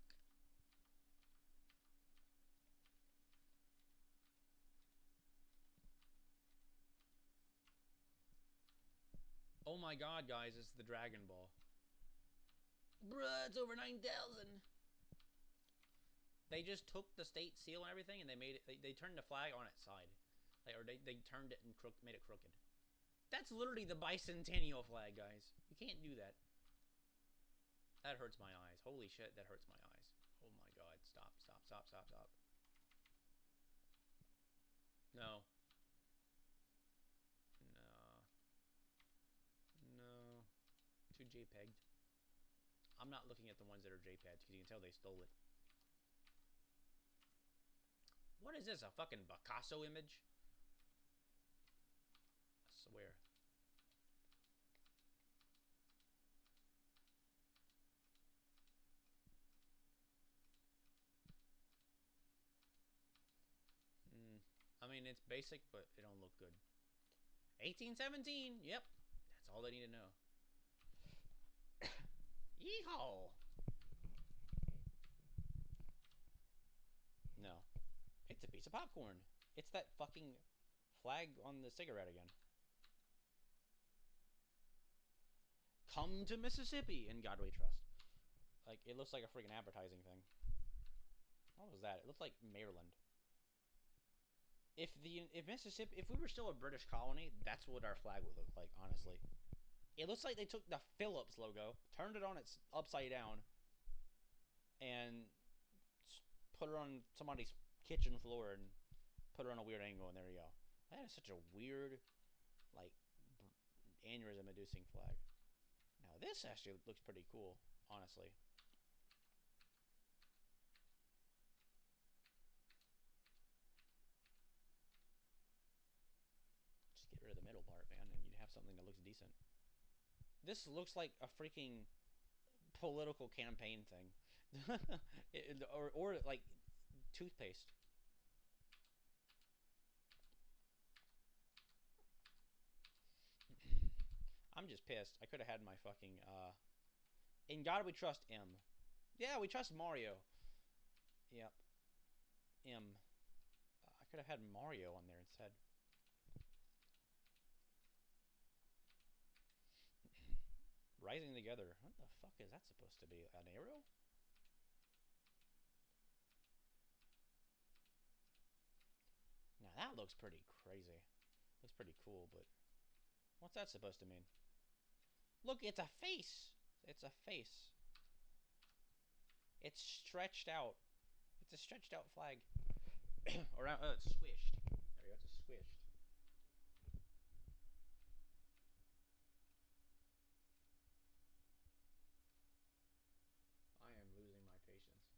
Oh my god, guys, it's the Dragon Ball. Bruh, it's over 9,000. They just took the state seal and everything and they made it. They turned the flag on its side. They turned it and made it crooked. That's literally the bicentennial flag, guys. You can't do that. That hurts my eyes. Holy shit, that hurts my eyes. Oh my god, stop, stop, stop, stop, stop. No. No. No. Too JPEG'd. I'm not looking at the ones that are JPEGs because you can tell they stole it. What is this, a fucking Picasso image? I swear. I mean, it's basic, but it don't look good. 1817, yep. That's all they need to know. Yeehaw! No. It's a piece of popcorn. It's that fucking flag on the cigarette again. Come to Mississippi, in God we trust. Like, it looks like a freaking advertising thing. What was that? It looked like Maryland. If Mississippi, if we were still a British colony, that's what our flag would look like, honestly. It looks like they took the Phillips logo, turned it on its upside down, and put it on somebody's kitchen floor and put it on a weird angle, and there you go. That is such a weird, like, aneurysm-inducing flag. Now this actually looks pretty cool, honestly. Just get rid of the middle part, man, and you'd have something that looks decent. This looks like a freaking political campaign thing. or like toothpaste. I'm just pissed. I could have had my fucking in God we trust M. Yeah, we trust Mario. Yep. M. I could have had Mario on there instead. Rising together. What the fuck is that supposed to be? An arrow? Now that looks pretty crazy. Looks pretty cool, but what's that supposed to mean? Look, it's a face. It's a face. It's stretched out. It's a stretched out flag. Or it's squished. There you go. It's squished. I am losing my patience.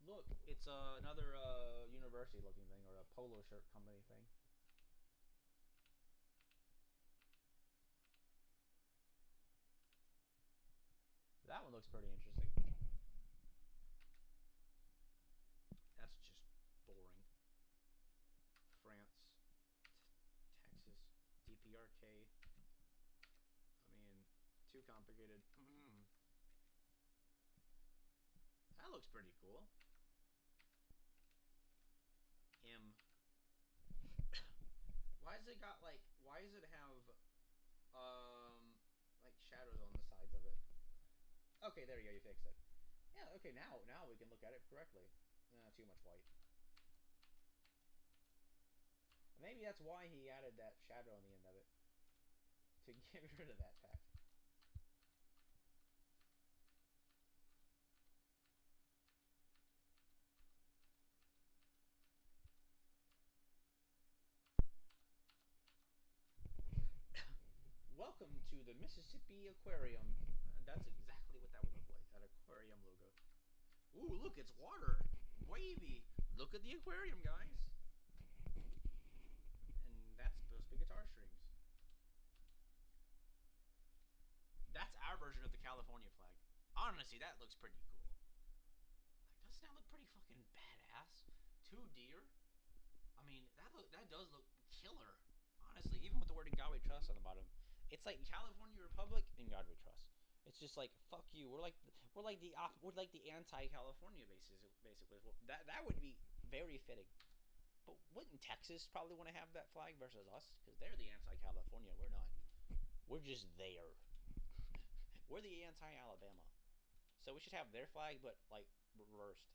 Look, it's another university looking thing or a polo shirt company thing. That one looks pretty interesting. That's just boring. France, Texas, DPRK. I mean, too complicated. That looks pretty cool. M. Why does it got like? Why does it have like shadows on the sides of it? Okay, there you go. You fixed it. Yeah. Okay. Now we can look at it correctly. Too much white. Maybe that's why he added that shadow on the end of it to get rid of that text. Welcome to the Mississippi Aquarium. That's exactly what that would look like, that aquarium logo. Ooh, look, it's water. Wavy. Look at the aquarium, guys. And that's supposed to be guitar strings. That's our version of the California flag. Honestly, that looks pretty cool. Like, doesn't that look pretty fucking badass? Two deer. I mean, that does look killer. Honestly, even with the word "In God We Trust" on the bottom, it's like California Republic, in God We Trust. It's just like fuck you. We're like the anti-California bases basically. That would be very fitting. But wouldn't Texas probably want to have that flag versus us? Because they're the anti-California. We're not. We're just there. We're the anti-Alabama. So we should have their flag, but like reversed.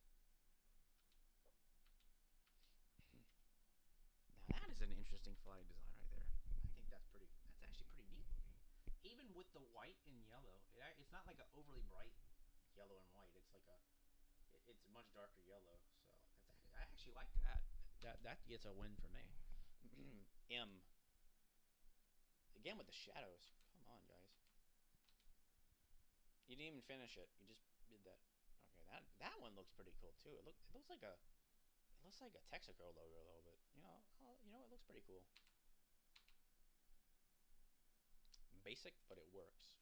Now that is an interesting flag design right there. I think that's pretty. That's actually pretty neat looking. Even with the white and yellow, it's not like an overly bright yellow and white. It's like it's much darker yellow. So I actually like that. That gets a win for me. M again with the shadows. Come on, guys. You didn't even finish it. You just did that. Okay, that one looks pretty cool too. It looks like a Texaco logo a little bit. It looks pretty cool. Basic, but it works.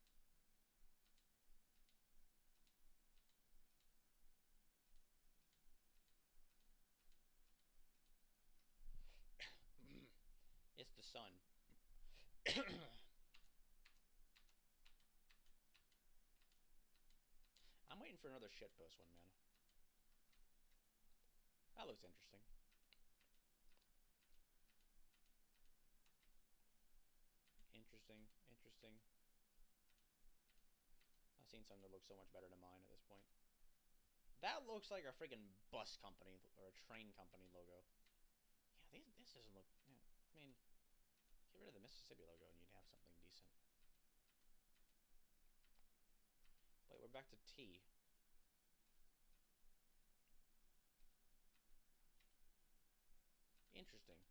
It's the sun. I'm waiting for another shitpost one, man. That looks interesting. Interesting. Interesting. I've seen some that look so much better than mine at this point. That looks like a freaking bus company or a train company logo. Yeah, this doesn't look. Yeah, I mean, get rid of the Mississippi logo and you'd have something decent. Wait, we're back to T. Interesting.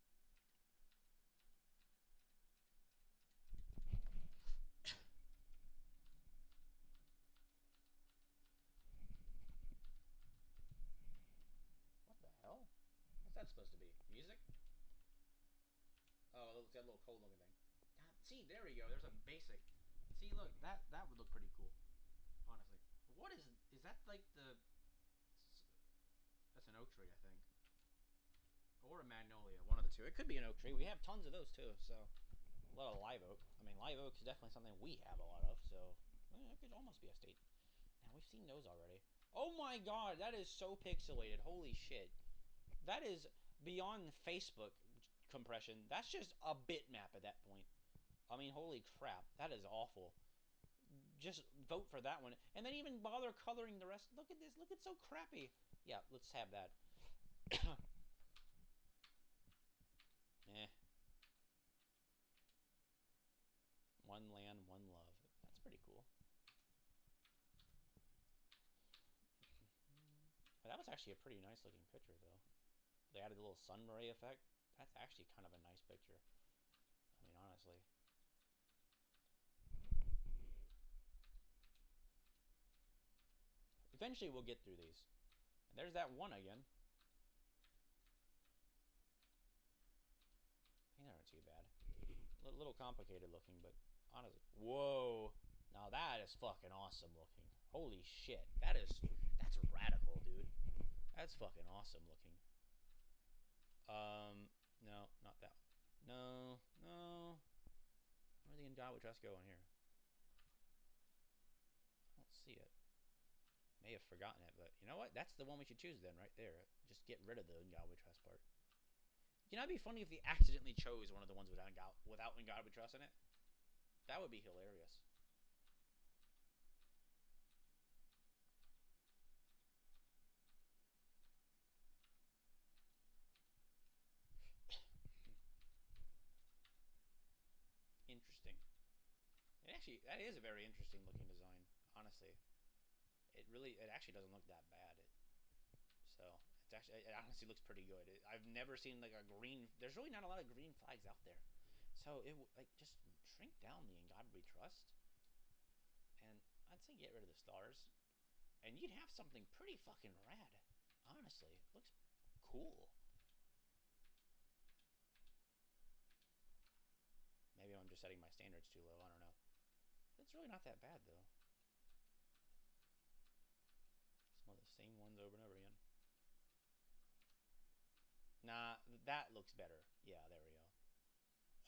What the hell? What's that supposed to be? Music? Oh, it's that little cold looking thing. See, there we go. There's a basic. See, look, that would look pretty cool. Honestly, what is that like the? That's an oak tree, I think, or a magnolia. One of the two. It could be an oak tree. We have tons of those too. So a lot of live oak. I mean, live oak is definitely something we have a lot of. So it could almost be a state. Now we've seen those already. Oh my god, that is so pixelated. Holy shit. That is beyond Facebook compression. That's just a bitmap at that point. I mean, holy crap. That is awful. Just vote for that one. And then even bother coloring the rest. Look at this. Look, it's so crappy. Yeah, let's have that. Eh. One land, one love. That's pretty cool. But that was actually a pretty nice looking picture, though. They added a little sun ray effect. That's actually kind of a nice picture. I mean, honestly. Eventually, we'll get through these. And there's that one again. They aren't too bad. A little complicated looking, but honestly. Whoa. Now that is fucking awesome looking. Holy shit. That's radical, dude. That's fucking awesome looking. No, not that one. No, no. Where's the In God We Trust go on here? I don't see it. May have forgotten it, but you know what? That's the one we should choose then, right there. Just get rid of the In God We Trust part. You know, it'd be funny if they accidentally chose one of the ones without In God We Trust in it. That would be hilarious. Interesting. That is a very interesting looking design. Honestly, it actually doesn't look that bad. It honestly looks pretty good. I've never seen like a green. There's really not a lot of green flags out there, so it like just shrink down the In God We Trust, and I'd say get rid of the stars. and you'd have something pretty fucking rad. Honestly, it looks cool. Maybe I'm just setting my standards too low. I don't know. It's really not that bad though. Some of the same ones over and over again. Nah, that looks better. Yeah, there we go.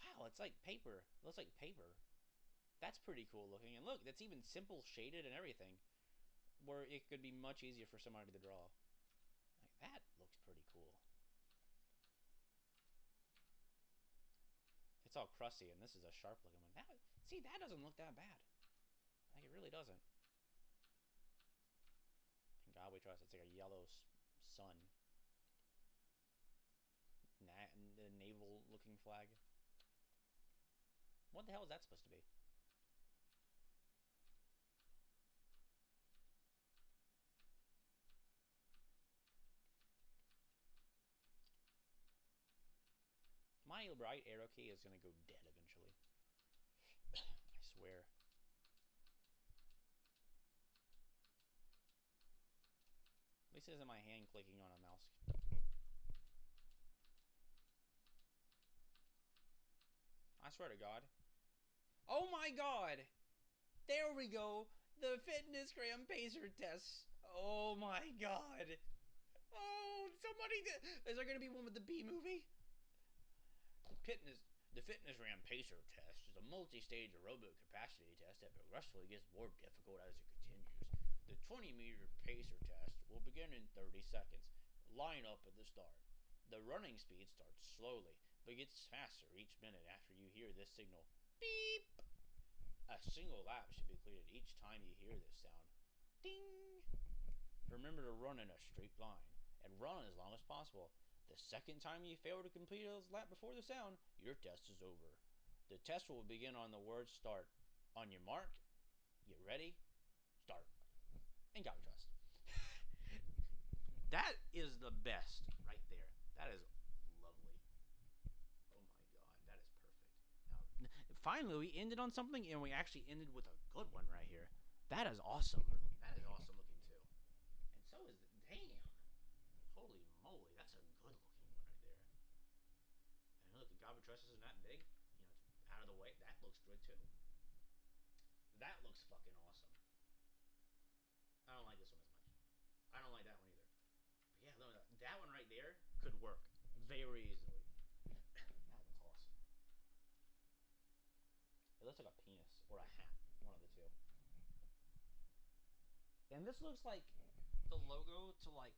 Wow, it's like paper. It looks like paper. That's pretty cool looking. And look, that's even simple shaded and everything. Where it could be much easier for somebody to draw. Like, that looks pretty cool. It's all crusty, and this is a sharp looking one. See, that doesn't look that bad. Like, it really doesn't. And God we trust. It's like a yellow sun. The naval looking flag. What the hell is that supposed to be? My right arrow key is going to go dead eventually. I swear. At least it isn't my hand clicking on a mouse. I swear to God. Oh my God! There we go! The fitness gram pacer test. Oh my God! Oh, somebody did. Is there going to be one with the B movie? The fitness gram pacer test is a multi-stage aerobic capacity test that progressively gets more difficult as it continues. The 20-meter pacer test will begin in 30 seconds. Line up at the start. The running speed starts slowly, but gets faster each minute after you hear this signal. Beep! A single lap should be completed each time you hear this sound. Ding! Remember to run in a straight line, and run as long as possible. The second time you fail to complete a lap before the sound, your test is over. The test will begin on the word start. On your mark, get ready, start. And God we trust. That is the best right there. That is lovely. Oh my God, that is perfect. Now, finally, we ended on something, and we actually ended with a good one right here. That is awesome. That is awesome looking too. And so is the damn. Holy moly, that's a good looking one right there. And look, the God we trust isn't that big. You know, it's out of the way. That looks good too. That looks fucking awesome. I don't like this one as much. I don't like that one either. But yeah, no, that one right there could work very easily. That one's awesome. It looks like a penis or a hat, one of the two. And this looks like the logo to like.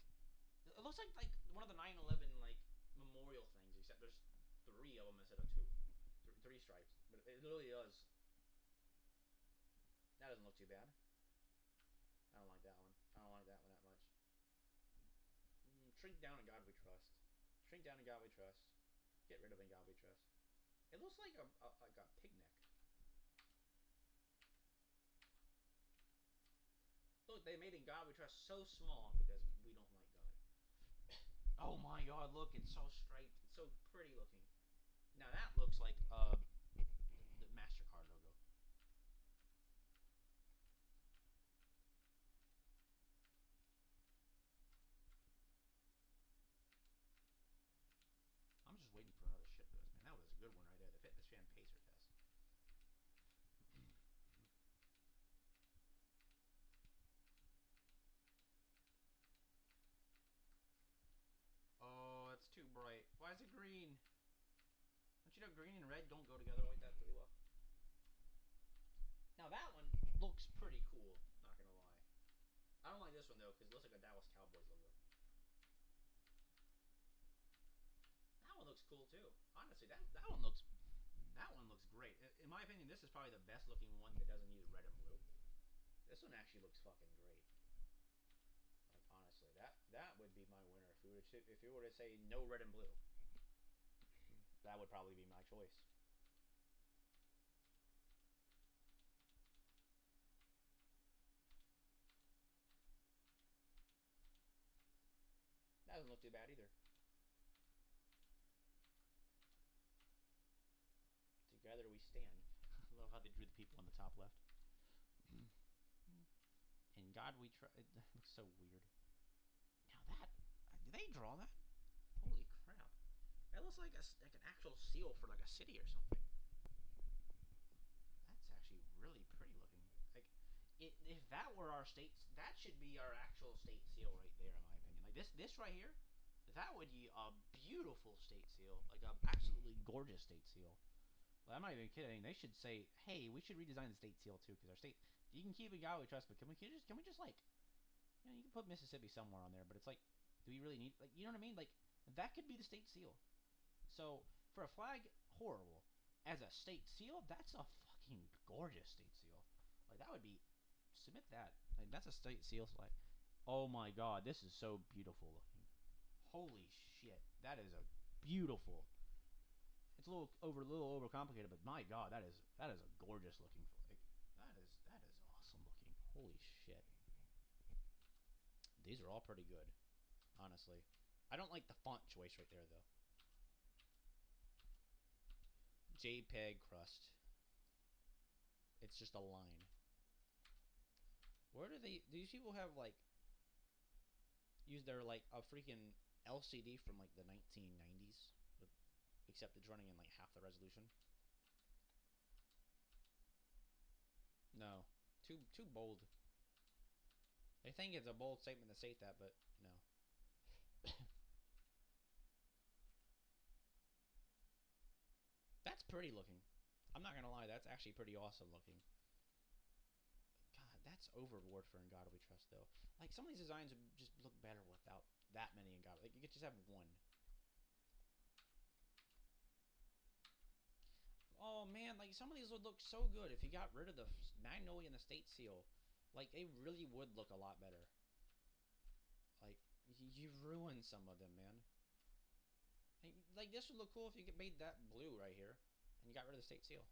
It looks like one of the 9/11 like memorial things, except there's three of them instead of two, three stripes. But it really does. That doesn't look too bad. I don't like that one. I don't like that one that much. Shrink down in God we trust. Shrink down in God we trust. Get rid of in God we trust. It looks like a picnic. Look, they made in God we trust so small because we don't like God. Oh my God! Look, it's so striped. It's so pretty looking. Now that looks like the Mastercard logo. I'm just waiting for another shit post, man. That was a good one right there. The fitness fan pacer test. Oh, it's too bright. Why is it green? Don't you know green and red don't go together like that pretty well? Now that one looks pretty cool. Not gonna lie. I don't like this one though because it looks like a Dallas Cowboys logo. That one looks cool too. Honestly, that one looks great. In my opinion, this is probably the best looking one that doesn't use red and blue. This one actually looks fucking great. Like honestly, that would be my winner if you were to say no red and blue. That would probably be my choice. That doesn't look too bad either. Together we stand. I love how they drew the people on the top left. And God God we trust. It looks so weird. Now that did they draw that? Holy crap! That looks like an actual seal for like a city or something. That's actually really pretty looking. Like, if that were our state, that should be our actual state seal right there, in my opinion. Like this right here, that would be a beautiful state seal, like a absolutely gorgeous state seal. Well, I'm not even kidding. They should say, "Hey, we should redesign the state seal too, because our state. You can keep a guy we trust, but can we just like, you can put Mississippi somewhere on there, but it's like, do we really need like, you know what I mean? Like that could be the state seal. So for a flag, horrible. As a state seal, that's a fucking gorgeous state seal. Like that would be, submit that. Like that's a state seal flag. Oh my god, this is so beautiful looking. Holy shit, that is a beautiful. It's a little overcomplicated, but my god, that is a gorgeous looking flag. That is awesome looking. Holy shit. These are all pretty good, honestly. I don't like the font choice right there though. JPEG crust. It's just a line. Where do these people have like use their like a freaking LCD from like the 1990s, with, except it's running in like half the resolution? No, too bold. They think it's a bold statement to state that, but no. That's pretty looking. I'm not gonna lie, that's actually pretty awesome looking. God, that's overboard for In God We Trust, though. Like, some of these designs would just look better without that many In God. Like, you could just have one. Oh, man, like, some of these would look so good if you got rid of the Magnolia and the State Seal. Like, they really would look a lot better. Like, you ruined some of them, man. Like, this would look cool if you made that blue right here, and you got rid of the State Seal.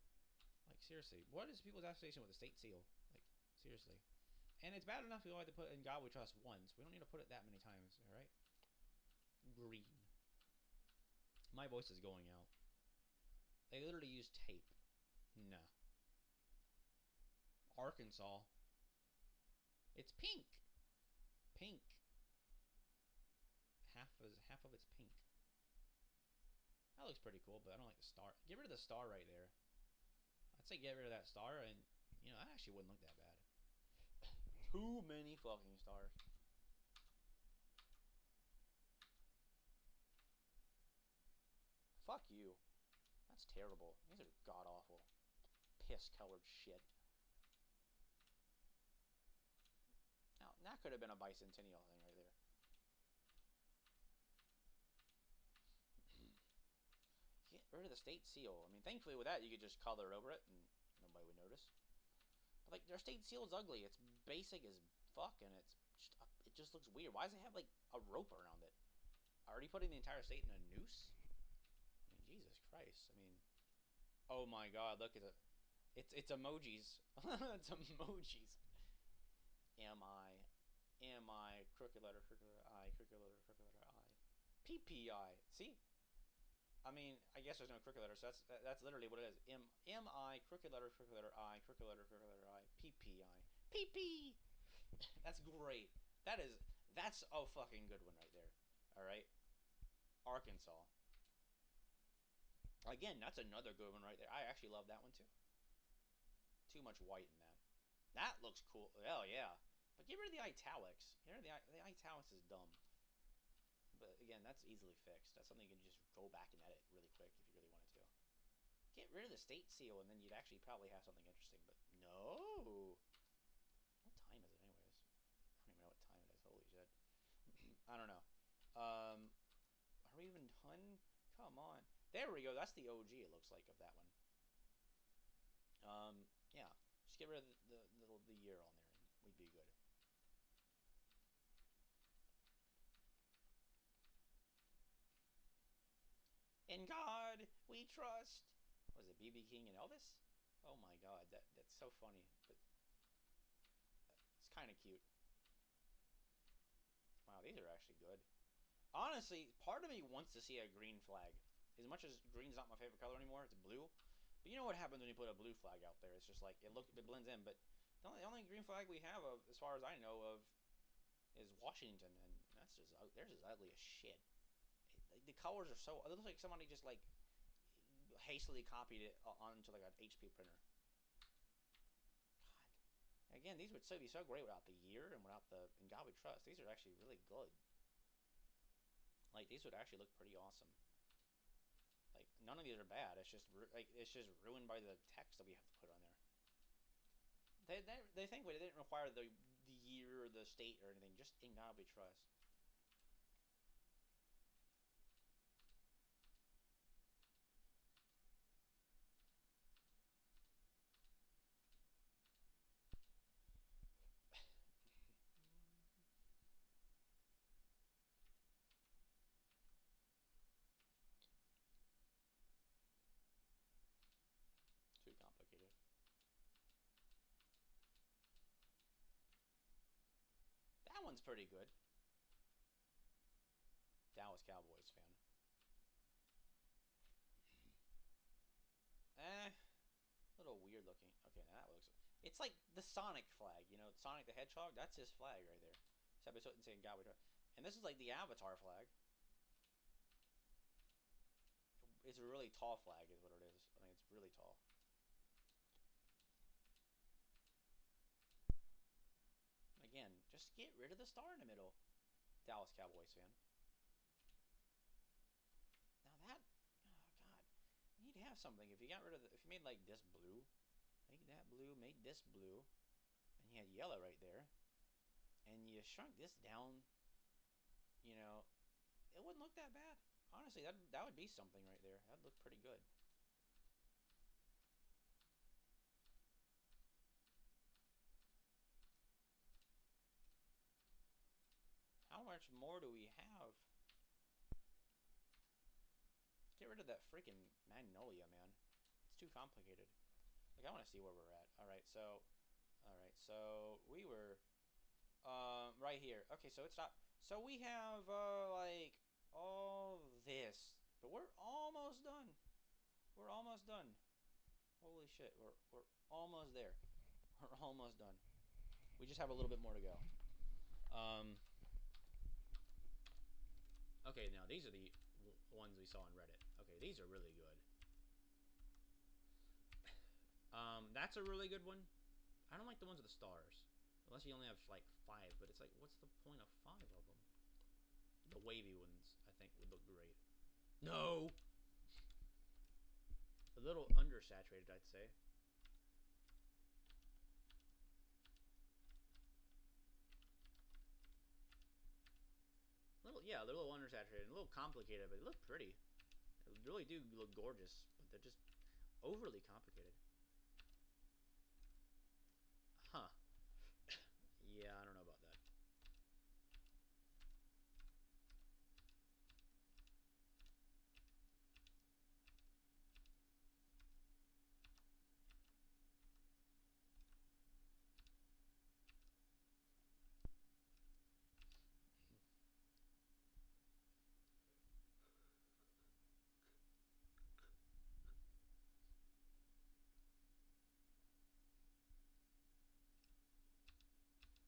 Like, seriously, what is people's association with the State Seal? Like, seriously. And it's bad enough we only have to put In God We Trust once. We don't need to put it that many times, alright? Green. My voice is going out. They literally use tape. Nah. Arkansas. It's pink. Pink. Half of it's pink. That looks pretty cool, but I don't like the star. Get rid of the star right there. I'd say get rid of that star, and that actually wouldn't look that bad. Too many fucking stars. Fuck you. That's terrible. These are god awful. Piss colored shit. Now, that could have been a bicentennial thing right there. Get rid of the state seal. I mean, thankfully with that, you could just color over it and nobody would notice. But, like, their state seal is ugly. It's basic as fuck, and it just looks weird. Why does it have, like, a rope around it? Already putting the entire state in a noose? I mean, Jesus Christ. I mean, oh my god, look at it. It's emojis. It's emojis. M-I, crooked letter I, crooked letter I. PPI. See? I mean, I guess there's no crooked letter, so that's literally what it is. M-I, crooked letter I, crooked letter I, PPI. PP! That's great. That's a fucking good one right there. Alright? Arkansas. Again, that's another good one right there. I actually love that one too. Too much white in that. That looks cool. Hell yeah. But get rid of the italics. The italics is dumb. But again, that's easily fixed. That's something you can just go back and edit really quick if you really wanted to. Get rid of the state seal, and then you'd actually probably have something interesting. But no. What time is it, anyways? I don't even know what time it is. Holy shit. I don't know. Are we even done? Come on. There we go. That's the OG, it looks like, of that one. Yeah. Just get rid of the year on there, and we'd be good. In God we trust. What is it, BB King and Elvis? Oh my god, that's so funny, but it's kind of cute. Wow, these are actually good. Honestly, part of me wants to see a green flag. As much as green's not my favorite color anymore, it's blue. But you know what happens when you put a blue flag out there? It's just like it blends in. But The only green flag we have of, as far as I know of, is Washington, and that's just they're just ugly as shit. Like, the colors are so. It looks like somebody just like hastily copied it onto like an HP printer. God. Again, these would still be so great without the year and without the In God We Trust. These are actually really good. Like, these would actually look pretty awesome. Like, none of these are bad. It's just like it's just ruined by the text that we have to put on there. They think they didn't require the year or the state or anything. Just In God We Trust. Too complicated. That one's pretty good. Dallas Cowboys fan. A little weird looking. Okay, now that looks. It's like the Sonic flag, you know, Sonic the Hedgehog. That's his flag right there. Except it's saying God we trust. And this is like the Avatar flag. It's a really tall flag, is what it is. I mean, it's really tall. Again, just get rid of the star in the middle. Dallas Cowboys fan. Now that, oh god, you need to have something. If you got rid of, if you made like this blue, make that blue, make this blue, and you had yellow right there, and you shrunk this down, you know, it wouldn't look that bad. Honestly, that would be something right there. That'd look pretty good. How much more do we have? Get rid of that freaking magnolia, man. It's too complicated. Like, I want to see where we're at. All right, so we were right here. Okay, so it's not. So we have like all this, but we're almost done. We're almost done. Holy shit, we're almost there. We're almost done. We just have a little bit more to go. Um. Okay, now these are the ones we saw on Reddit. Okay, these are really good. That's a really good one. I don't like the ones with the stars. Unless you only have like 5, but it's like, what's the point of 5 of them? The wavy ones, I think, would look great. No! A little undersaturated, I'd say. Yeah, a little undersaturated, a little complicated, but they look pretty. They really do look gorgeous, but they're just overly complicated. Huh. Yeah, I don't know about that.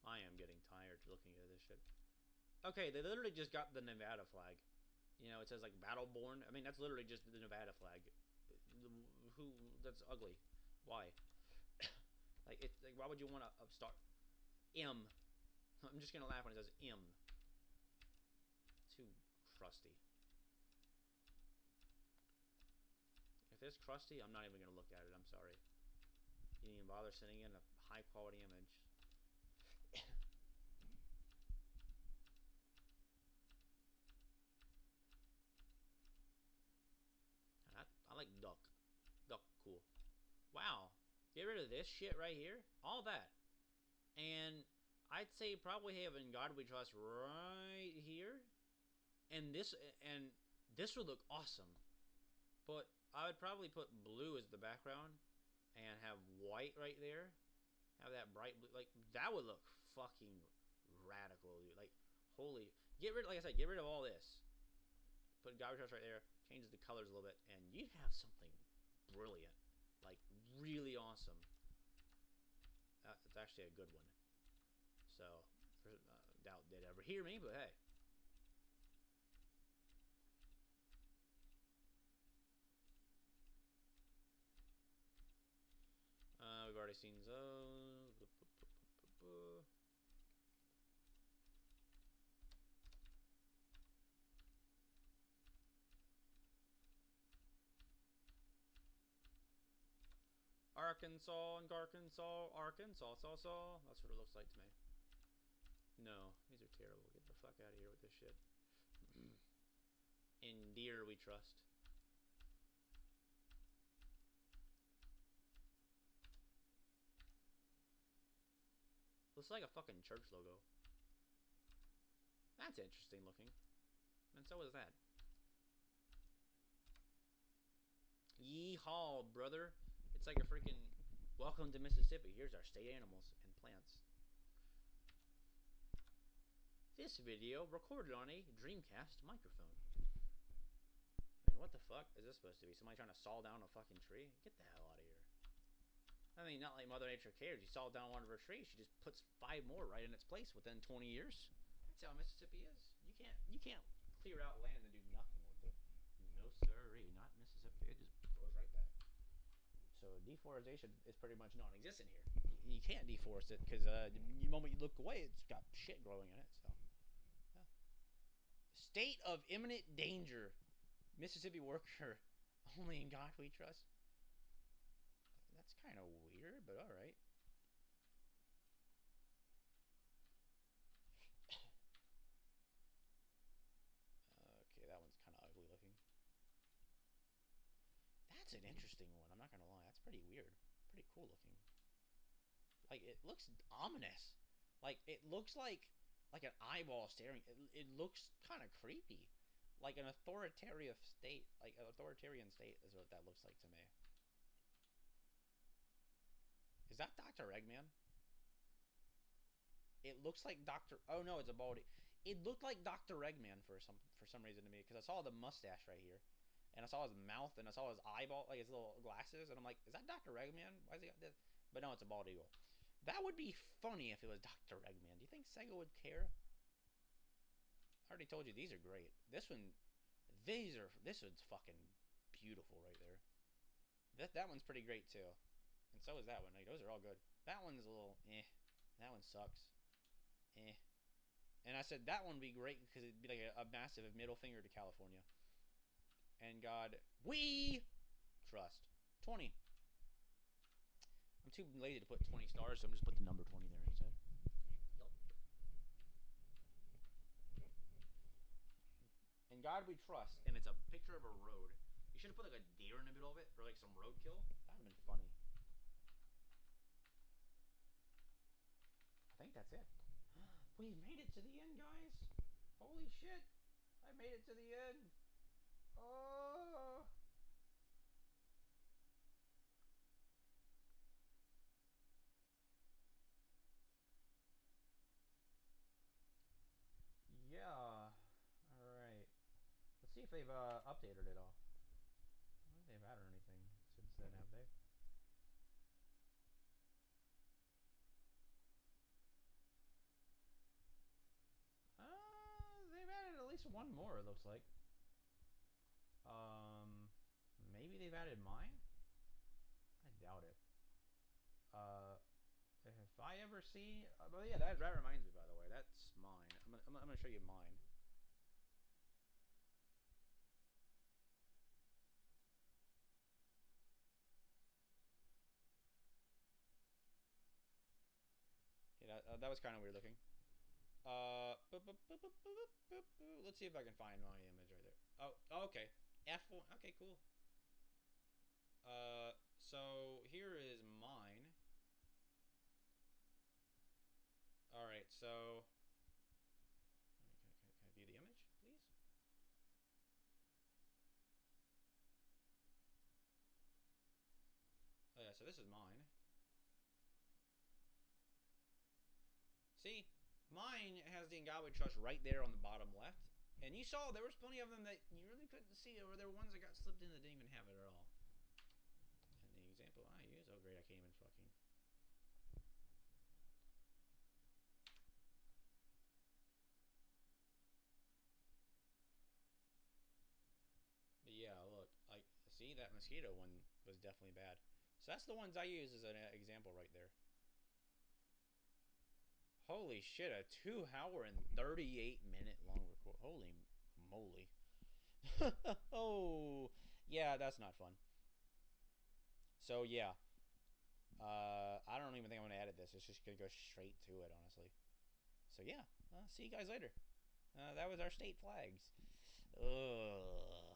I am getting tired looking at this shit. Okay, they literally just got the Nevada flag. You know, it says like Battleborn. I mean, that's literally just the Nevada flag. Who? That's ugly. Why? Like, it's like, why would you want to start M? I'm just gonna laugh when it says M. Too crusty. If it's crusty, I'm not even gonna look at it. I'm sorry. You didn't even bother sending in a high quality image. I like duck. Duck, cool. Wow. Get rid of this shit right here. All that. And I'd say probably have In God We Trust right here. And this would look awesome. But I would probably put blue as the background and have white right there. Have that bright blue. Like, that would look fucking radical, dude. Like, holy. Get rid, like I said, get rid of all this. Put God We Trust right there. Change the colors a little bit. And you'd have something brilliant. Like, really awesome. It's actually a good one. So, doubt they'd ever hear me, but hey. We've already seen those. Arkansas and Garkansas, Arkansas, saw. That's what it looks like to me. No, these are terrible. Get the fuck out of here with this shit. In deer we trust. Looks like a fucking church logo. That's interesting looking. And so is that. Yeehaw, brother. It's like a freaking welcome to Mississippi. Here's our state animals and plants. This video recorded on a Dreamcast microphone. I mean, what the fuck is this supposed to be? Somebody trying to saw down a fucking tree? Get the hell out of here. I mean, not like Mother Nature cares. You saw down one of her trees, she just puts 5 more right in its place within 20 years. That's how Mississippi is. You can't clear out land and do nothing with it. No sirree, not Mississippi. It just goes right back. So deforestation is pretty much non-existent here. You can't deforest it because the moment you look away, it's got shit growing in it. So, yeah. State of imminent danger. Mississippi worker. Only in God we trust. That's kind of weird, but all right. Okay, that one's kind of ugly looking. That's an interesting one. I'm not gonna lie. That's pretty weird. Pretty cool looking. Like it looks ominous. Like it looks like an eyeball staring. It looks kind of creepy. Like an authoritarian state. Like an authoritarian state is what that looks like to me. Is that Dr. Eggman? It looks like Dr. Oh no, it's a baldy. It looked like Dr. Eggman for some reason to me because I saw the mustache right here, and I saw his mouth, and I saw his eyeball, like his little glasses, and I'm like, is that Dr. Eggman? Why is he got this? But no, it's a bald eagle. That would be funny if it was Dr. Eggman. Do you think Sega would care? I already told you these are great. This one's fucking beautiful right there. That one's pretty great too, and so is that one. Like, those are all good. That one's a little eh. That one sucks. Eh. And I said that one would be great because it'd be like a massive middle finger to California. And God, we trust. 20. I'm too lazy to put 20 stars, so I'm just put the number 20 there instead. In God we trust, and it's a picture of a road. You should have put like a deer in the middle of it, or like some roadkill. That would have been funny. I think that's it. We've made it to the end, guys. Holy shit. I made it to the end. Oh. Yeah. Alright. Let's see if they've updated it all. I don't think they've added anything since then, have they? They've added at least one more, it looks like. Maybe they've added mine? I doubt it. If I ever see... Well, yeah, that reminds me, by the way. That's mine. I'm gonna show you mine. Yeah, that was kind of weird looking. Let's see if I can find my image right there. Oh, okay. F1. Okay, cool. So here is mine. All right, so can I view the image, please? Oh yeah, so this is mine. See, mine has the Ngabwe Trust right there on the bottom left. And you saw there was plenty of them that you really couldn't see, or there were ones that got slipped in that didn't even have it at all. And the example I use, oh great, I can't even fucking. mosquito one was definitely bad. So that's the ones I use as an example right there. Holy shit, a 2 hour and 38-minute long record. Holy moly. Oh, yeah, that's not fun. So, yeah. I don't even think I'm going to edit this. It's just going to go straight to it, honestly. So, yeah. See you guys later. That was our state flags. Ugh.